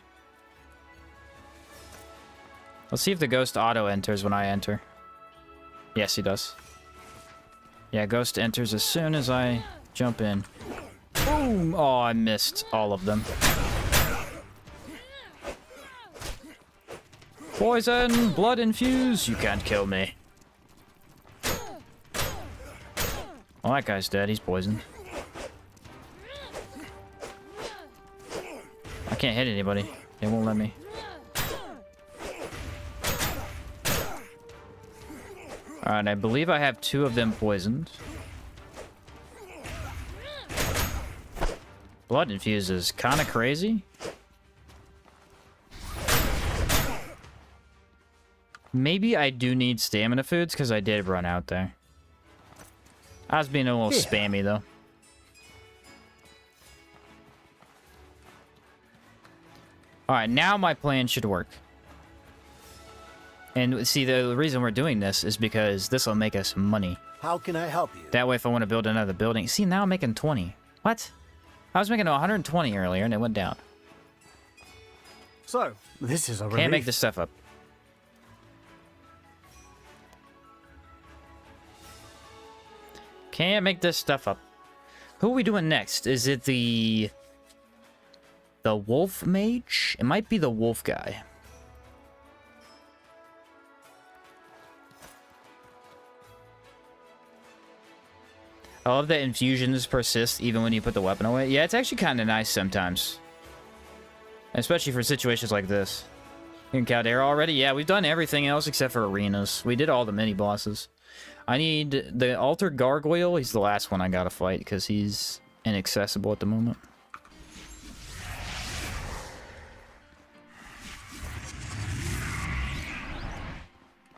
Let's see if the ghost auto enters when I enter. Yes, he does. Yeah, ghost enters as soon as I jump in. Boom! Oh, I missed all of them. Poison! Blood infused! You can't kill me. Well, that guy's dead. He's poisoned. I can't hit anybody. They won't let me. Alright, I believe I have 2 of them poisoned. Blood infused is kind of crazy. Maybe I do need stamina foods because I did run out there. I was being a little spammy though. Alright, now my plan should work. And see, the reason we're doing this is because this will make us money. How can I help you? That way if I want to build another building... See, now I'm making 20. What? I was making 120 earlier and it went down. So, this is a relief. Can't make this stuff up. Can't make this stuff up. Who are we doing next? Is it the wolf mage? It might be the wolf guy. I love that infusions persist even when you put the weapon away. Yeah, it's actually kind of nice sometimes. Especially for situations like this. In Caldera already? Yeah, we've done everything else except for arenas. We did all the mini-bosses. I need the Altar Gargoyle. He's the last one I gotta fight because he's inaccessible at the moment.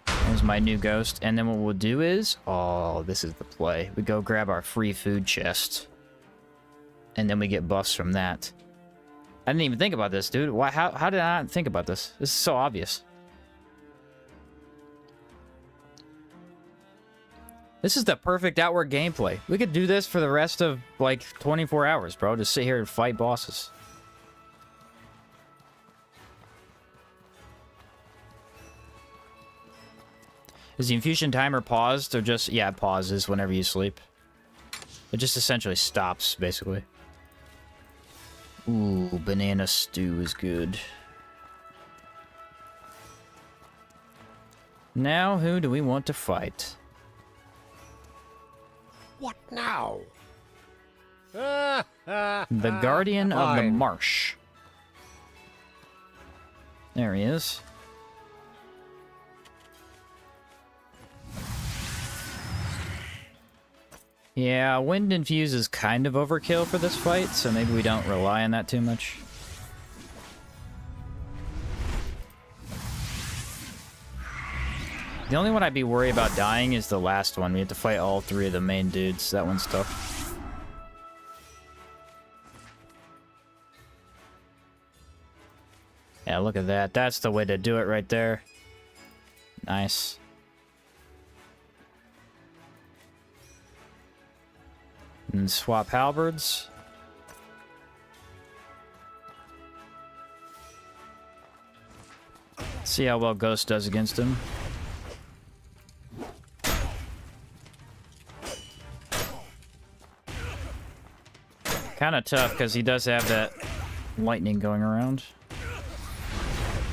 There's my new ghost. And then what we'll do is... Oh, this is the play. We go grab our free food chest. And then we get buffs from that. I didn't even think about this, dude. Why? How did I not think about this? This is so obvious. This is the perfect outward gameplay. We could do this for the rest of, like, 24 hours, bro. Just sit here and fight bosses. Is the infusion timer paused or just... Yeah, it pauses whenever you sleep. It just essentially stops, basically. Ooh, banana stew is good. Now, who do we want to fight? What now? The Guardian of the Marsh. There he is. Yeah, wind infuse is kind of overkill for this fight, so maybe we don't rely on that too much. The only one I'd be worried about dying is the last one. We have to fight all 3 of the main dudes. That one's tough. Yeah, look at that. That's the way to do it right there. Nice. And swap halberds. See how well Ghost does against him. Kind of tough because he does have that lightning going around.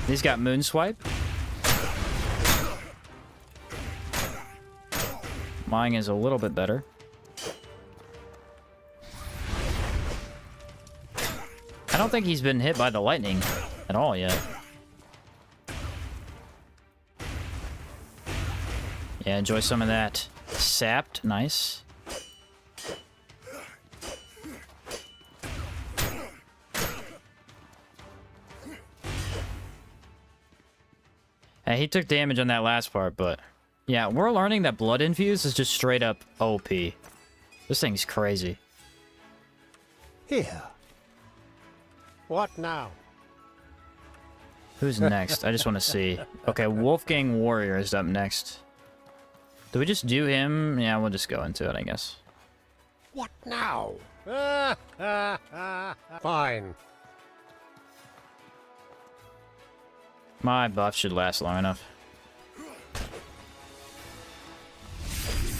He's got Moon Swipe. Mine is a little bit better. I don't think he's been hit by the lightning at all yet. Yeah, enjoy some of that. Sapped, nice. Hey, he took damage on that last part, but... yeah, we're learning that Blood Infuse is just straight up OP. This thing's crazy. Here. What now? Who's next? I just want to see. Okay, Wolfgang Warrior is up next. Do we just do him? Yeah, we'll just go into it, I guess. What now? Fine. My buff should last long enough.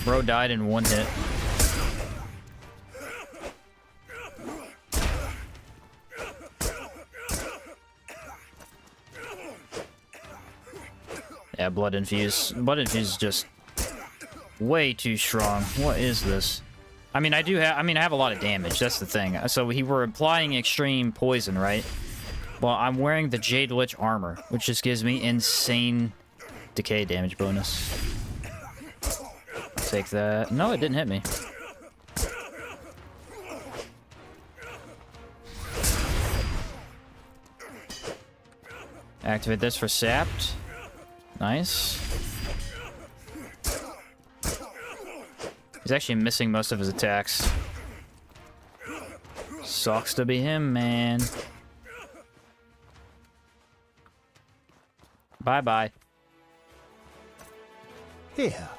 Bro died in one hit. Yeah, Blood Infuse. Blood Infuse is just way too strong. What is this? I mean, I have a lot of damage. That's the thing. So we were applying extreme poison, right? Well, I'm wearing the Jade Lich armor, which just gives me insane decay damage bonus. Take that. No, it didn't hit me. Activate this for sapped. Nice. He's actually missing most of his attacks. Sucks to be him, man. Bye-bye. Here.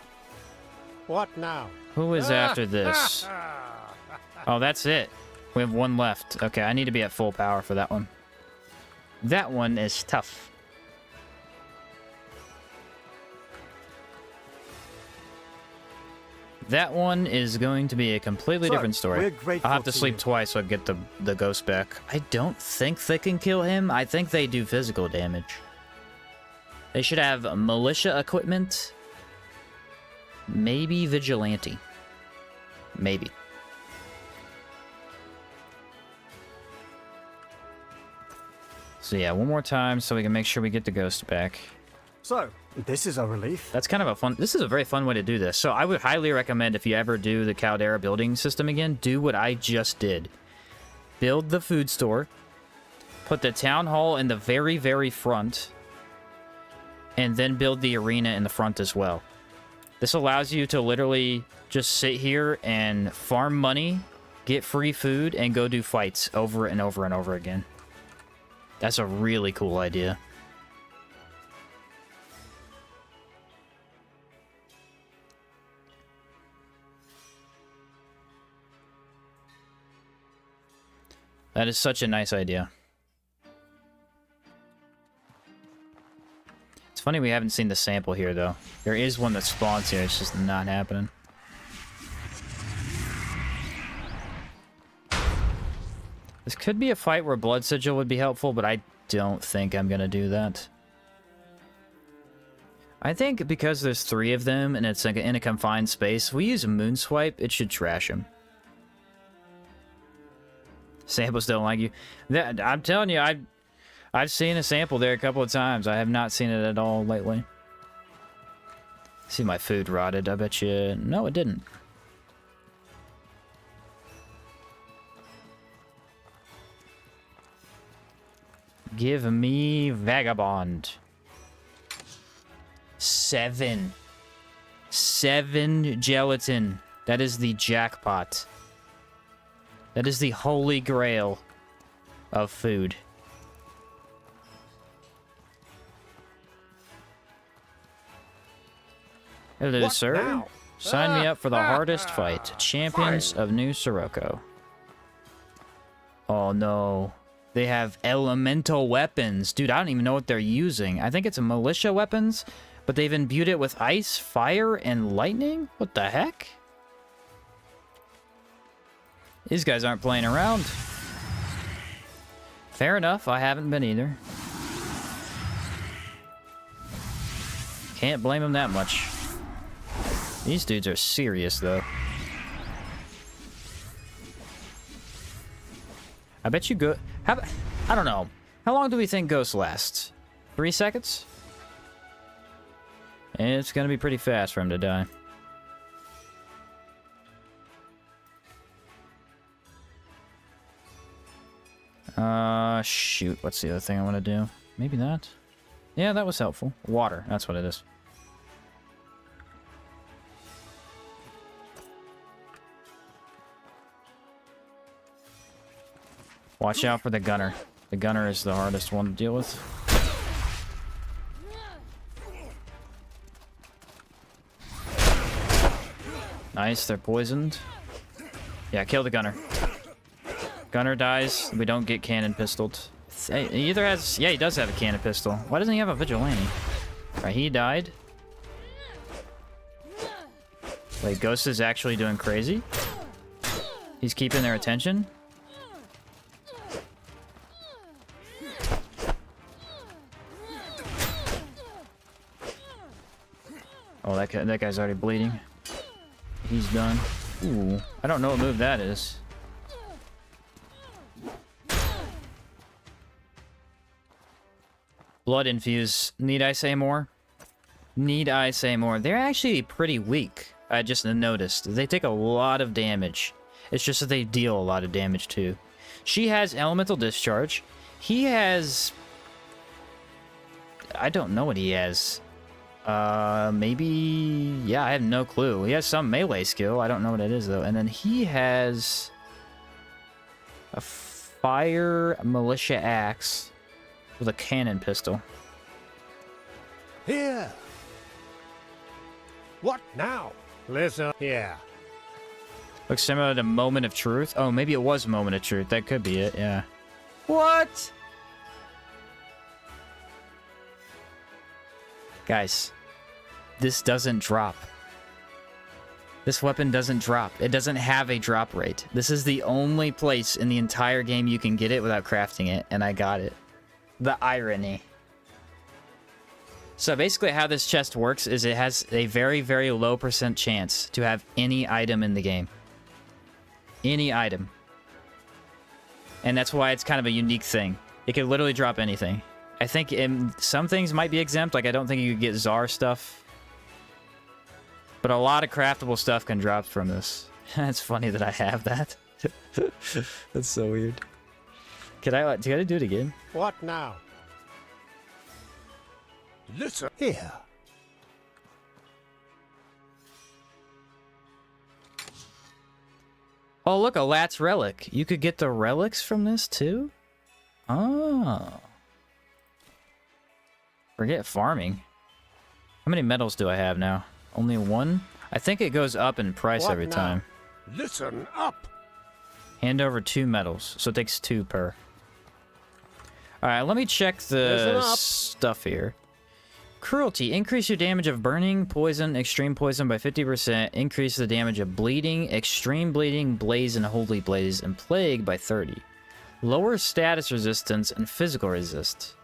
What now? Who is after this? Oh, that's it. We have one left. Okay, I need to be at full power for that one. That one is tough. That one is going to be a completely different story. we're grateful I'll have to to sleep you. twice so I get the ghost back. I don't think they can kill him. I think they do physical damage. They should have militia equipment. Maybe vigilante. Maybe. So yeah, one more time so we can make sure we get the ghost back. So, this is a relief. That's kind of a fun... This is a very fun way to do this. So I would highly recommend if you ever do the Caldera building system again, do what I just did. Build the food store. Put the town hall in the very, very front. And then build the arena in the front as well. This allows you to literally just sit here and farm money, get free food, and go do fights over and over and over again. That's a really cool idea. That is such a nice idea. It's funny we haven't seen the sample here, though. There is one that spawns here, it's just not happening. This could be a fight where Blood Sigil would be helpful, but I don't think I'm gonna do that. I think because there's 3 of them and it's like in a confined space, if we use a Moon Swipe, it should trash him. Samples don't like you. I'm telling you, I've seen a sample there a couple of times. I have not seen it at all lately. See, my food rotted. I bet you... No, it didn't. Give me Vagabond. 7. 7 gelatin. That is the jackpot. That is the holy grail of food. Hello, What sir. now? Sign me up for the hardest fight. Champions of New Sirocco. Oh no. They have elemental weapons. Dude, I don't even know what they're using. I think it's militia weapons, but they've imbued it with ice, fire, and lightning? What the heck? These guys aren't playing around. Fair enough, I haven't been either. Can't blame them that much. These dudes are serious, though. I bet you go... I don't know. How long do we think ghosts last? 3 seconds? It's gonna be pretty fast for him to die. Shoot. What's the other thing I want to do? Maybe that? Yeah, that was helpful. Water. That's what it is. Watch out for the gunner. The gunner is the hardest one to deal with. Nice, they're poisoned. Yeah, kill the gunner. Gunner dies, we don't get cannon pistoled. He either has... Yeah, he does have a cannon pistol. Why doesn't he have a vigilante? Right, he died. Wait, Ghost is actually doing crazy? He's keeping their attention? Oh, that guy's already bleeding. He's done. Ooh, I don't know what move that is. Blood infuse. Need I say more? Need I say more? They're actually pretty weak. I just noticed. They take a lot of damage. It's just that they deal a lot of damage too. She has elemental discharge. He has... I don't know what he has. Maybe... Yeah, I have no clue. He has some melee skill. I don't know what it is, though. And then he has... a fire militia axe with a cannon pistol. Here. What now? Listen here. Looks similar to Moment of Truth. Oh, maybe it was Moment of Truth. That could be it, yeah. What? Guys, this doesn't drop. This weapon doesn't drop. It doesn't have a drop rate. This is the only place in the entire game you can get it without crafting it, and I got it. The irony. So basically how this chest works is it has a very, very low % chance to have any item in the game. Any item. And that's why it's kind of a unique thing. It could literally drop anything. I think some things might be exempt, like I don't think you could get Czar stuff. But a lot of craftable stuff can drop from this. It's funny that I have that. That's so weird. Do I do it again? What now? Listen here. Oh, look, a Lat's relic. You could get the relics from this too? Oh. Forget farming. How many medals do I have now? Only one? I think it goes up in price every time. Listen up. Hand over 2 medals, so it takes 2 per. Alright, let me check the stuff here. Cruelty. Increase your damage of burning, poison, extreme poison by 50%. Increase the damage of bleeding, extreme bleeding, blaze, and holy blaze, and plague by 30. Lower status resistance and physical resist.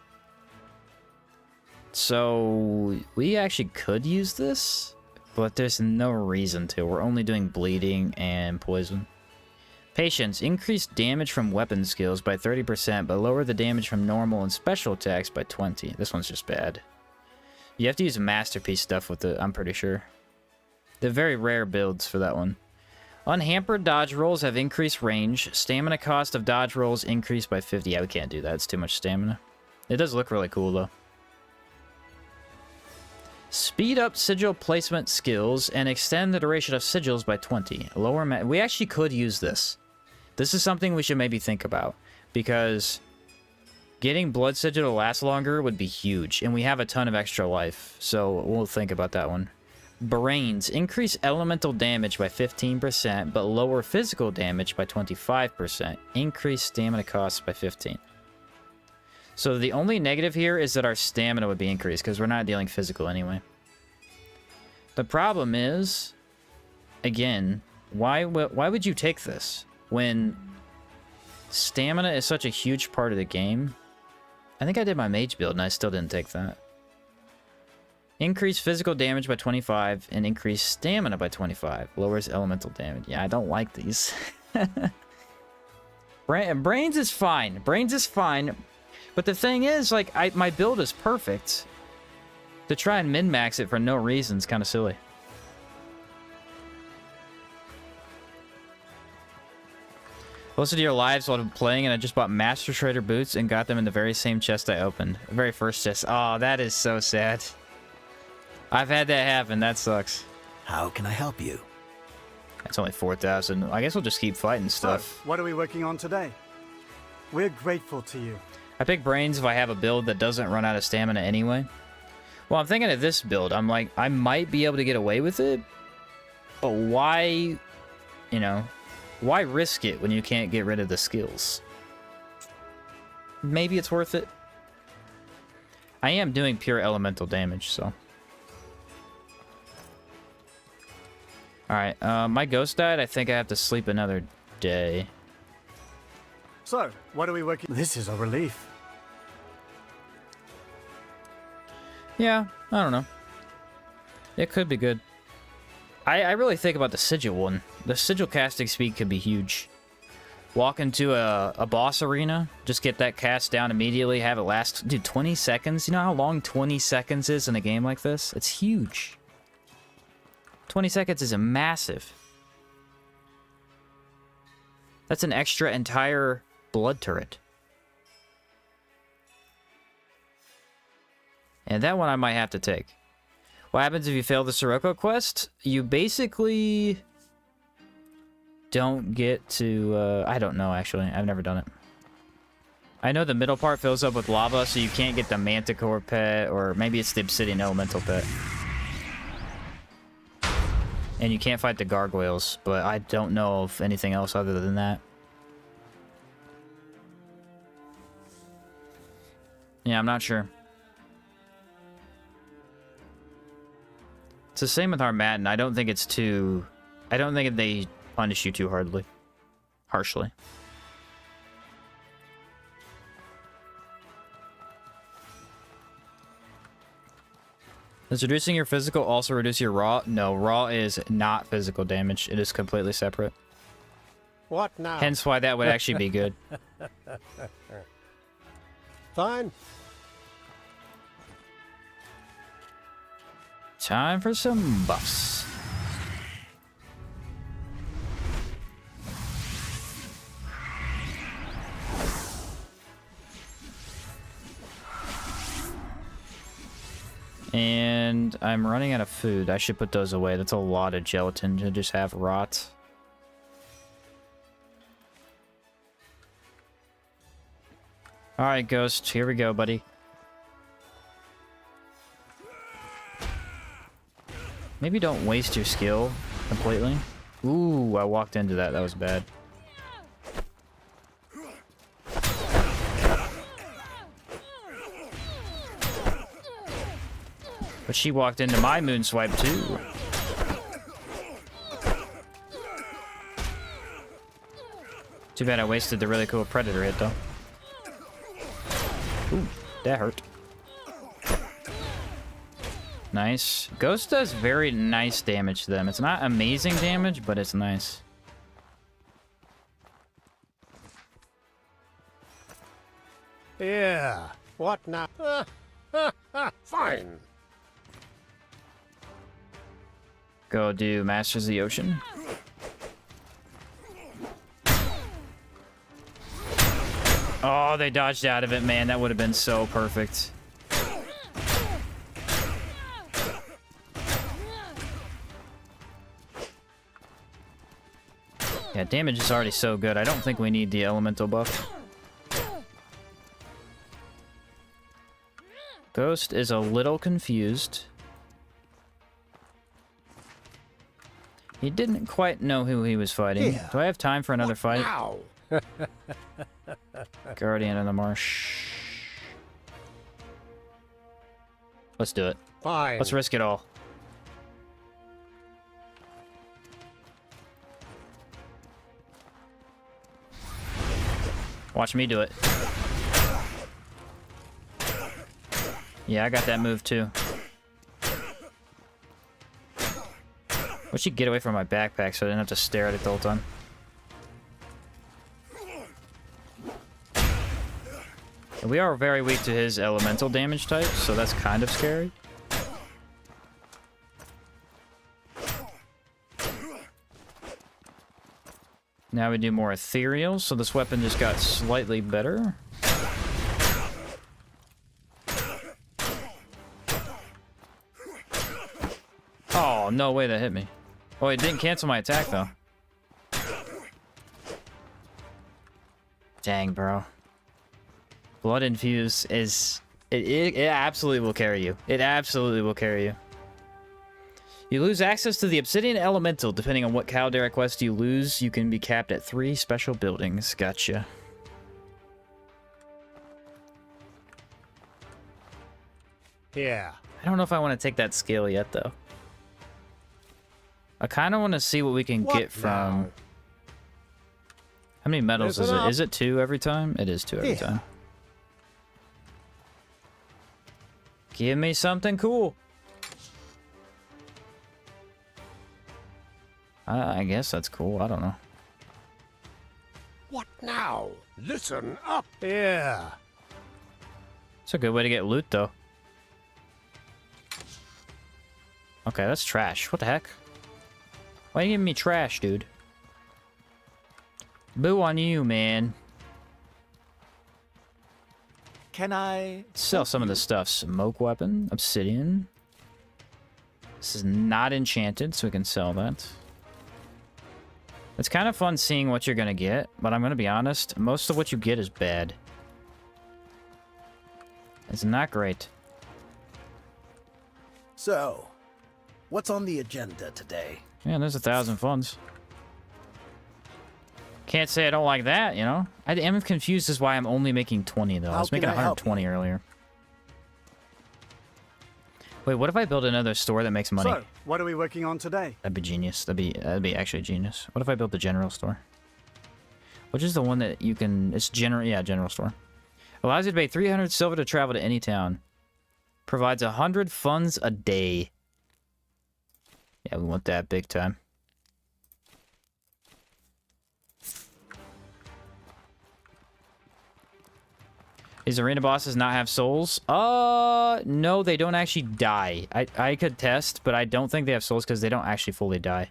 So, we actually could use this, but there's no reason to. We're only doing bleeding and poison. Patience. Increase damage from weapon skills by 30%, but lower the damage from normal and special attacks by 20. This one's just bad. You have to use masterpiece stuff with it, I'm pretty sure. They're very rare builds for that one. Unhampered dodge rolls have increased range. Stamina cost of dodge rolls increased by 50. Yeah, we can't do that. It's too much stamina. It does look really cool, though. Speed up sigil placement skills and extend the duration of sigils by 20. Lower we actually could use this. This is something we should maybe think about, because getting blood sigil to last longer would be huge, and we have a ton of extra life, so we'll think about that one. Brains. Increase elemental damage by 15%, but lower physical damage by 25%. Increase stamina costs by 15. So the only negative here is that our stamina would be increased, because we're not dealing physical anyway. The problem is, again, why would you take this when stamina is such a huge part of the game? I think I did my mage build and I still didn't take that. Increase physical damage by 25 and increase stamina by 25. Lowers elemental damage. Yeah, I don't like these. Brains is fine. Brains is fine. But the thing is, like, my build is perfect. To try and min-max it for no reason is kind of silly. Listened to your lives while I'm playing, and I just bought Master Trader boots and got them in the very same chest I opened. The very first chest. Oh, that is so sad. I've had that happen. That sucks. How can I help you? That's only 4,000. I guess we'll just keep fighting stuff. So, what are we working on today? We're grateful to you. I pick brains if I have a build that doesn't run out of stamina anyway. Well, I'm thinking of this build. I'm like, I might be able to get away with it, but why, you know, why risk it when you can't get rid of the skills? Maybe it's worth it. I am doing pure elemental damage, so. Alright, my ghost died. I think I have to sleep another day. So, what are we working? This is a relief. Yeah, I don't know. It could be good. I really think about the sigil one. The sigil casting speed could be huge. Walk into a boss arena, just get that cast down immediately, have it last, dude, 20 seconds? You know how long 20 seconds is in a game like this? It's huge. 20 seconds is a massive. That's an extra entire blood turret. And that one I might have to take. What happens if you fail the Sirocco quest? You basically don't get to... I don't know, actually. I've never done it. I know the middle part fills up with lava, so you can't get the Manticore pet, or maybe it's the Obsidian Elemental pet. And you can't fight the gargoyles, but I don't know of anything else other than that. Yeah, I'm not sure. It's the same with Armaden. I don't think it's too... I don't think they punish you too harshly. Does reducing your physical also reduce your raw? No, raw is not physical damage. It is completely separate. What now? Hence why that would actually be good. Fine. Time for some buffs. And I'm running out of food. I should put those away. That's a lot of gelatin to just have rot. Alright, Ghost. Here we go, buddy. Maybe don't waste your skill completely. Ooh, I walked into that. That was bad. But she walked into my moon swipe too. Too bad I wasted the really cool predator hit though. Ooh, that hurt. Nice. Ghost does very nice damage to them. It's not amazing damage, but it's nice. Yeah. What now? Fine. Go do Masters of the Ocean. Oh, they dodged out of it, man. That would have been so perfect. Yeah, damage is already so good. I don't think we need the elemental buff. Ghost is a little confused. He didn't quite know who he was fighting. Yeah. Do I have time for another fight? Now. Guardian of the Marsh. Let's do it. Fine. Let's risk it all. Watch me do it. Yeah, I got that move too. Wish you'd get away from my backpack so I didn't have to stare at it the whole time. And we are very weak to his elemental damage type, so that's kind of scary. Now we do more ethereal, so this weapon just got slightly better. Oh, no way that hit me. Oh, it didn't cancel my attack, though. Dang, bro. Blood Infuse is... It absolutely will carry you. It absolutely will carry you. You lose access to the Obsidian Elemental. Depending on what Caldera quest you lose, you can be capped at 3 special buildings. Gotcha. Yeah. I don't know if I want to take that skill yet, though. I kind of want to see what we can get from... now? How many medals is Listen it? up. Is it 2 every time? It is 2 every Yeah. time. Give me something cool. I guess that's cool. I don't know. What now? Listen up. Yeah. It's a good way to get loot, though. Okay, that's trash. What the heck? Why are you giving me trash, dude? Boo on you, man. Can I Sell some of this stuff. Smoke weapon, obsidian. This is not enchanted, so we can sell that. It's kind of fun seeing what you're gonna get, but I'm gonna be honest, most of what you get is bad. It's not great. So, what's on the agenda today? Yeah, there's 1,000 funds. Can't say I don't like that, you know? I am confused as why I'm only making 20, though. I How was making can I help 120 earlier. Wait, what if I build another store that makes money? So, what are we working on today? That'd be genius. That'd be actually genius. What if I built the general store? Which is the one that you can... It's general... Yeah, general store. Allows you to pay 300 silver to travel to any town. Provides 100 funds a day. Yeah, we want that big time. These arena bosses not have souls? No, they don't actually die. I could test, but I don't think they have souls because they don't actually fully die.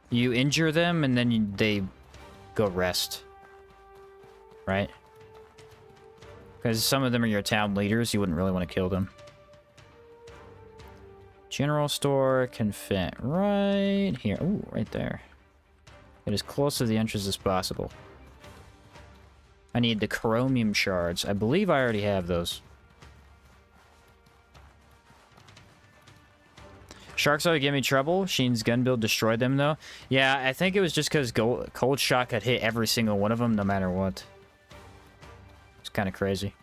You injure them and then they go rest. Right? Because some of them are your town leaders, you wouldn't really want to kill them. General store can fit right here. Ooh, right there. Get as close to the entrance as possible. I need the chromium shards. I believe I already have those. Sharks always give me trouble. Sheen's gun build destroyed them, though. Yeah, I think it was just because Cold Shock had hit every single one of them, no matter what. It's kind of crazy.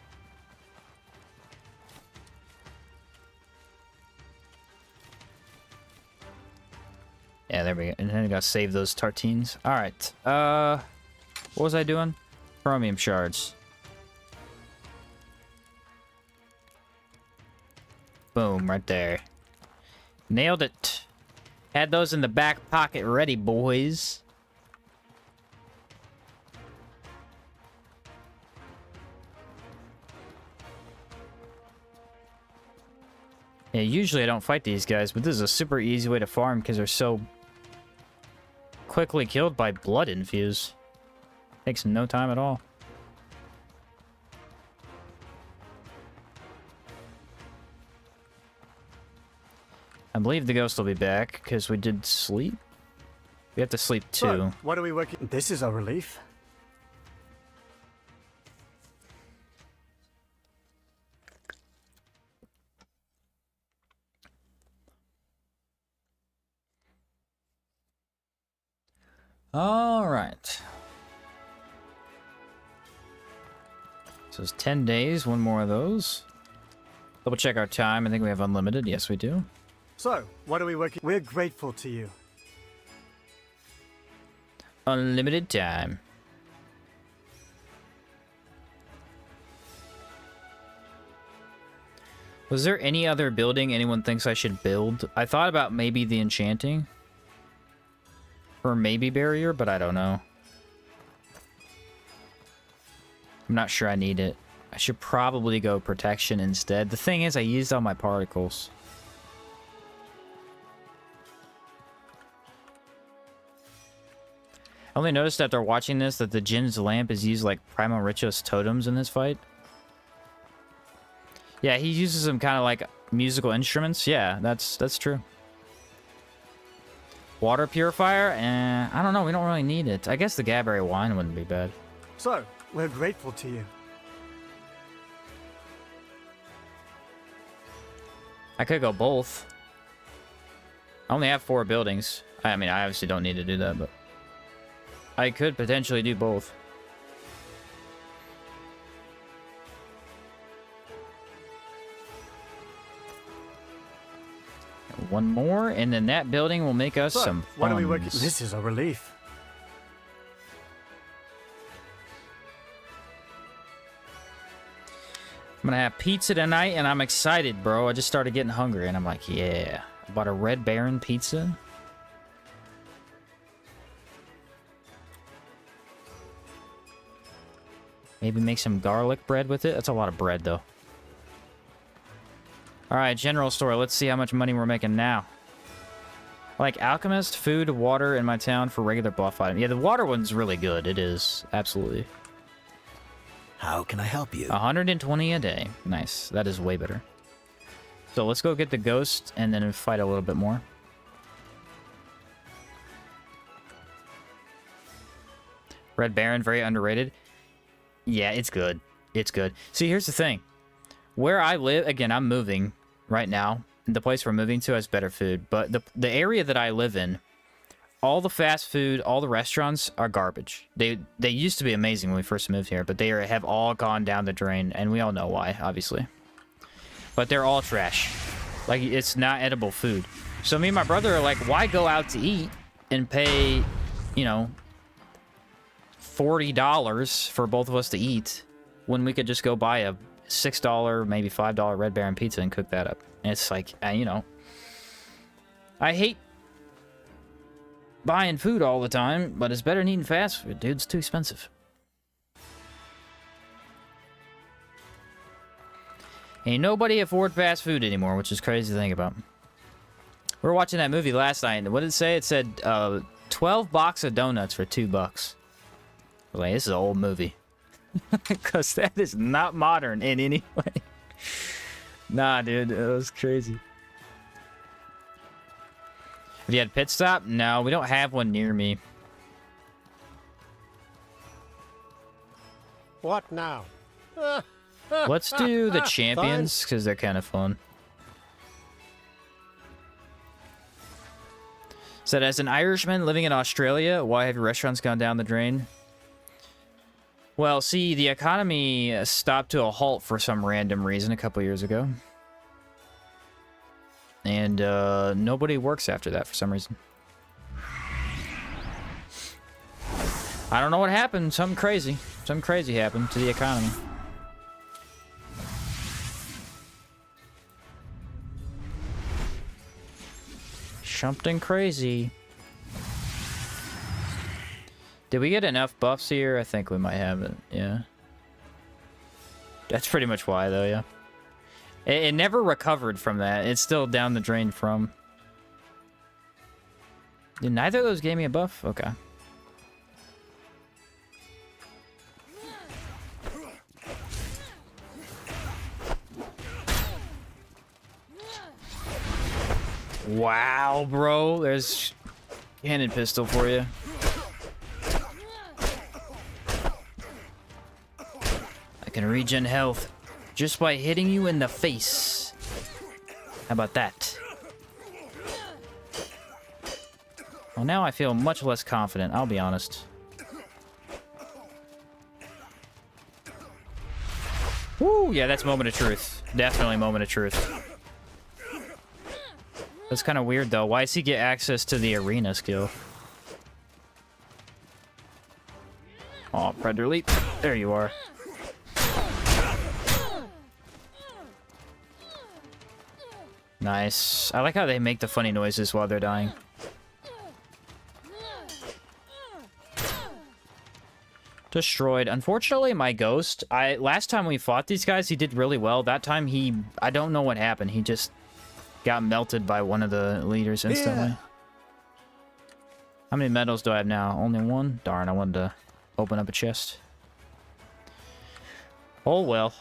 Yeah, there we go. And then I gotta save those tartines. Alright. What was I doing? Chromium shards. Boom, right there. Nailed it. Had those in the back pocket ready, boys. Yeah, usually I don't fight these guys, but this is a super easy way to farm because they're so quickly killed by blood infuse. Takes no time at all. I believe the ghost will be back because we did sleep. We have to sleep too. So, what are we working... This is a relief. All right. So it's 10 days, one more of those. Double check our time. I think we have unlimited. Yes, we do. So, what are we working? We're grateful to you. Unlimited time. Was there any other building anyone thinks I should build? I thought about maybe the enchanting. Or maybe barrier, but I don't know. I'm not sure I need it. I should probably go protection instead. The thing is, I used all my particles. I only noticed after watching this that the Jin's lamp is used like Primo Richos totems in this fight. Yeah, he uses them kind of like musical instruments. Yeah, that's true. Water purifier? I don't know. We don't really need it. I guess the Gaberry wine wouldn't be bad. So, we're grateful to you. I could go both. I only have 4 buildings. I mean, I obviously don't need to do that, but I could potentially do both. One more, and then that building will make us some funds. What are we working? This is a relief. I'm gonna have pizza tonight, and I'm excited, bro. I just started getting hungry, and I'm like, yeah. I bought a Red Baron pizza. Maybe make some garlic bread with it. That's a lot of bread, though. Alright, general store. Let's see how much money we're making now. Like alchemist, food, water in my town for regular buff item. Yeah, the water one's really good. It is. Absolutely. How can I help you? 120 a day. Nice. That is way better. So let's go get the ghost and then fight a little bit more. Red Baron, very underrated. Yeah, it's good. It's good. See, here's the thing. Where I live, again, I'm moving right now. The place we're moving to has better food. But the area that I live in, all the fast food, all the restaurants are garbage. They used to be amazing when we first moved here, but they have all gone down the drain, and we all know why, obviously. But they're all trash. Like, it's not edible food. So me and my brother are like, why go out to eat and pay, you know, $40 for both of us to eat when we could just go buy a $6, maybe $5 Red Baron pizza and cook that up? And it's like, you know, I hate buying food all the time, but it's better than eating fast food, dude. It's too expensive. Ain't nobody afford fast food anymore, which is crazy to think about. We were watching that movie last night, and what did it say? It said 12 box of donuts for $2. I was like, this is an old movie. Because that is not modern in any way. Nah, dude, it was crazy. Have you had a pit stop? No, we don't have one near me. What now? Let's do the champions, because they're kind of fun. Said, as an Irishman living in Australia, why have your restaurants gone down the drain? Well, see, the economy stopped to a halt for some random reason a couple years ago. And nobody works after that for some reason. I don't know what happened. Something crazy. Something crazy happened to the economy. Something crazy. Did we get enough buffs here? I think we might have it. Yeah. That's pretty much why, though, yeah. It never recovered from that. It's still down the drain from. Did neither of those gave me a buff? Okay. Wow, bro. There's cannon pistol for you. I can regen health just by hitting you in the face. How about that? Well, now I feel much less confident, I'll be honest. Woo, yeah, that's moment of truth. Definitely moment of truth. That's kind of weird, though. Why does he get access to the arena skill? Oh, Predator Leap. There you are. Nice. I like how they make the funny noises while they're dying. Destroyed. Unfortunately, my ghost, last time we fought these guys, he did really well. That time I don't know what happened. He just got melted by one of the leaders instantly. Yeah. How many medals do I have now? Only one? Darn, I wanted to open up a chest. Oh well.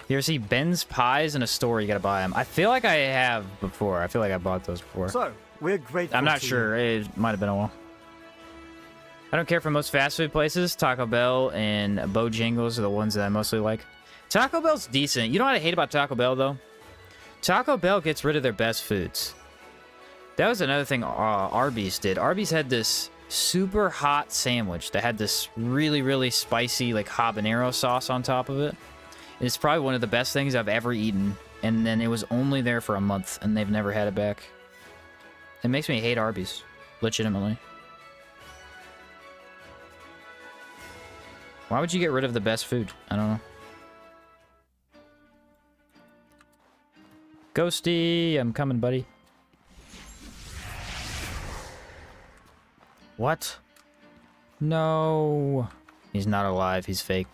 You ever see Ben's Pies in a store? You gotta buy them. I feel like I have before. I feel like I bought those before. So, we're grateful I'm not to sure. It might have been a while. I don't care for most fast food places. Taco Bell and Bojangles are the ones that I mostly like. Taco Bell's decent. You know what I hate about Taco Bell, though? Taco Bell gets rid of their best foods. That was another thing Arby's did. Arby's had this super hot sandwich that had this really, really spicy, like, habanero sauce on top of it. It's probably one of the best things I've ever eaten. And then it was only there for a month, and they've never had it back. It makes me hate Arby's. Legitimately. Why would you get rid of the best food? I don't know. Ghosty, I'm coming, buddy. What? No. He's not alive. He's fake.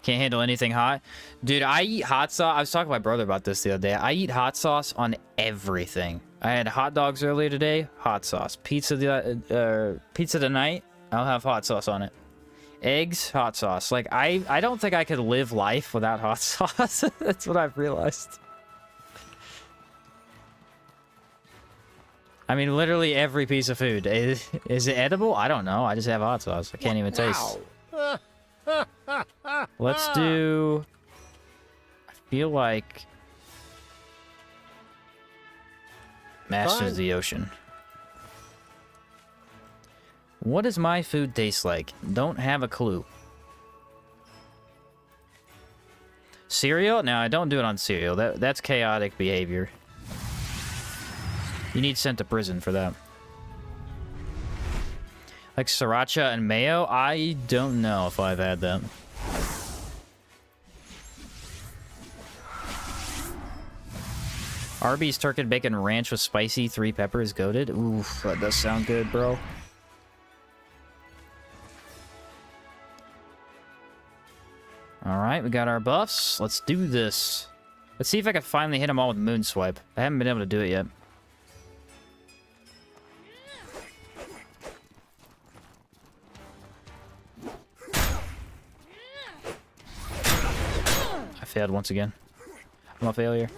Can't handle anything hot. Dude, I eat hot sauce. I was talking to my brother about this the other day. I eat hot sauce on everything. I had hot dogs earlier today. Hot sauce. Pizza tonight. I'll have hot sauce on it. Eggs, hot sauce. Like, I don't think I could live life without hot sauce. That's what I've realized. I mean, literally every piece of food. Is it edible? I don't know. I just have hot sauce. I can't even taste. Let's do... I feel like... Masters of the Ocean. What does my food taste like? Don't have a clue. Cereal? No, I don't do it on cereal. That's chaotic behavior. You need sent to prison for that. Like sriracha and mayo? I don't know if I've had that. Arby's turkey bacon ranch with spicy 3 peppers goated. Oof, that does sound good, bro. Alright, we got our buffs. Let's do this. Let's see if I can finally hit them all with Moon Swipe. I haven't been able to do it yet. I failed once again. I'm a failure.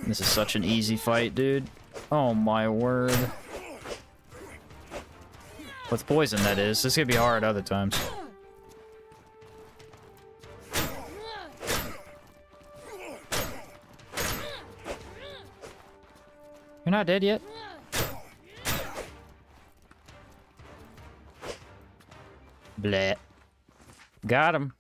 This is such an easy fight, dude. Oh my word. With poison, that is. This is gonna be hard other times. You're not dead yet? Bleh. Got him.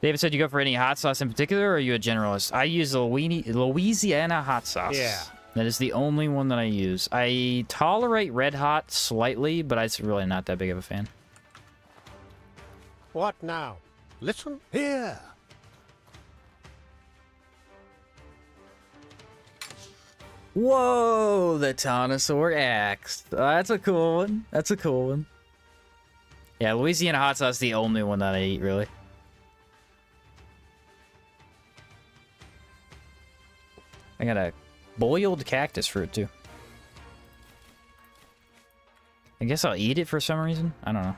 David said you go for any hot sauce in particular, or are you a generalist? I use Louisiana hot sauce. Yeah. That is the only one that I use. I tolerate red hot slightly, but I'm really not that big of a fan. What now? Listen. Here. Whoa, the Taunosaur axe. That's a cool one. That's a cool one. Yeah, Louisiana hot sauce is the only one that I eat, really. I got a boiled cactus fruit, too. I guess I'll eat it for some reason. I don't know.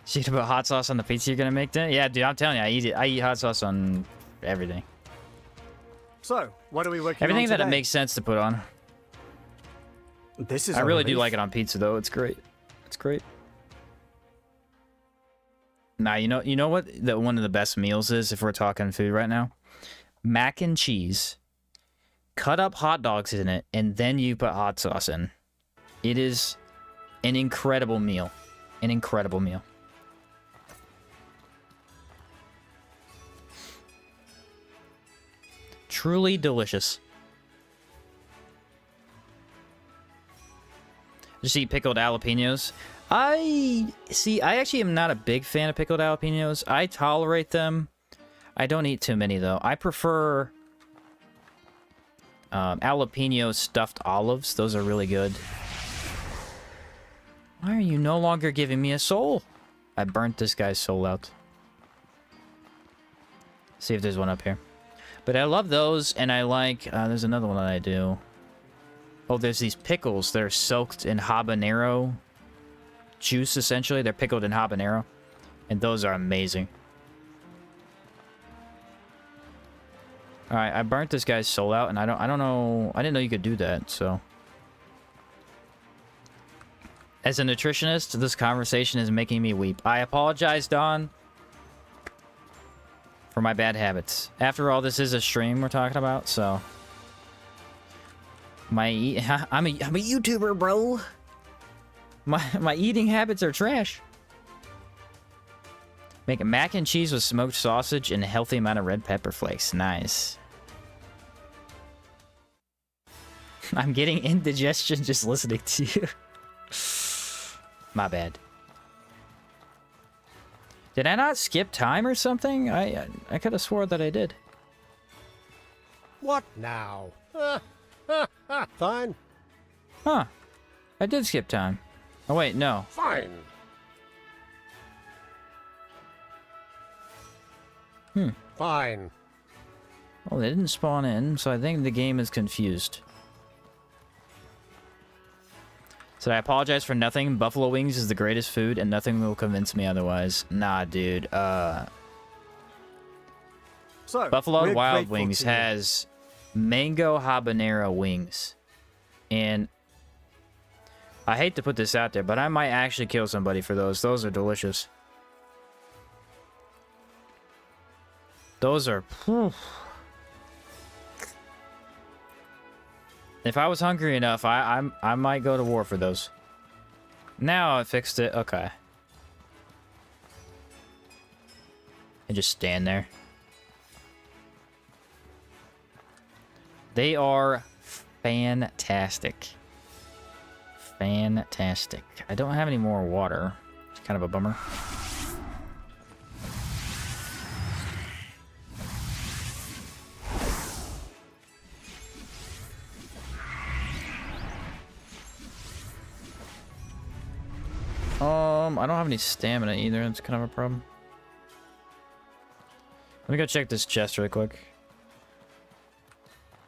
Shit about hot sauce on the pizza you're gonna make then? Yeah, dude, I'm telling you, I eat it. I eat hot sauce on everything. So, what are we working Everything on that today? it makes sense to put on. This is I a really do relief. like it on pizza though. It's great. It's great. Nah, you know what one of the best meals is if we're talking food right now? Mac and cheese. Cut up hot dogs in it, and then you put hot sauce in. It is an incredible meal. An incredible meal. Truly delicious. Just eat pickled jalapenos. I actually am not a big fan of pickled jalapenos. I tolerate them. I don't eat too many though. I prefer jalapeno stuffed olives. Those are really good. Why are you no longer giving me a soul? I burnt this guy's soul out. See if there's one up here. But I love those, and I like... there's another one that I do. Oh, there's these pickles that are soaked in habanero juice, essentially. They're pickled in habanero. And those are amazing. Alright, I burnt this guy's soul out, and I don't know... I didn't know you could do that, so... As a nutritionist, this conversation is making me weep. I apologize, Don, for my bad habits. After all, this is a stream we're talking about, so... I'm a YouTuber, bro. My eating habits are trash. Make a mac and cheese with smoked sausage and a healthy amount of red pepper flakes. Nice. I'm getting indigestion just listening to you. My bad. Did I not skip time or something? I could have swore that I did. What now? Fine. Huh. I did skip time. Oh, wait, no. Fine. Fine. Well, they didn't spawn in, so I think the game is confused. So I apologize for nothing. Buffalo wings is the greatest food, and nothing will convince me otherwise. Nah, dude. So, Buffalo we're Wild grateful Wings to you. has mango habanero wings. And I hate to put this out there, but I might actually kill somebody for those. Those are delicious. Those are... Whew. If I was hungry enough, I might go to war for those. Now I fixed it. Okay. And just stand there. They are fantastic. Fantastic. I don't have any more water. It's kind of a bummer. I don't have any stamina either. That's kind of a problem. Let me go check this chest really quick.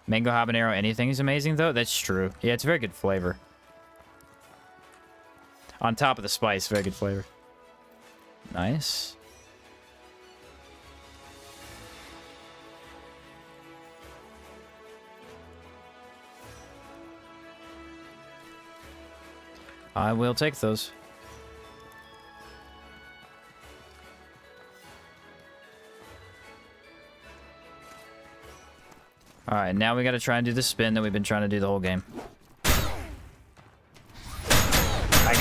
Mango habanero anything is amazing, though? That's true. Yeah, it's very good flavor. On top of the spice, very good flavor. Nice. I will take those. Alright, now we gotta try and do the spin that we've been trying to do the whole game. I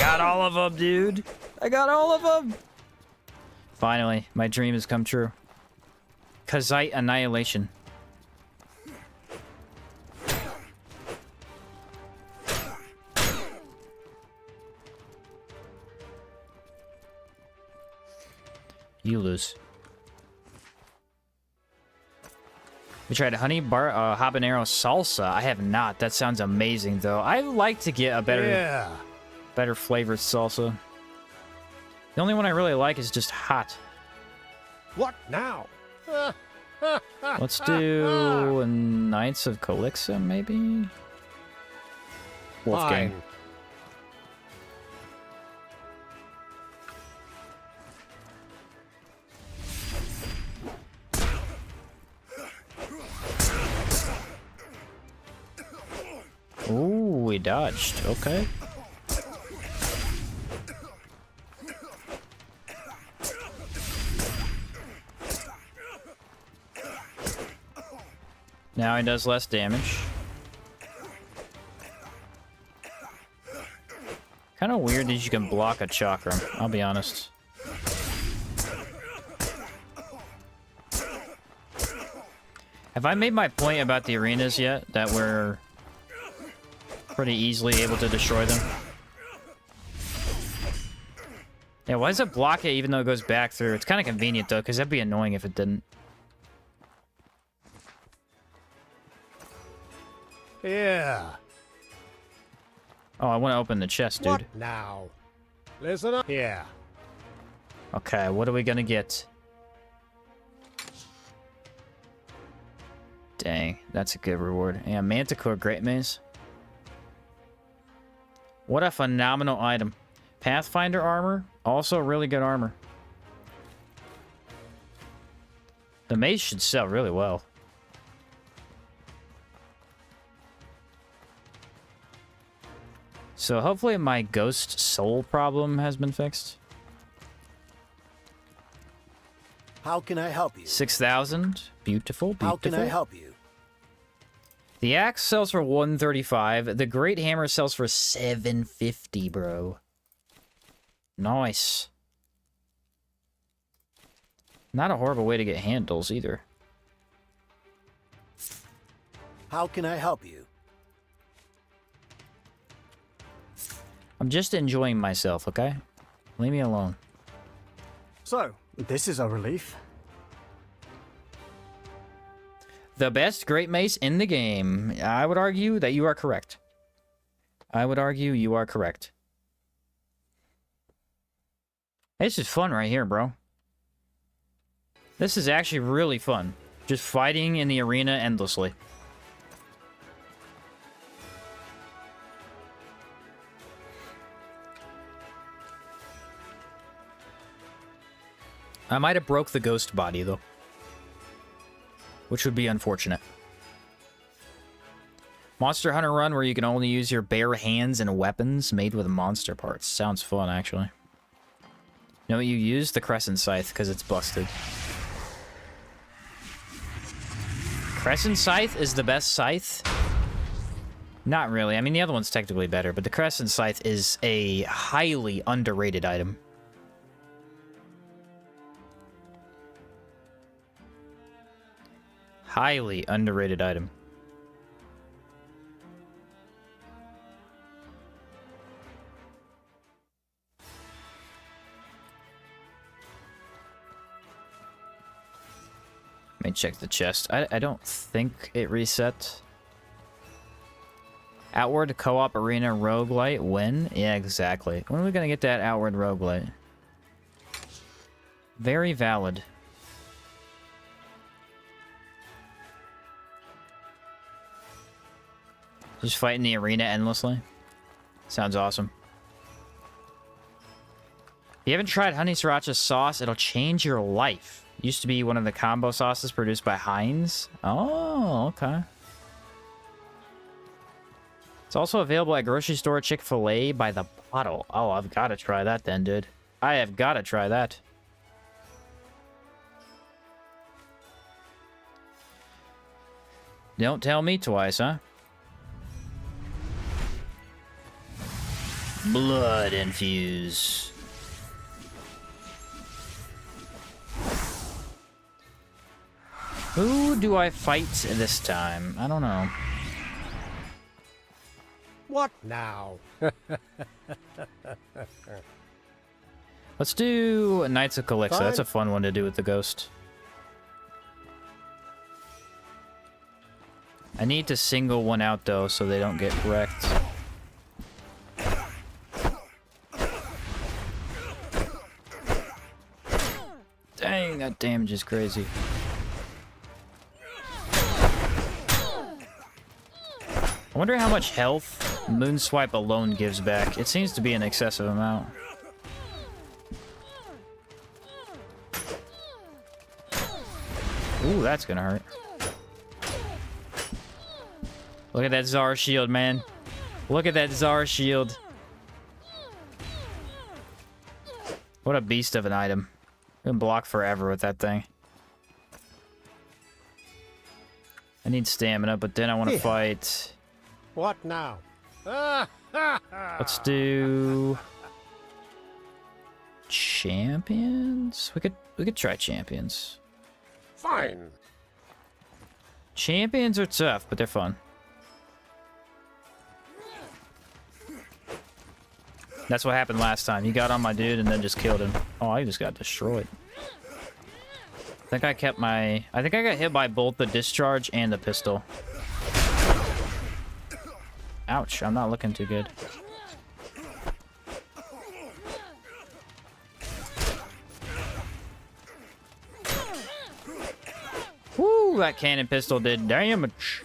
got all of them, dude! I got all of them! Finally, my dream has come true. Kazite Annihilation. You lose. We tried honey habanero salsa. I have not. That sounds amazing, though. I like to get a better flavored salsa. The only one I really like is just hot. What now? Let's do Knights of Calixa, maybe? Wolfgang. Fine. Ooh, we dodged. Okay. Now he does less damage. Kind of weird that you can block a chakram, I'll be honest. Have I made my point about the arenas yet? That we're pretty easily able to destroy them? Yeah, why does it block it even though it goes back through? It's kind of convenient though, because that'd be annoying if it didn't. Yeah. Oh, I want to open the chest, dude. What now? Listen up. Yeah. Okay, what are we gonna get? Dang, that's a good reward. Yeah, Manticore Great Maze. What a phenomenal item. Pathfinder armor, also really good armor. The mace should sell really well. So hopefully my ghost soul problem has been fixed. How can I help you? 6,000. Beautiful, beautiful. How can I help you? The axe sells for 135. The great hammer sells for 750, bro. Nice. Not a horrible way to get handles either. How can I help you? I'm just enjoying myself, okay? Leave me alone. So, this is a relief. The best great mace in the game. I would argue that you are correct. I would argue you are correct. This is fun right here, bro. This is actually really fun. Just fighting in the arena endlessly. I might have broke the ghost body, though. Which would be unfortunate. Monster Hunter Run, where you can only use your bare hands and weapons made with monster parts. Sounds fun, actually. You know what you use? The Crescent Scythe, because it's busted. Crescent Scythe is the best scythe? Not really. I mean, the other one's technically better, but the Crescent Scythe is a highly underrated item. Highly underrated item. Let me check the chest. I don't think it reset. Outward co-op arena roguelite. When? Yeah, exactly. When are we gonna get that outward roguelite? Very valid. Just fighting the arena endlessly. Sounds awesome. If you haven't tried honey sriracha sauce, it'll change your life. Used to be one of the combo sauces produced by Heinz. Oh, okay. It's also available at grocery store Chick-fil-A by the bottle. Oh, I've got to try that then, dude. I have got to try that. Don't tell me twice, huh? Blood infuse. Who do I fight this time? I don't know. What now? Let's do Knights of Calyxa. Fine. That's a fun one to do with the ghost. I need to single one out, though, so they don't get wrecked. Dang, that damage is crazy. I wonder how much health Moonswipe alone gives back. It seems to be an excessive amount. Ooh, that's gonna hurt. Look at that Czar shield, man. Look at that Czar shield. What a beast of an item. You can block forever with that thing. I need stamina, but then I want to fight. What now? Let's do champions. We could try champions. Fine. Champions are tough, but they're fun. That's what happened last time. He got on my dude and then just killed him. Oh, I just got destroyed. I think I got hit by both the discharge and the pistol. Ouch, I'm not looking too good. Woo, that cannon pistol did damage.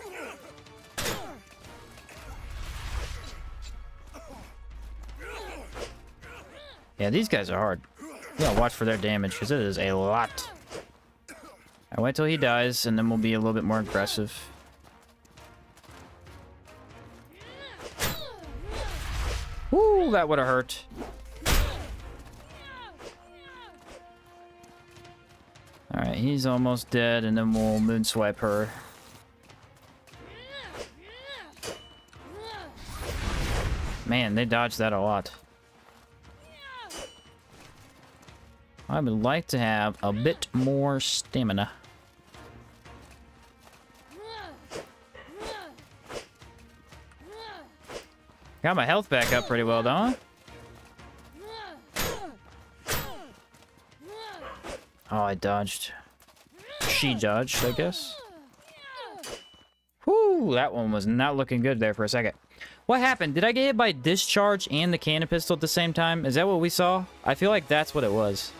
Yeah, these guys are hard. You gotta watch for their damage, because it is a lot. I wait till he dies, and then we'll be a little bit more aggressive. Woo, that would have hurt. Alright, he's almost dead, and then we'll moonswipe her. Man, they dodged that a lot. I would like to have a bit more stamina. Got my health back up pretty well, don't I? Oh, I dodged. She dodged, I guess. Whoo, that one was not looking good there for a second. What happened? Did I get hit by discharge and the cannon pistol at the same time? Is that what we saw? I feel like that's what it was.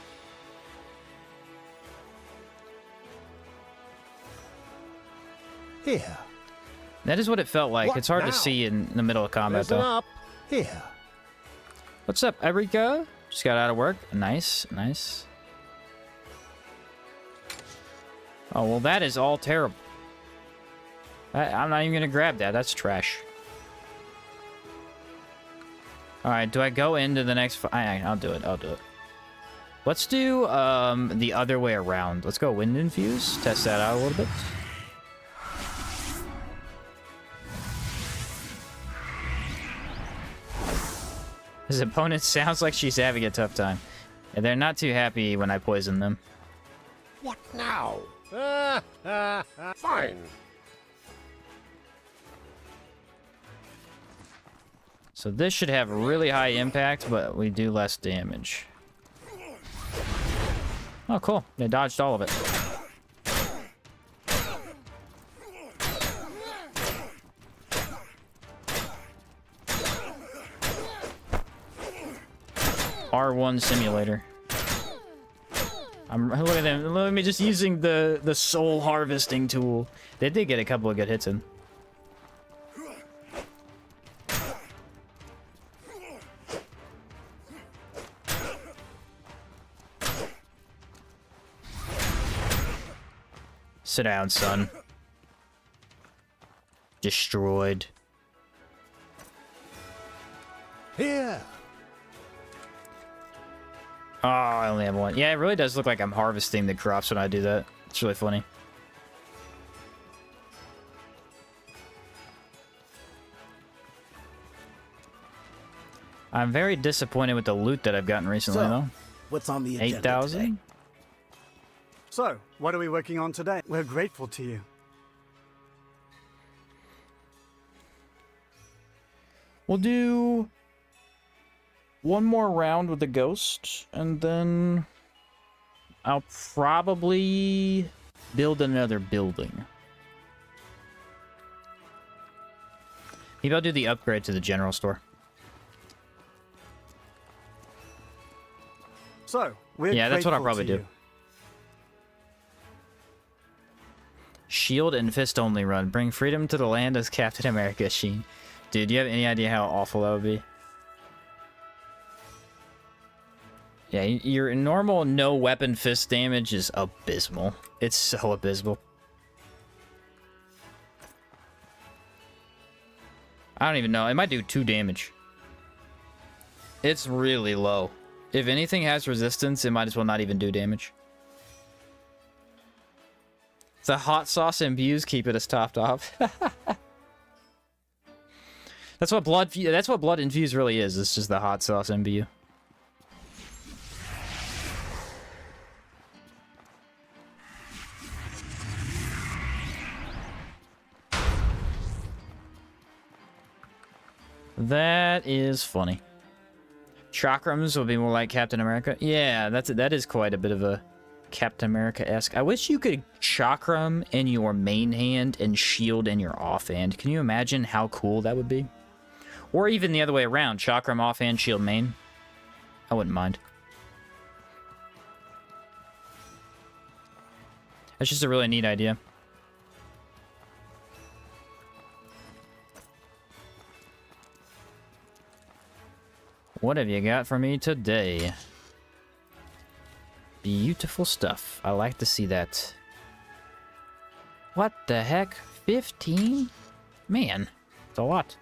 Here. That is what it felt like. What It's hard now? to see in the middle of combat, Listen though. up. Here. What's up, Erica? Just got out of work. Nice, nice. Oh, well, that is all terrible. I'm not even going to grab that. That's trash. Alright, do I go into the next... I'll do it. I'll do it. Let's do the other way around. Let's go wind infuse. Test that out a little bit. His opponent sounds like she's having a tough time. And they're not too happy when I poison them. What now? Fine. So this should have really high impact, but we do less damage. Oh, cool. They dodged all of it. R1 simulator. Look at them. Look at me just using the soul harvesting tool. They did get a couple of good hits in. Sit down, son. Destroyed. Here. Oh, I only have one. Yeah, it really does look like I'm harvesting the crops when I do that. It's really funny. I'm very disappointed with the loot that I've gotten recently, So, though. What's on the agenda 8,000? today? So, what are we working on today? We're grateful to you. We'll do one more round with the ghost, and then I'll probably build another building. Maybe I'll do the upgrade to the general store. So, we're Yeah, that's what I'll grateful probably to do. you. Shield and fist only run. Bring freedom to the land as Captain America, Sheen. Dude, do you have any idea how awful that would be? Yeah, your normal no weapon fist damage is abysmal. It's so abysmal. I don't even know. It might do 2 damage. It's really low. If anything has resistance, it might as well not even do damage. The hot sauce imbues keep it as topped off. That's what blood infuse really is. It's just the hot sauce imbue. That is funny. Chakrams will be more like Captain America. Yeah, that is quite a bit of a Captain America-esque. I wish you could chakram in your main hand and shield in your offhand. Can you imagine how cool that would be? Or even the other way around, chakram offhand, shield main. I wouldn't mind. That's just a really neat idea. What have you got for me today? Beautiful stuff. I like to see that. What the heck? 15? Man, it's a lot.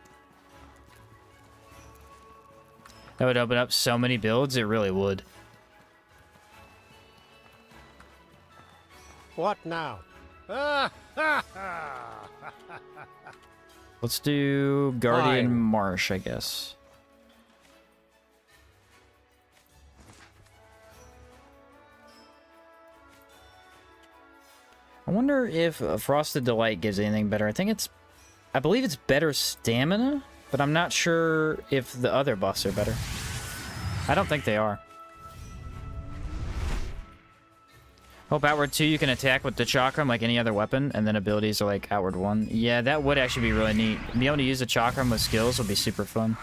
That would open up so many builds, it really would. What now? Let's do Guardian Fine. Marsh, I guess. I wonder if Frosted Delight gives anything better. I believe it's better stamina, but I'm not sure if the other buffs are better. I don't think they are. Hope Outward 2 you can attack with the Chakram like any other weapon, and then abilities are like Outward 1. Yeah, that would actually be really neat. Being able to use the Chakram with skills would be super fun.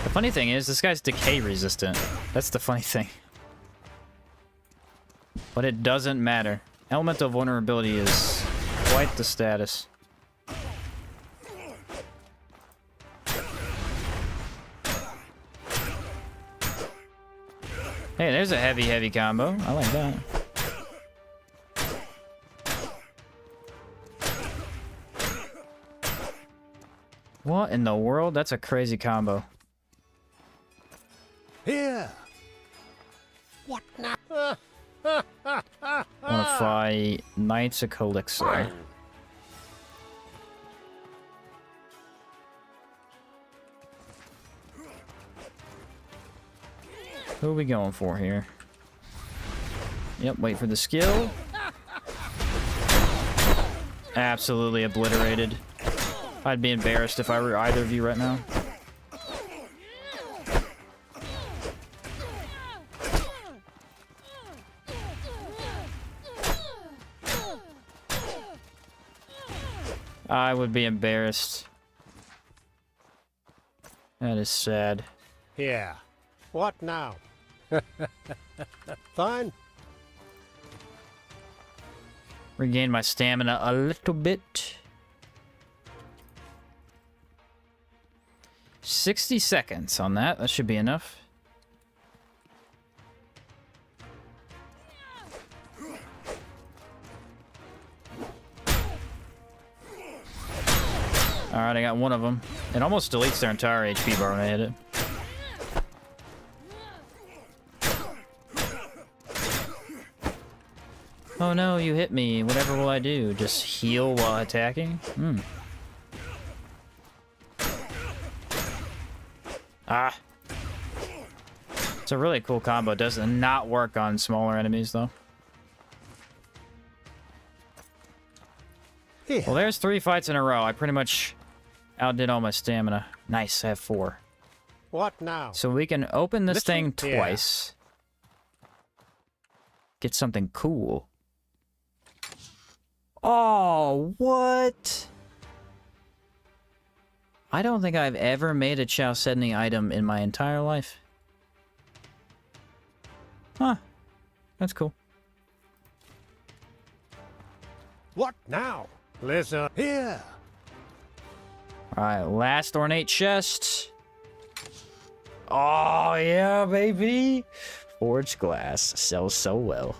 The funny thing is, this guy's decay resistant. That's the funny thing. But it doesn't matter. Elemental vulnerability is quite the status. Hey, there's a heavy combo. I like that. What in the world? That's a crazy combo. Here. What now? Wanna fight Knights of Calixo. Who are we going for here? Yep, wait for the skill. Absolutely obliterated. I'd be embarrassed if I were either of you right now. I would be embarrassed. That is sad. Here. What now? Fine. Regain my stamina a little bit. 60 seconds on that. That should be enough. Alright, I got one of them. It almost deletes their entire HP bar when I hit it. Oh no, you hit me. Whatever will I do? Just heal while attacking? Ah. It's a really cool combo. It does not work on smaller enemies, though. Here. Well, there's 3 fights in a row. I pretty much outdid all my stamina. Nice, I have 4. What now? So we can open this thing Here. twice. Get something cool. Oh, what? I don't think I've ever made a Chalcedony item in my entire life. Huh. That's cool. What now? Listen. Here. Alright, last ornate chest. Oh, yeah, baby. Forged glass sells so well.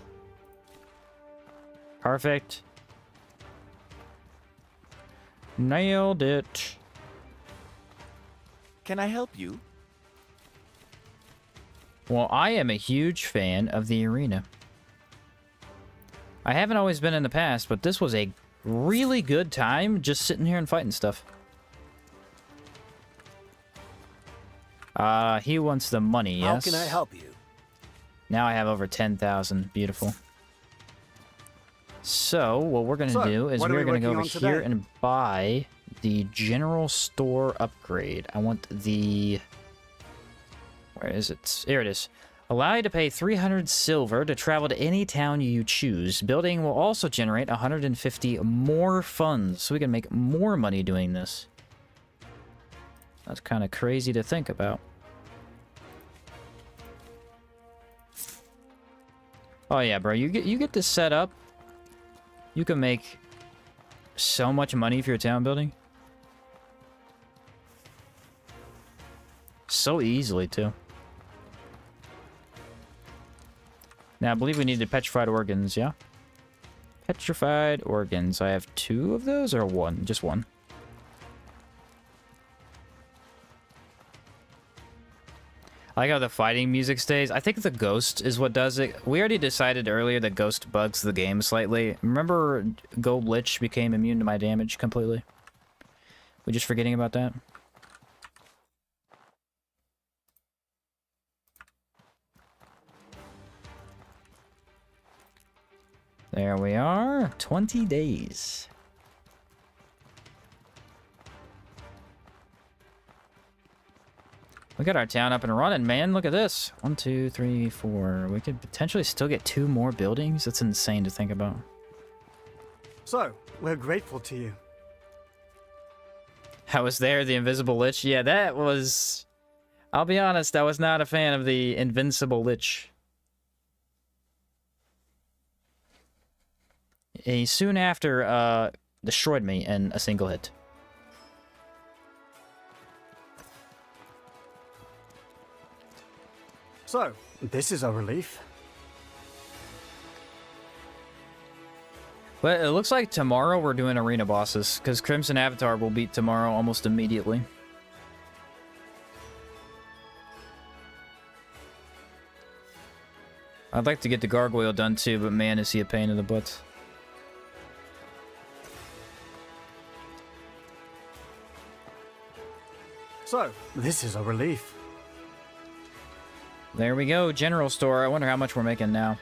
Perfect. Nailed it. Can I help you? Well, I am a huge fan of the arena. I haven't always been in the past, but this was a really good time just sitting here and fighting stuff. He wants the money, yes? How can I help you? Now I have over 10,000. Beautiful. So, what we're going to do is we're going to go over here and buy the general store upgrade. I want the... Where is it? Here it is. Allow you to pay 300 silver to travel to any town you choose. Building will also generate 150 more funds, so we can make more money doing this. That's kind of crazy to think about. Oh yeah, bro, you get this set up. You can make so much money for your town building. So easily, too. Now, I believe we need the petrified organs, yeah? Petrified organs. I have 2 of those, or 1? Just 1. I like how the fighting music stays. I think the ghost is what does it. We already decided earlier that ghost bugs the game slightly. Remember, Gold Lich became immune to my damage completely? We just forgetting about that? There we are. 20 days. We got our town up and running, man. Look at this. 1, 2, 3, 4. We could potentially still get 2 more buildings. That's insane to think about. So, we're grateful to you. I was there, the Invisible Lich. Yeah, that was... I'll be honest, I was not a fan of the Invincible Lich. He soon after destroyed me in a single hit. So, this is a relief. But it looks like tomorrow we're doing arena bosses, because Crimson Avatar will beat tomorrow almost immediately. I'd like to get the Gargoyle done too, but man, is he a pain in the butt. So, this is a relief. There we go, general store. I wonder how much we're making now.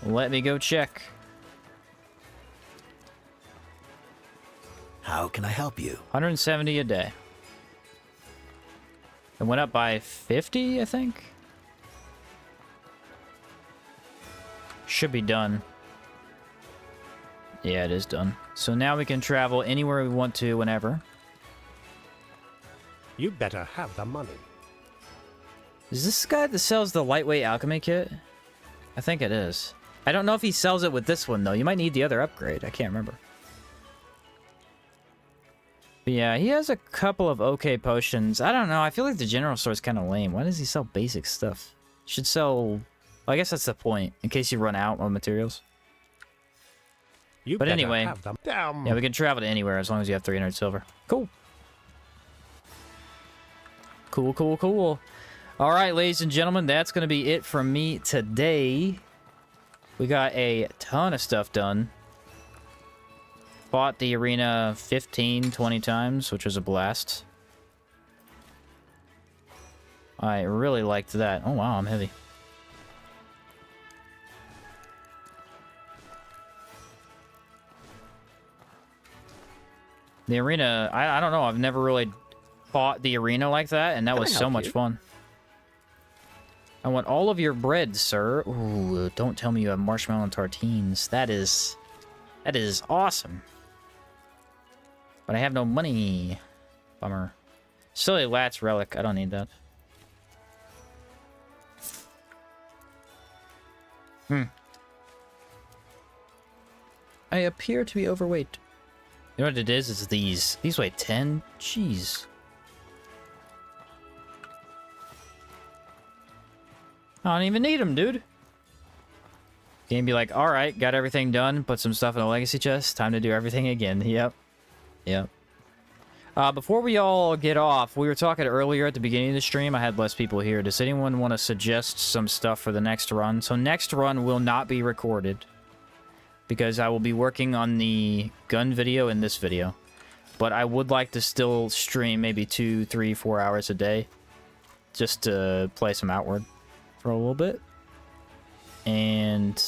Let me go check. How can I help you? 170 a day. It went up by 50, I think. Should be done. Yeah, it is done. So now we can travel anywhere we want to, whenever. You better have the money. Is this guy that sells the lightweight alchemy kit? I think it is. I don't know if he sells it with this one, though. You might need the other upgrade. I can't remember. But yeah, he has a couple of okay potions. I don't know. I feel like the general store is kind of lame. Why does he sell basic stuff? Should sell... Well, I guess that's the point, in case you run out of materials. You But better anyway, have them. Damn. yeah, we can travel to anywhere as long as you have 300 silver. Cool. Cool, cool, cool. All right, ladies and gentlemen, that's going to be it from me today. We got a ton of stuff done. Fought the arena 15, 20 times, which was a blast. I really liked that. Oh, wow, I'm heavy. The arena, I don't know, I've never really fought the arena like that, and that was so much fun. I want all of your bread, sir. Ooh, don't tell me you have marshmallow and tartines. That is awesome. But I have no money. Bummer. Silly Lat's relic. I don't need that. I appear to be overweight. You know what it is? It's these. These weigh 10? Jeez. I don't even need them, dude. Game be like, alright, got everything done. Put some stuff in the legacy chest. Time to do everything again. Yep. Yep. Before we all get off, we were talking earlier at the beginning of the stream. I had less people here. Does anyone want to suggest some stuff for the next run? So next run will not be recorded, because I will be working on the gun video and this video. But I would like to still stream maybe 2, 3, 4 hours a day, just to play some Outward for a little bit. And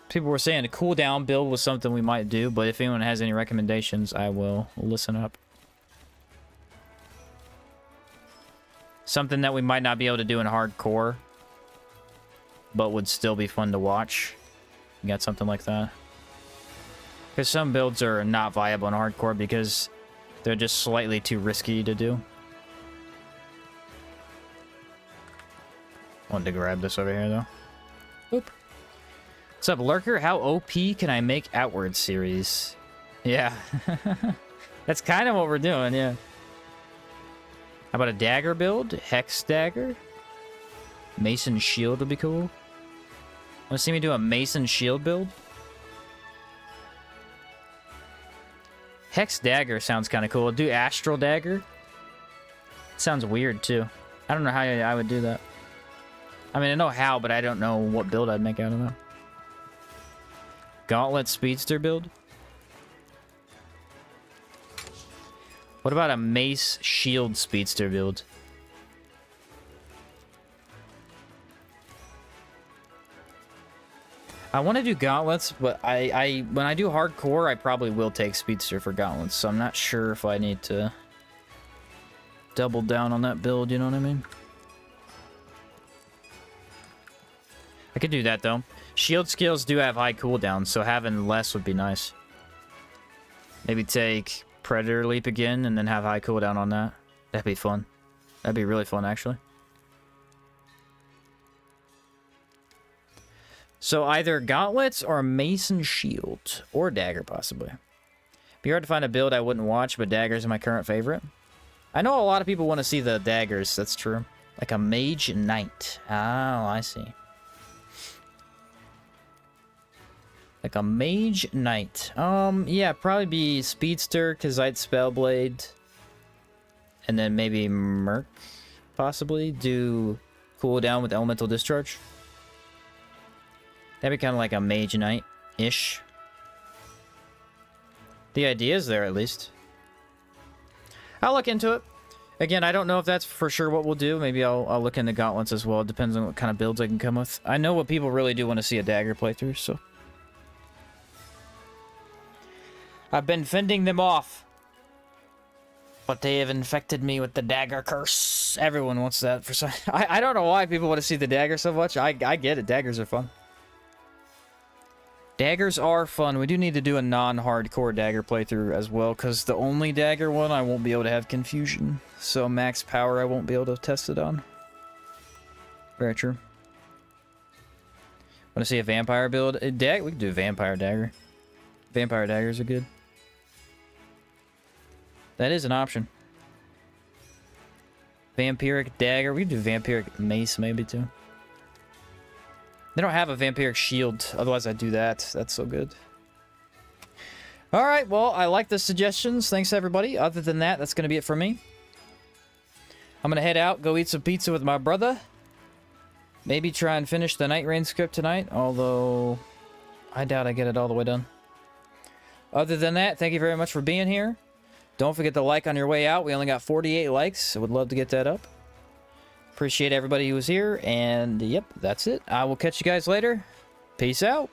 people were saying a cooldown build was something we might do, but if anyone has any recommendations, I will listen up. Something that we might not be able to do in hardcore, but would still be fun to watch. You got something like that? Because some builds are not viable in hardcore because they're just slightly too risky to do. Wanted to grab this over here, though. Oop. What's up, Lurker? How OP can I make Outward series? Yeah. That's kind of what we're doing, yeah. How about a dagger build? Hex dagger? Mason shield would be cool. Want to see me do a Mason shield build? Hex dagger sounds kind of cool. Do astral dagger? Sounds weird, too. I don't know how I would do that. I mean, I know how, but I don't know what build I'd make out of that. Gauntlet speedster build? What about a mace shield speedster build? I want to do gauntlets, but when I do hardcore, I probably will take speedster for gauntlets, so I'm not sure if I need to double down on that build, you know what I mean? I could do that, though. Shield skills do have high cooldown, so having less would be nice. Maybe take Predator Leap again, and then have high cooldown on that. That'd be fun. That'd be really fun, actually. So either gauntlets or Mason shield. Or dagger, possibly. Be hard to find a build I wouldn't watch, but daggers are my current favorite. I know a lot of people want to see the daggers, that's true. Like a mage knight. Oh, I see. Like a mage knight. Yeah, probably be speedster, Kazite Spellblade. And then maybe Merc, possibly. Do cooldown with elemental discharge. That'd be kind of like a mage knight-ish. The idea is there, at least. I'll look into it. Again, I don't know if that's for sure what we'll do. Maybe I'll look into gauntlets as well. It depends on what kind of builds I can come with. I know what people really do want to see a dagger playthrough, so... I've been fending them off. But they have infected me with the dagger curse. Everyone wants that for some... I don't know why people want to see the dagger so much. I get it. Daggers are fun. Daggers are fun. We do need to do a non-hardcore dagger playthrough as well, because the only dagger one, I won't be able to have confusion. So max power, I won't be able to test it on. Very true. Want to see a vampire build? We can do a vampire dagger. Vampire daggers are good. That is an option. Vampiric dagger. We can do vampiric mace maybe too. They don't have a vampiric shield. Otherwise I'd do that. That's so good. Alright, well, I like the suggestions. Thanks everybody. Other than that, that's going to be it for me. I'm going to head out, go eat some pizza with my brother. Maybe try and finish the Night Rain script tonight. Although, I doubt I get it all the way done. Other than that, thank you very much for being here. Don't forget to like on your way out. We only got 48 likes. I would love to get that up. Appreciate everybody who was here. And, yep, that's it. I will catch you guys later. Peace out.